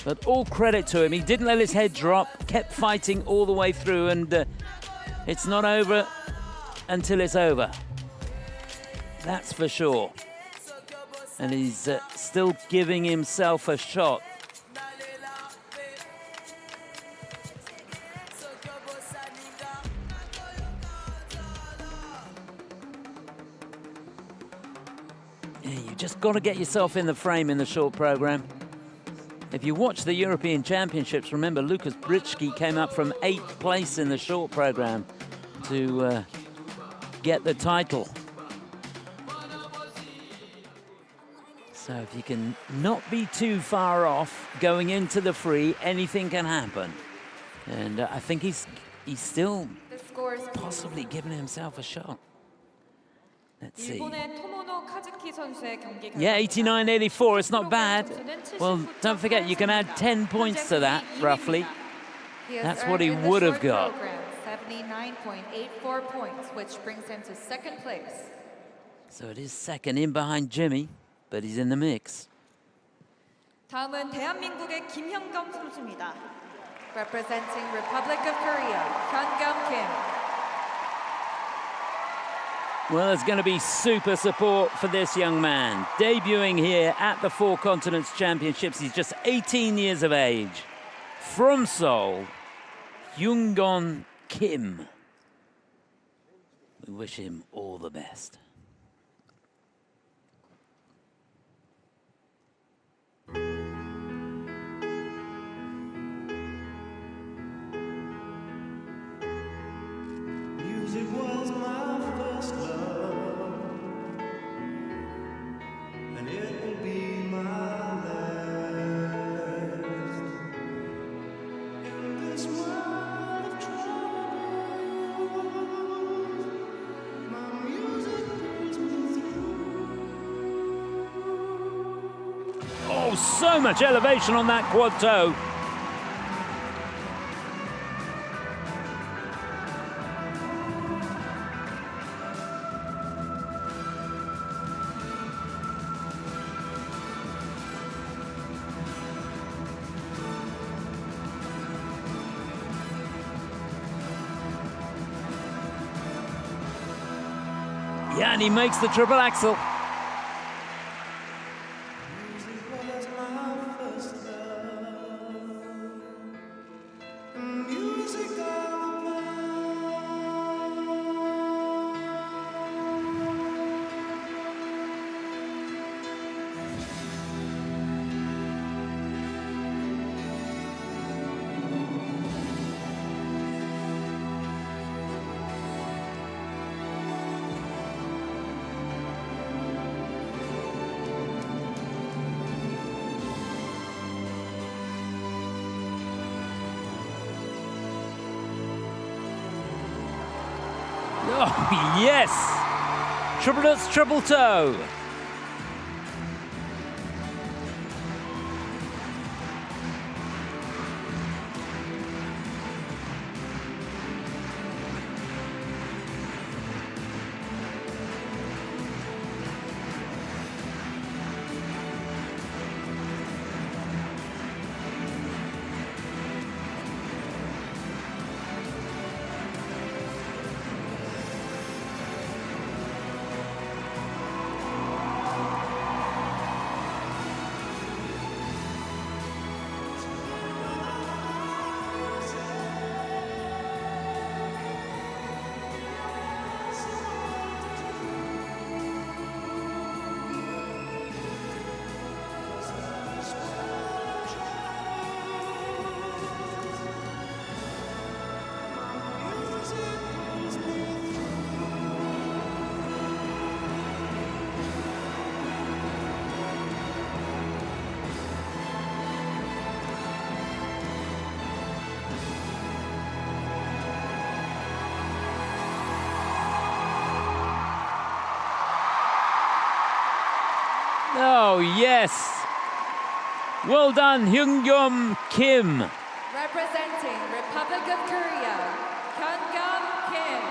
But all credit to him. He didn't let his head drop, kept fighting all the way through, and it's not over until it's over. That's for sure. And he's still giving himself a shot. Yeah, you just got to get yourself in the frame in the short program. If you watch the European Championships, remember Lukas Brycki came up from 8th place in the short program to get the title. So if you can not be too far off going into the free, anything can happen. And I think he's still possibly giving himself a shot. Let's see. Yeah, 89-84, it's not bad. Well, don't forget, you can add 10 points to that, roughly. That's what he would have got. 79.84 points, which brings him to 2nd place. So it is second in behind Jimmy, but he's in the mix. 다음은 대한민국의 김현겸 선수입니다. Representing Republic of Korea, Hyungyeom Kim. Well, there's going to be super support for this young man. Debuting here at the 4 Continents Championships. He's just 18 years of age. From Seoul, Hyungyeom Kim. We wish him all the best. Music was my first love, and it will be my last. In this world of trouble, my music brings me through. Oh, so much elevation on that quad toe. Yeah, and he makes the triple axel. Oh, yes! Triplets, triple toe. Oh, yes. Well done, Hyungyeom Kim. Representing Republic of Korea, Hyungyeom Kim.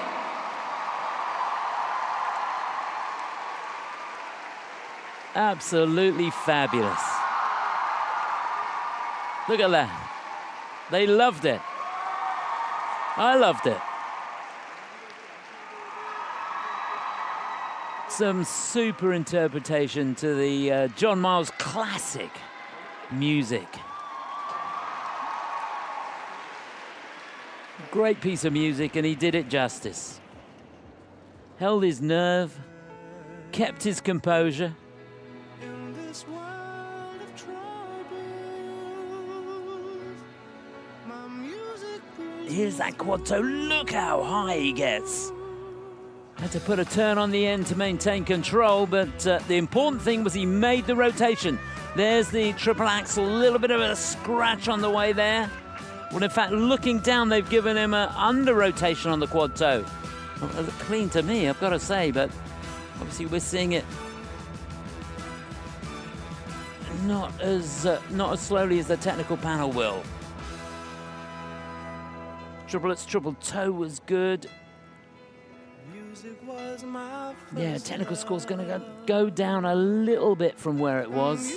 Absolutely fabulous. Look at that. They loved it. I loved it. Some super interpretation to the John Miles classic music. Great piece of music, and he did it justice. Held his nerve, kept his composure. Here's that quad toe. Look how high he gets. Had to put a turn on the end to maintain control, but the important thing was he made the rotation. There's the triple axel, a little bit of a scratch on the way there. Well, in fact, looking down, they've given him an under rotation on the quad toe. Well, it looked clean to me, I've got to say, but obviously we're seeing it not as slowly as the technical panel will. Triplets, triple toe was good. Yeah, technical score's going to go down a little bit from where it was.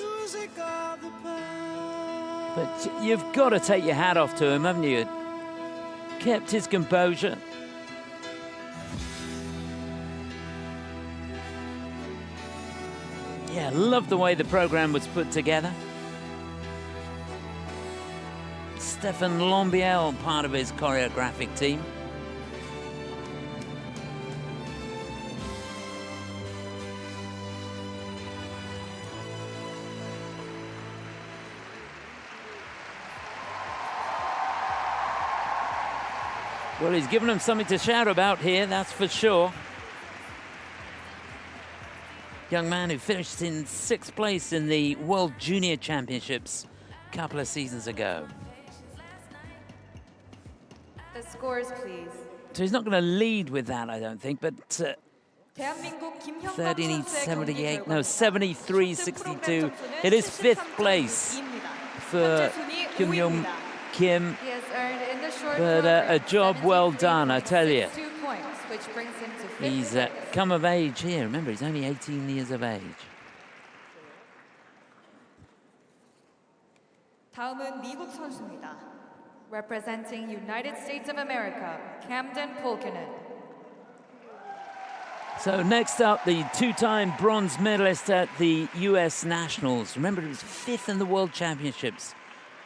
But you've got to take your hat off to him, haven't you? Kept his composure. Yeah, love the way the program was put together. Stefan Lombiel, part of his choreographic team. Well, he's given them something to shout about here, that's for sure. Young man who finished in 6th place in the World Junior Championships a couple of seasons ago. The scores, please. So he's not going to lead with that, I don't think, but 73-62. It is 5th place for Hyungyeom Kim. He has earned in the short But a job well done, I tell you. 2 points, which brings him to 5th He's place. come of age here. Remember, he's only 18 years of age. 다음은 미국 선수입니다. Representing United States of America, Camden Pulkinen. So next up, the two-time bronze medalist at the US Nationals. Remember, he was 5th in the World Championships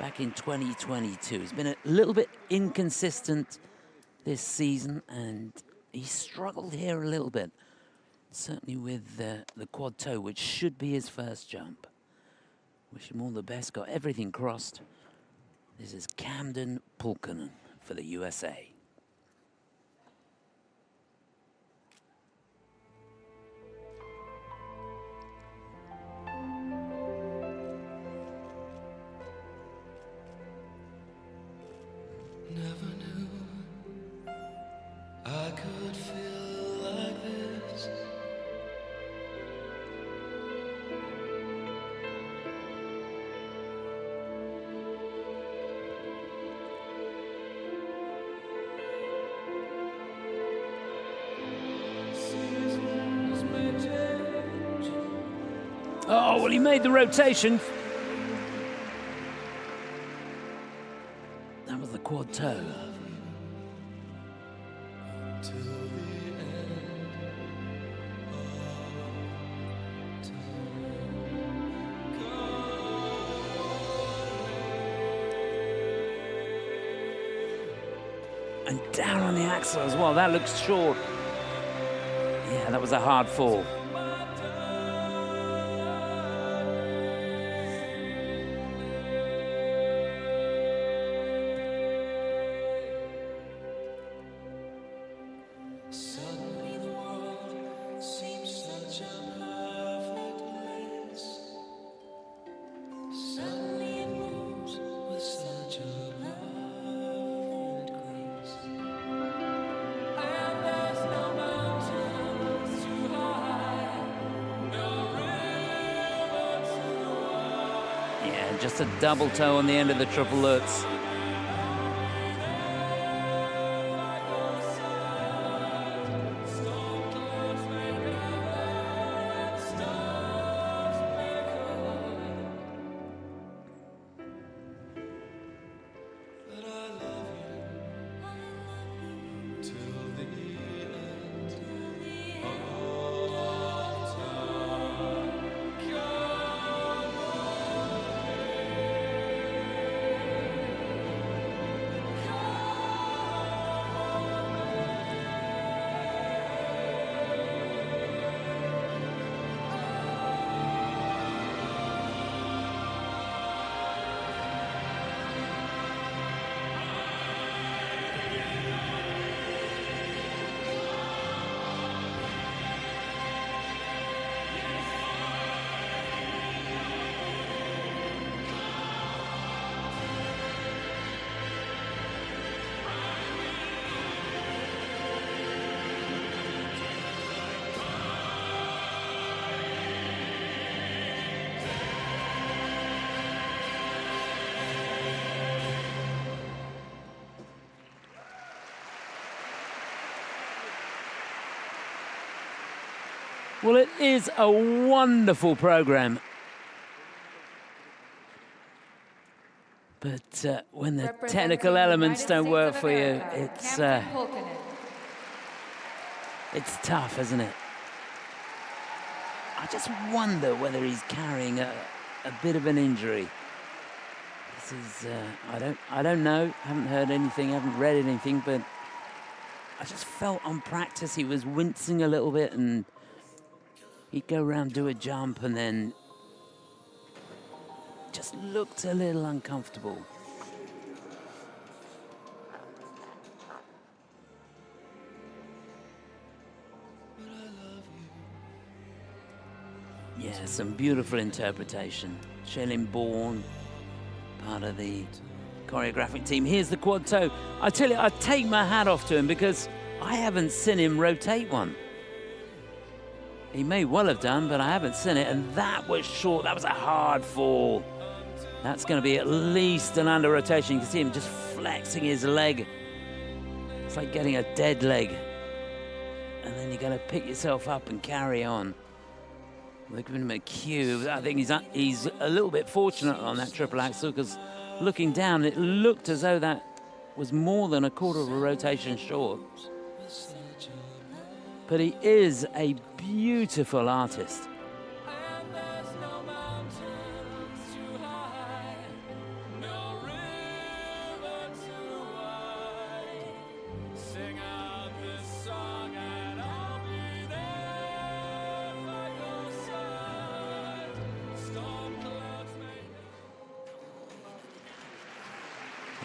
back in 2022. He's been a little bit inconsistent this season, and he struggled here a little bit. Certainly with the quad toe, which should be his first jump. Wish him all the best, got everything crossed. This is Camden Pulkinen for the USA. Never knew I could feel like this. Oh, well, he made the rotation. That was the quad toe. And down on the axle as well. That looks short. Yeah, that was a hard fall. Just a double toe on the end of the triple lutz. Well, it is a wonderful program. But when the technical elements don't work for you, it's tough, isn't it? I just wonder whether he's carrying a bit of an injury. This is, I don't know, haven't heard anything, haven't read anything, but I just felt on practice he was wincing a little bit, and he'd go around, do a jump, and then just looked a little uncomfortable. Yeah, some beautiful interpretation. Shelin Bourne, part of the choreographic team. Here's the quad toe. I tell you, I take my hat off to him because I haven't seen him rotate one. He may well have done, but I haven't seen it, and that was short. That was a hard fall. That's going to be at least an under rotation. You can see him just flexing his leg. It's like getting a dead leg. And then you got to pick yourself up and carry on. We're giving him a cue. I think he's a little bit fortunate on that triple axel, because looking down, it looked as though that was more than a quarter of a rotation short. But he is a beautiful artist.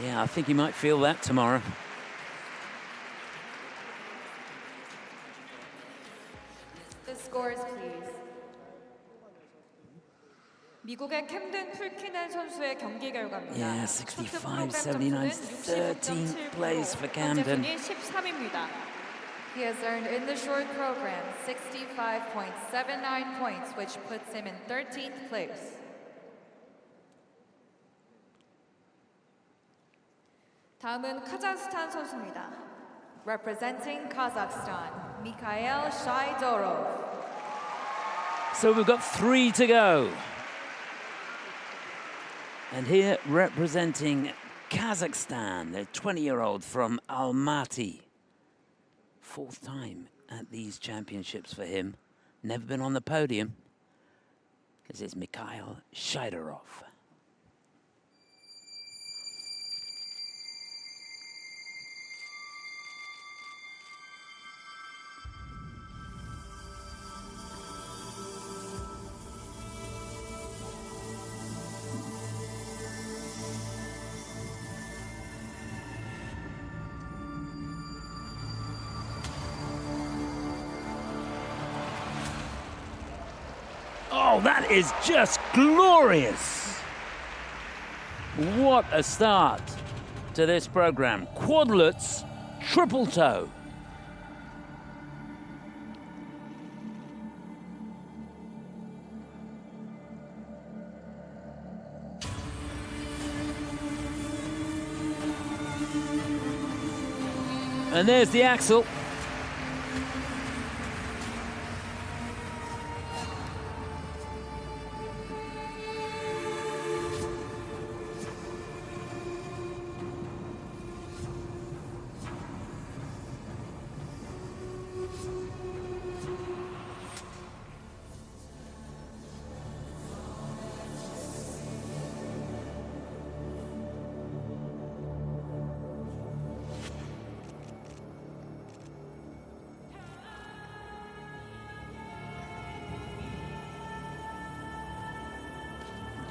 Yeah, I think he might feel that tomorrow. The scores, please. 미국의 캠든 풀키넨 선수의 경기 결과입니다. Yeah, 65, 79, 13th place for Camden. 현재 순위 13위입니다. He has earned in the short program 65.79 points, which puts him in 13th place. 다음은 카자흐스탄 선수입니다. Representing Kazakhstan, Mikhail Shaidorov. So we've got 3 to go. And here representing Kazakhstan, the 20-year-old from Almaty. 4th time at these championships for him. Never been on the podium. This is Mikhail Shaidorov. Oh, that is just glorious. What a start to this program. Quadlets, triple toe. And there's the axel.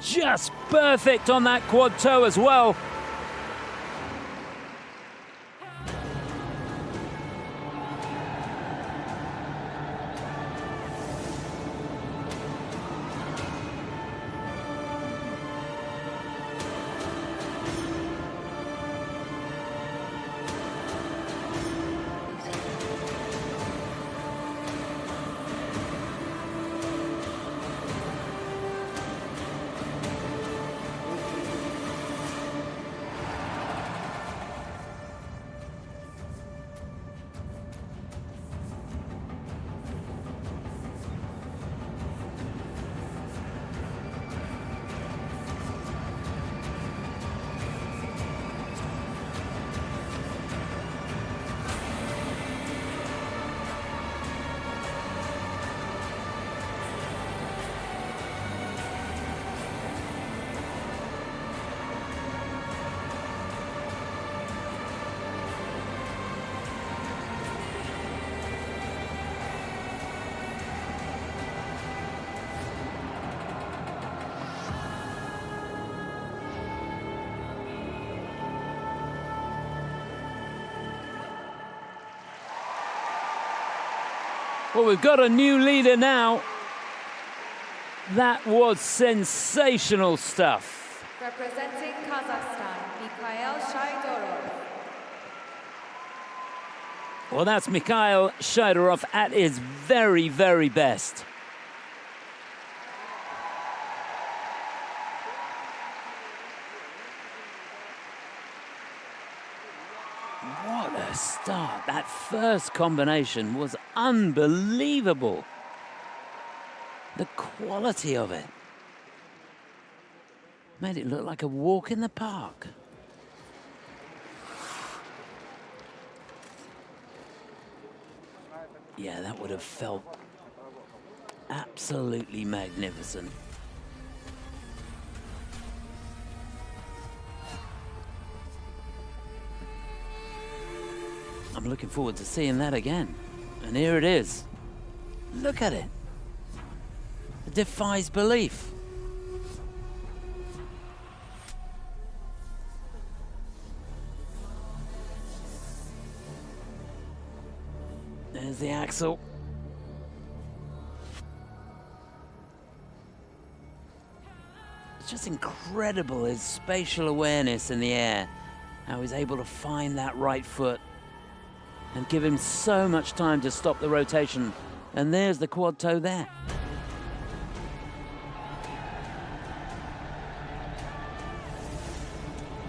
Just perfect on that quad toe as well. Well, we've got a new leader now. That was sensational stuff. Representing Kazakhstan, Mikhail Shaidorov. Well, that's Mikhail Shaidorov at his very, very best. What a start. That first combination was unbelievable. The quality of it made it look like a walk in the park. Yeah, that would have felt absolutely magnificent. I'm looking forward to seeing that again. And here it is. Look at it. It defies belief. There's the axle. It's just incredible, his spatial awareness in the air. How he's able to find that right foot and give him so much time to stop the rotation. And there's the quad toe there.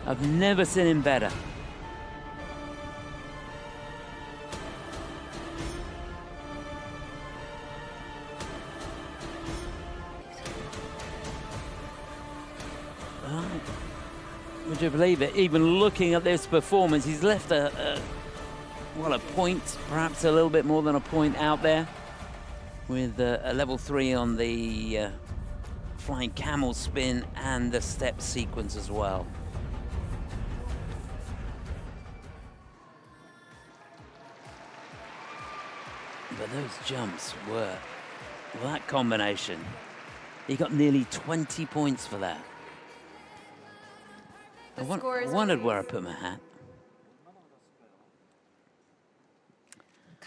I've never seen him better. Would you believe it? Even looking at this performance, he's left a point, perhaps a little bit more than a point out there, with a level 3 on the flying camel spin and the step sequence as well. But those jumps were, well, that combination, he got nearly 20 points for that. I wondered where I put my hat.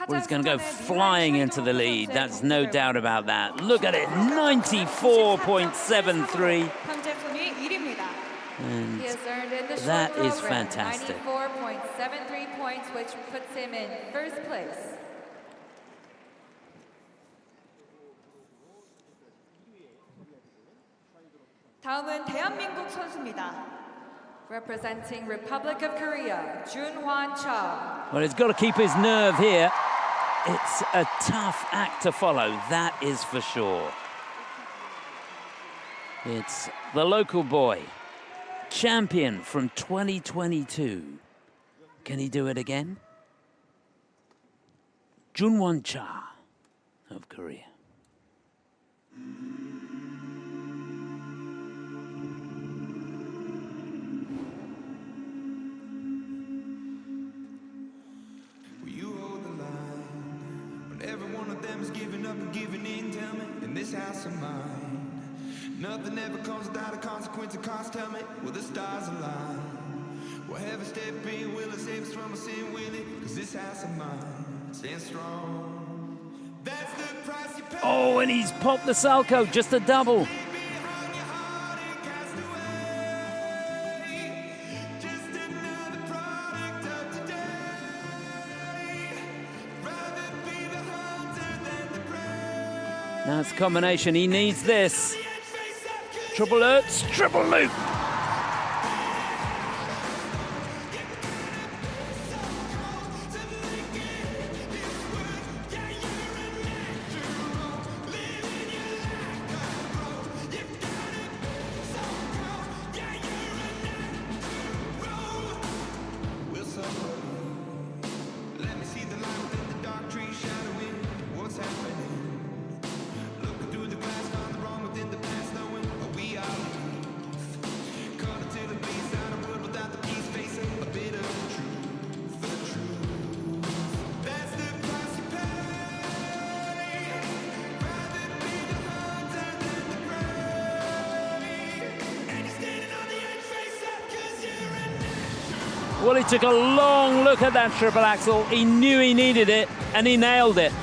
Well, he's going to go flying into the lead. That's no doubt about that. Look at it, 94.73. And that is fantastic. 94.73 points, which puts him in first place. 다음은 대한민국 선수입니다. Representing Republic of Korea, Junhwan Cha. Well, he's got to keep his nerve here. It's a tough act to follow, that is for sure. It's the local boy, champion from 2022. Can he do it again? Junhwan Cha of Korea. Giving up and giving in, tell me, in this house of mine. Nothing ever comes without a consequence of cost, tell me, will the stars align? Will heaven step in, will it save us from a sin, will it? Cause this house of mine stands strong. That's the price you pay. Oh, and he's popped the Salco, just a double. Now it's a combination, he needs this. Triple Lutz, triple loop. Well, he took a long look at that triple axel. He knew he needed it, and he nailed it.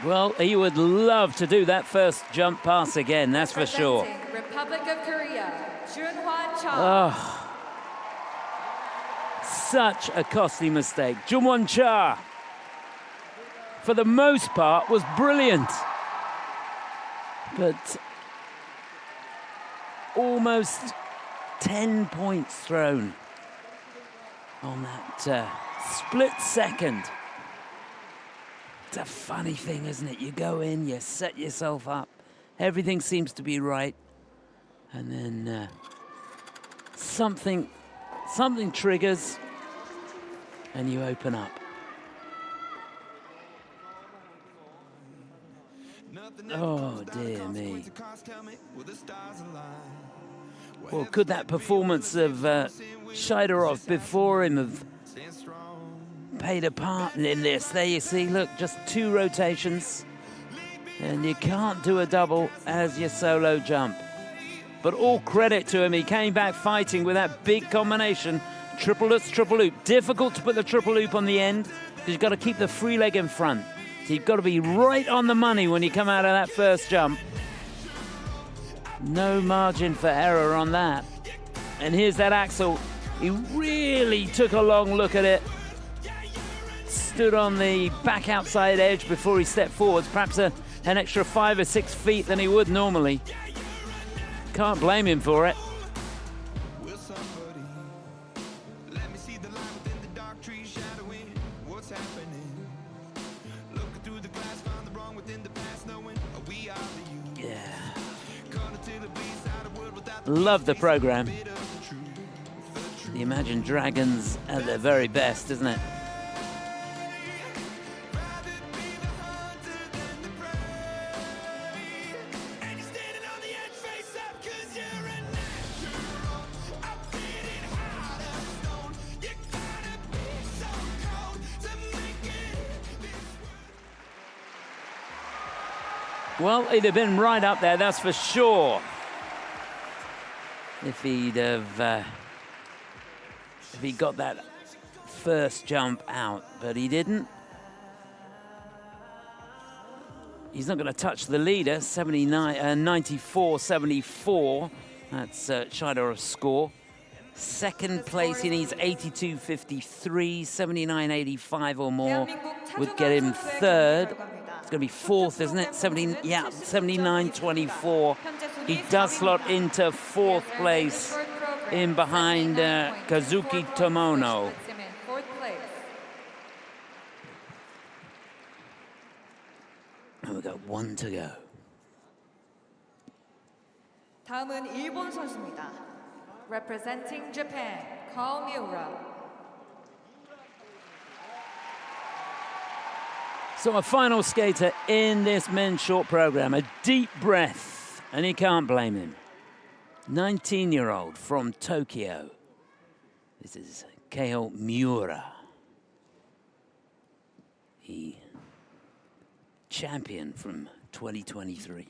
Well, he would love to do that first jump pass again, that's for sure. Representing Republic of Korea, Junhwan Cha. Oh, such a costly mistake. Junhwan Cha, for the most part, was brilliant. But almost 10 points thrown on that split second. It's a funny thing, isn't it? You go in, you set yourself up, everything seems to be right, and then something triggers, and you open up. Oh, dear me. Well, could that performance of Shaidorov before him have paid a part in this? There you see, look, just 2 rotations, and you can't do a double as your solo jump. But all credit to him, he came back fighting with that big combination. Triple lutz, triple loop. Difficult to put the triple loop on the end, because you've got to keep the free leg in front. So you've got to be right on the money when you come out of that first jump. No margin for error on that. And here's that axel. He really took a long look at it. Stood on the back outside edge before he stepped forwards, perhaps an extra 5 or 6 feet than he would normally. Can't blame him for it. Love the program. The Imagine Dragons at their very best, isn't it? Well, he'd have been right up there, that's for sure, if he got that first jump out, but he didn't. He's not going to touch the leader, 94-74. That's Shaidorov's score. Second place, he needs 82.53, 79.85 or more would get him third. It's going to be fourth, isn't it? 79.24. He does slot into fourth place in behind Kazuki Tomono. And we've got 1 to go. 다음은 일본 선수입니다. Representing Japan, Kao Miura. So a final skater in this men's short program, a deep breath, and he can't blame him. 19-year-old from Tokyo. This is Kao Miura. He champion from 2023.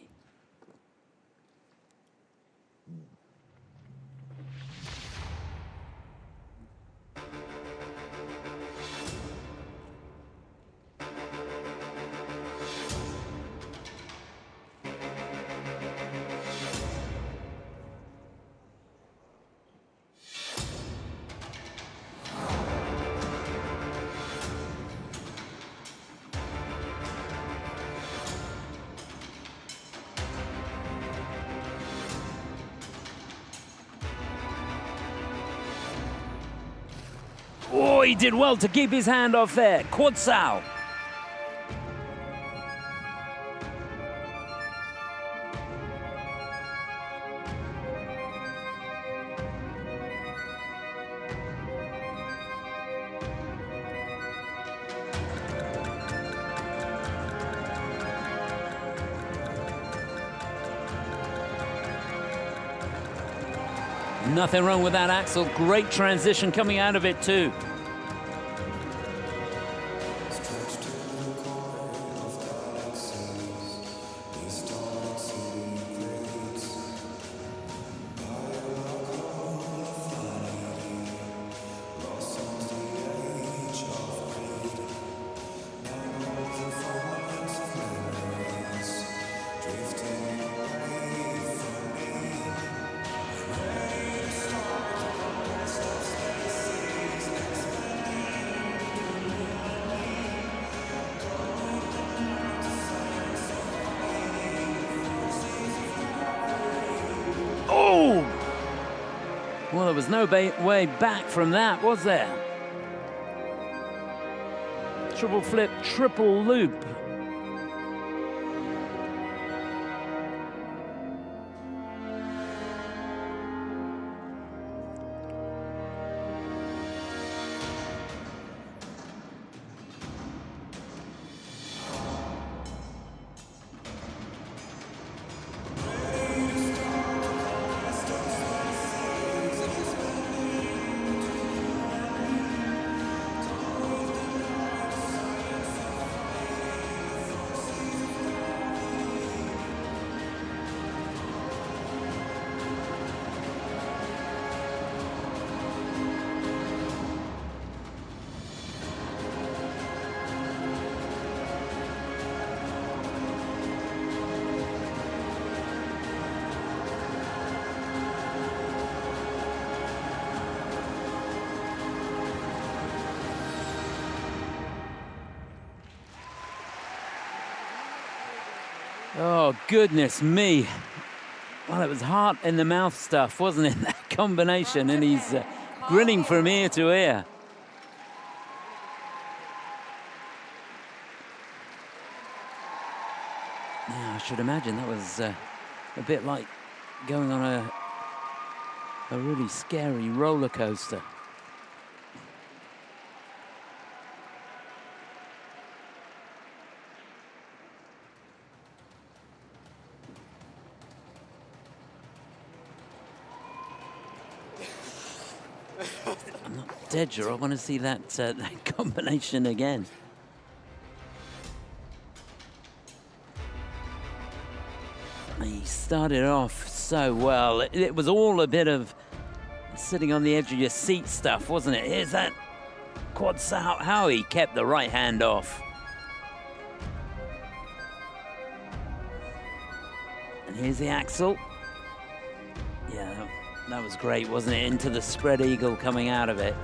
Oh, he did well to keep his hand off there. Quad sow. Nothing wrong with that axel. Great transition coming out of it too. Well, there was no way back from that, was there? Triple flip, triple loop. Oh, goodness me. Well, it was heart in the mouth stuff, wasn't it? That combination, and he's grinning from ear to ear. Yeah, I should imagine that was a bit like going on a really scary roller coaster. I'm not dead sure. I want to see that that combination again. He started off so well. It was all a bit of sitting on the edge of your seat stuff, wasn't it? Here's that quad how he kept the right hand off. And here's the axle. Yeah, that was great, wasn't it? Into the spread eagle coming out of it.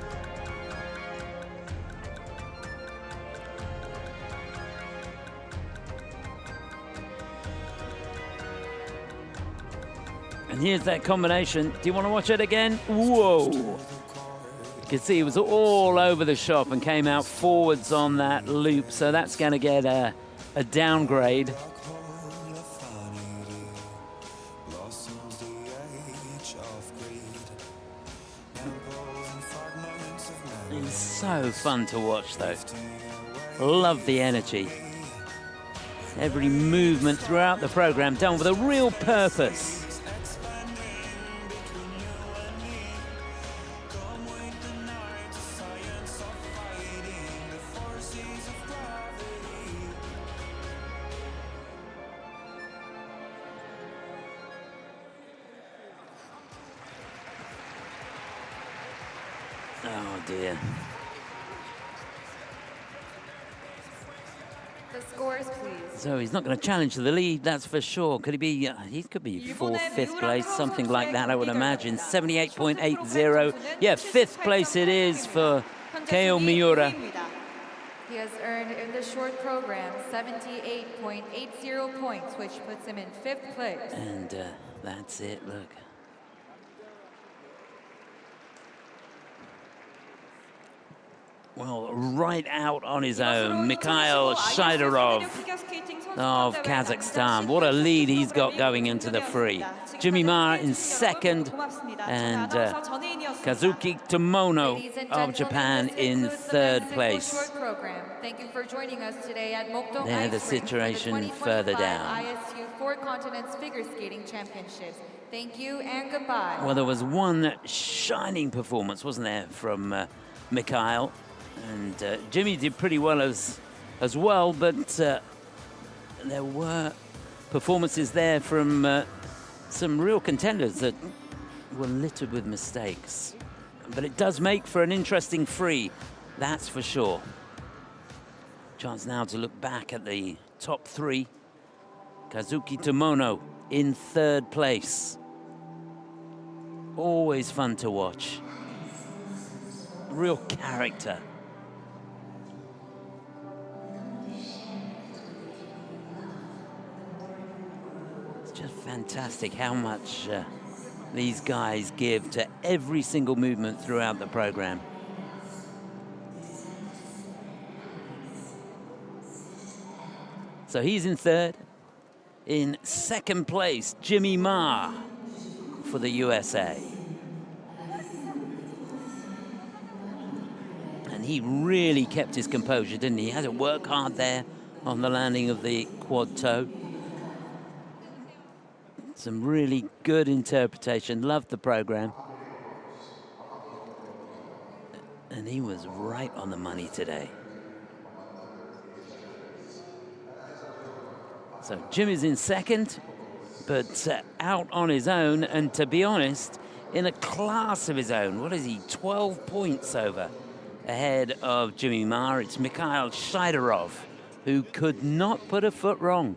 And here's that combination. Do you want to watch it again? Whoa! You can see it was all over the shop and came out forwards on that loop, so that's going to get a downgrade. It's so fun to watch, though. Love the energy. Every movement throughout the program done with a real purpose. Oh dear. The scores, please. So he's not going to challenge the lead, that's for sure. Could he be? He could be fourth, fifth place, something like that, I would imagine. 78.80. Yeah, fifth place it is for Kao Miura. He has earned in the short program 78.80 points, which puts him in fifth place. And that's it, look. Well, right out on his own, Mikhail Shaidorov of Kazakhstan. What a lead he's got going into the free. Jimmy Ma in second, and Kazuki Tomono of Japan in third place. Thank you for joining us today at Mokdong There, the Ice Rink for situation further down. ISU Four Continents Figure Skating Championships. Thank you and goodbye. Well, there was one shining performance, wasn't there, from Mikhail? And Jimmy did pretty well as well, but there were performances there from some real contenders that were littered with mistakes. But it does make for an interesting free, that's for sure. Chance now to look back at the top three. Kazuki Tomono in third place. Always fun to watch. Real character. It's just fantastic how much these guys give to every single movement throughout the program. So he's in third. In second place, Jimmy Ma for the USA. And he really kept his composure, didn't he? He had to work hard there on the landing of the quad toe. Some really good interpretation. Loved the program. And he was right on the money today. So Jimmy's in second, but out on his own, and to be honest, in a class of his own. What is he, 12 points over ahead of Jimmy Ma? It's Mikhail Shaidorov, who could not put a foot wrong.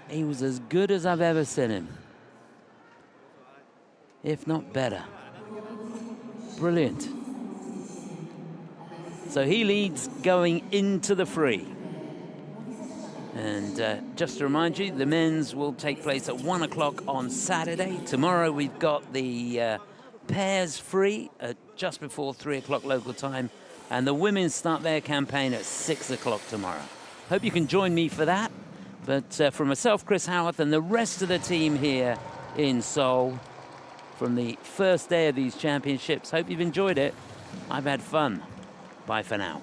He was as good as I've ever seen him, if not better. Brilliant. So he leads going into the free. And just to remind you, the men's will take place at 1 o'clock on Saturday. Tomorrow we've got the pairs free at just before 3 o'clock local time. And the women's start their campaign at 6 o'clock tomorrow. Hope you can join me for that. But from myself, Chris Howarth, and the rest of the team here in Seoul, from the first day of these championships, hope you've enjoyed it. I've had fun. Bye for now.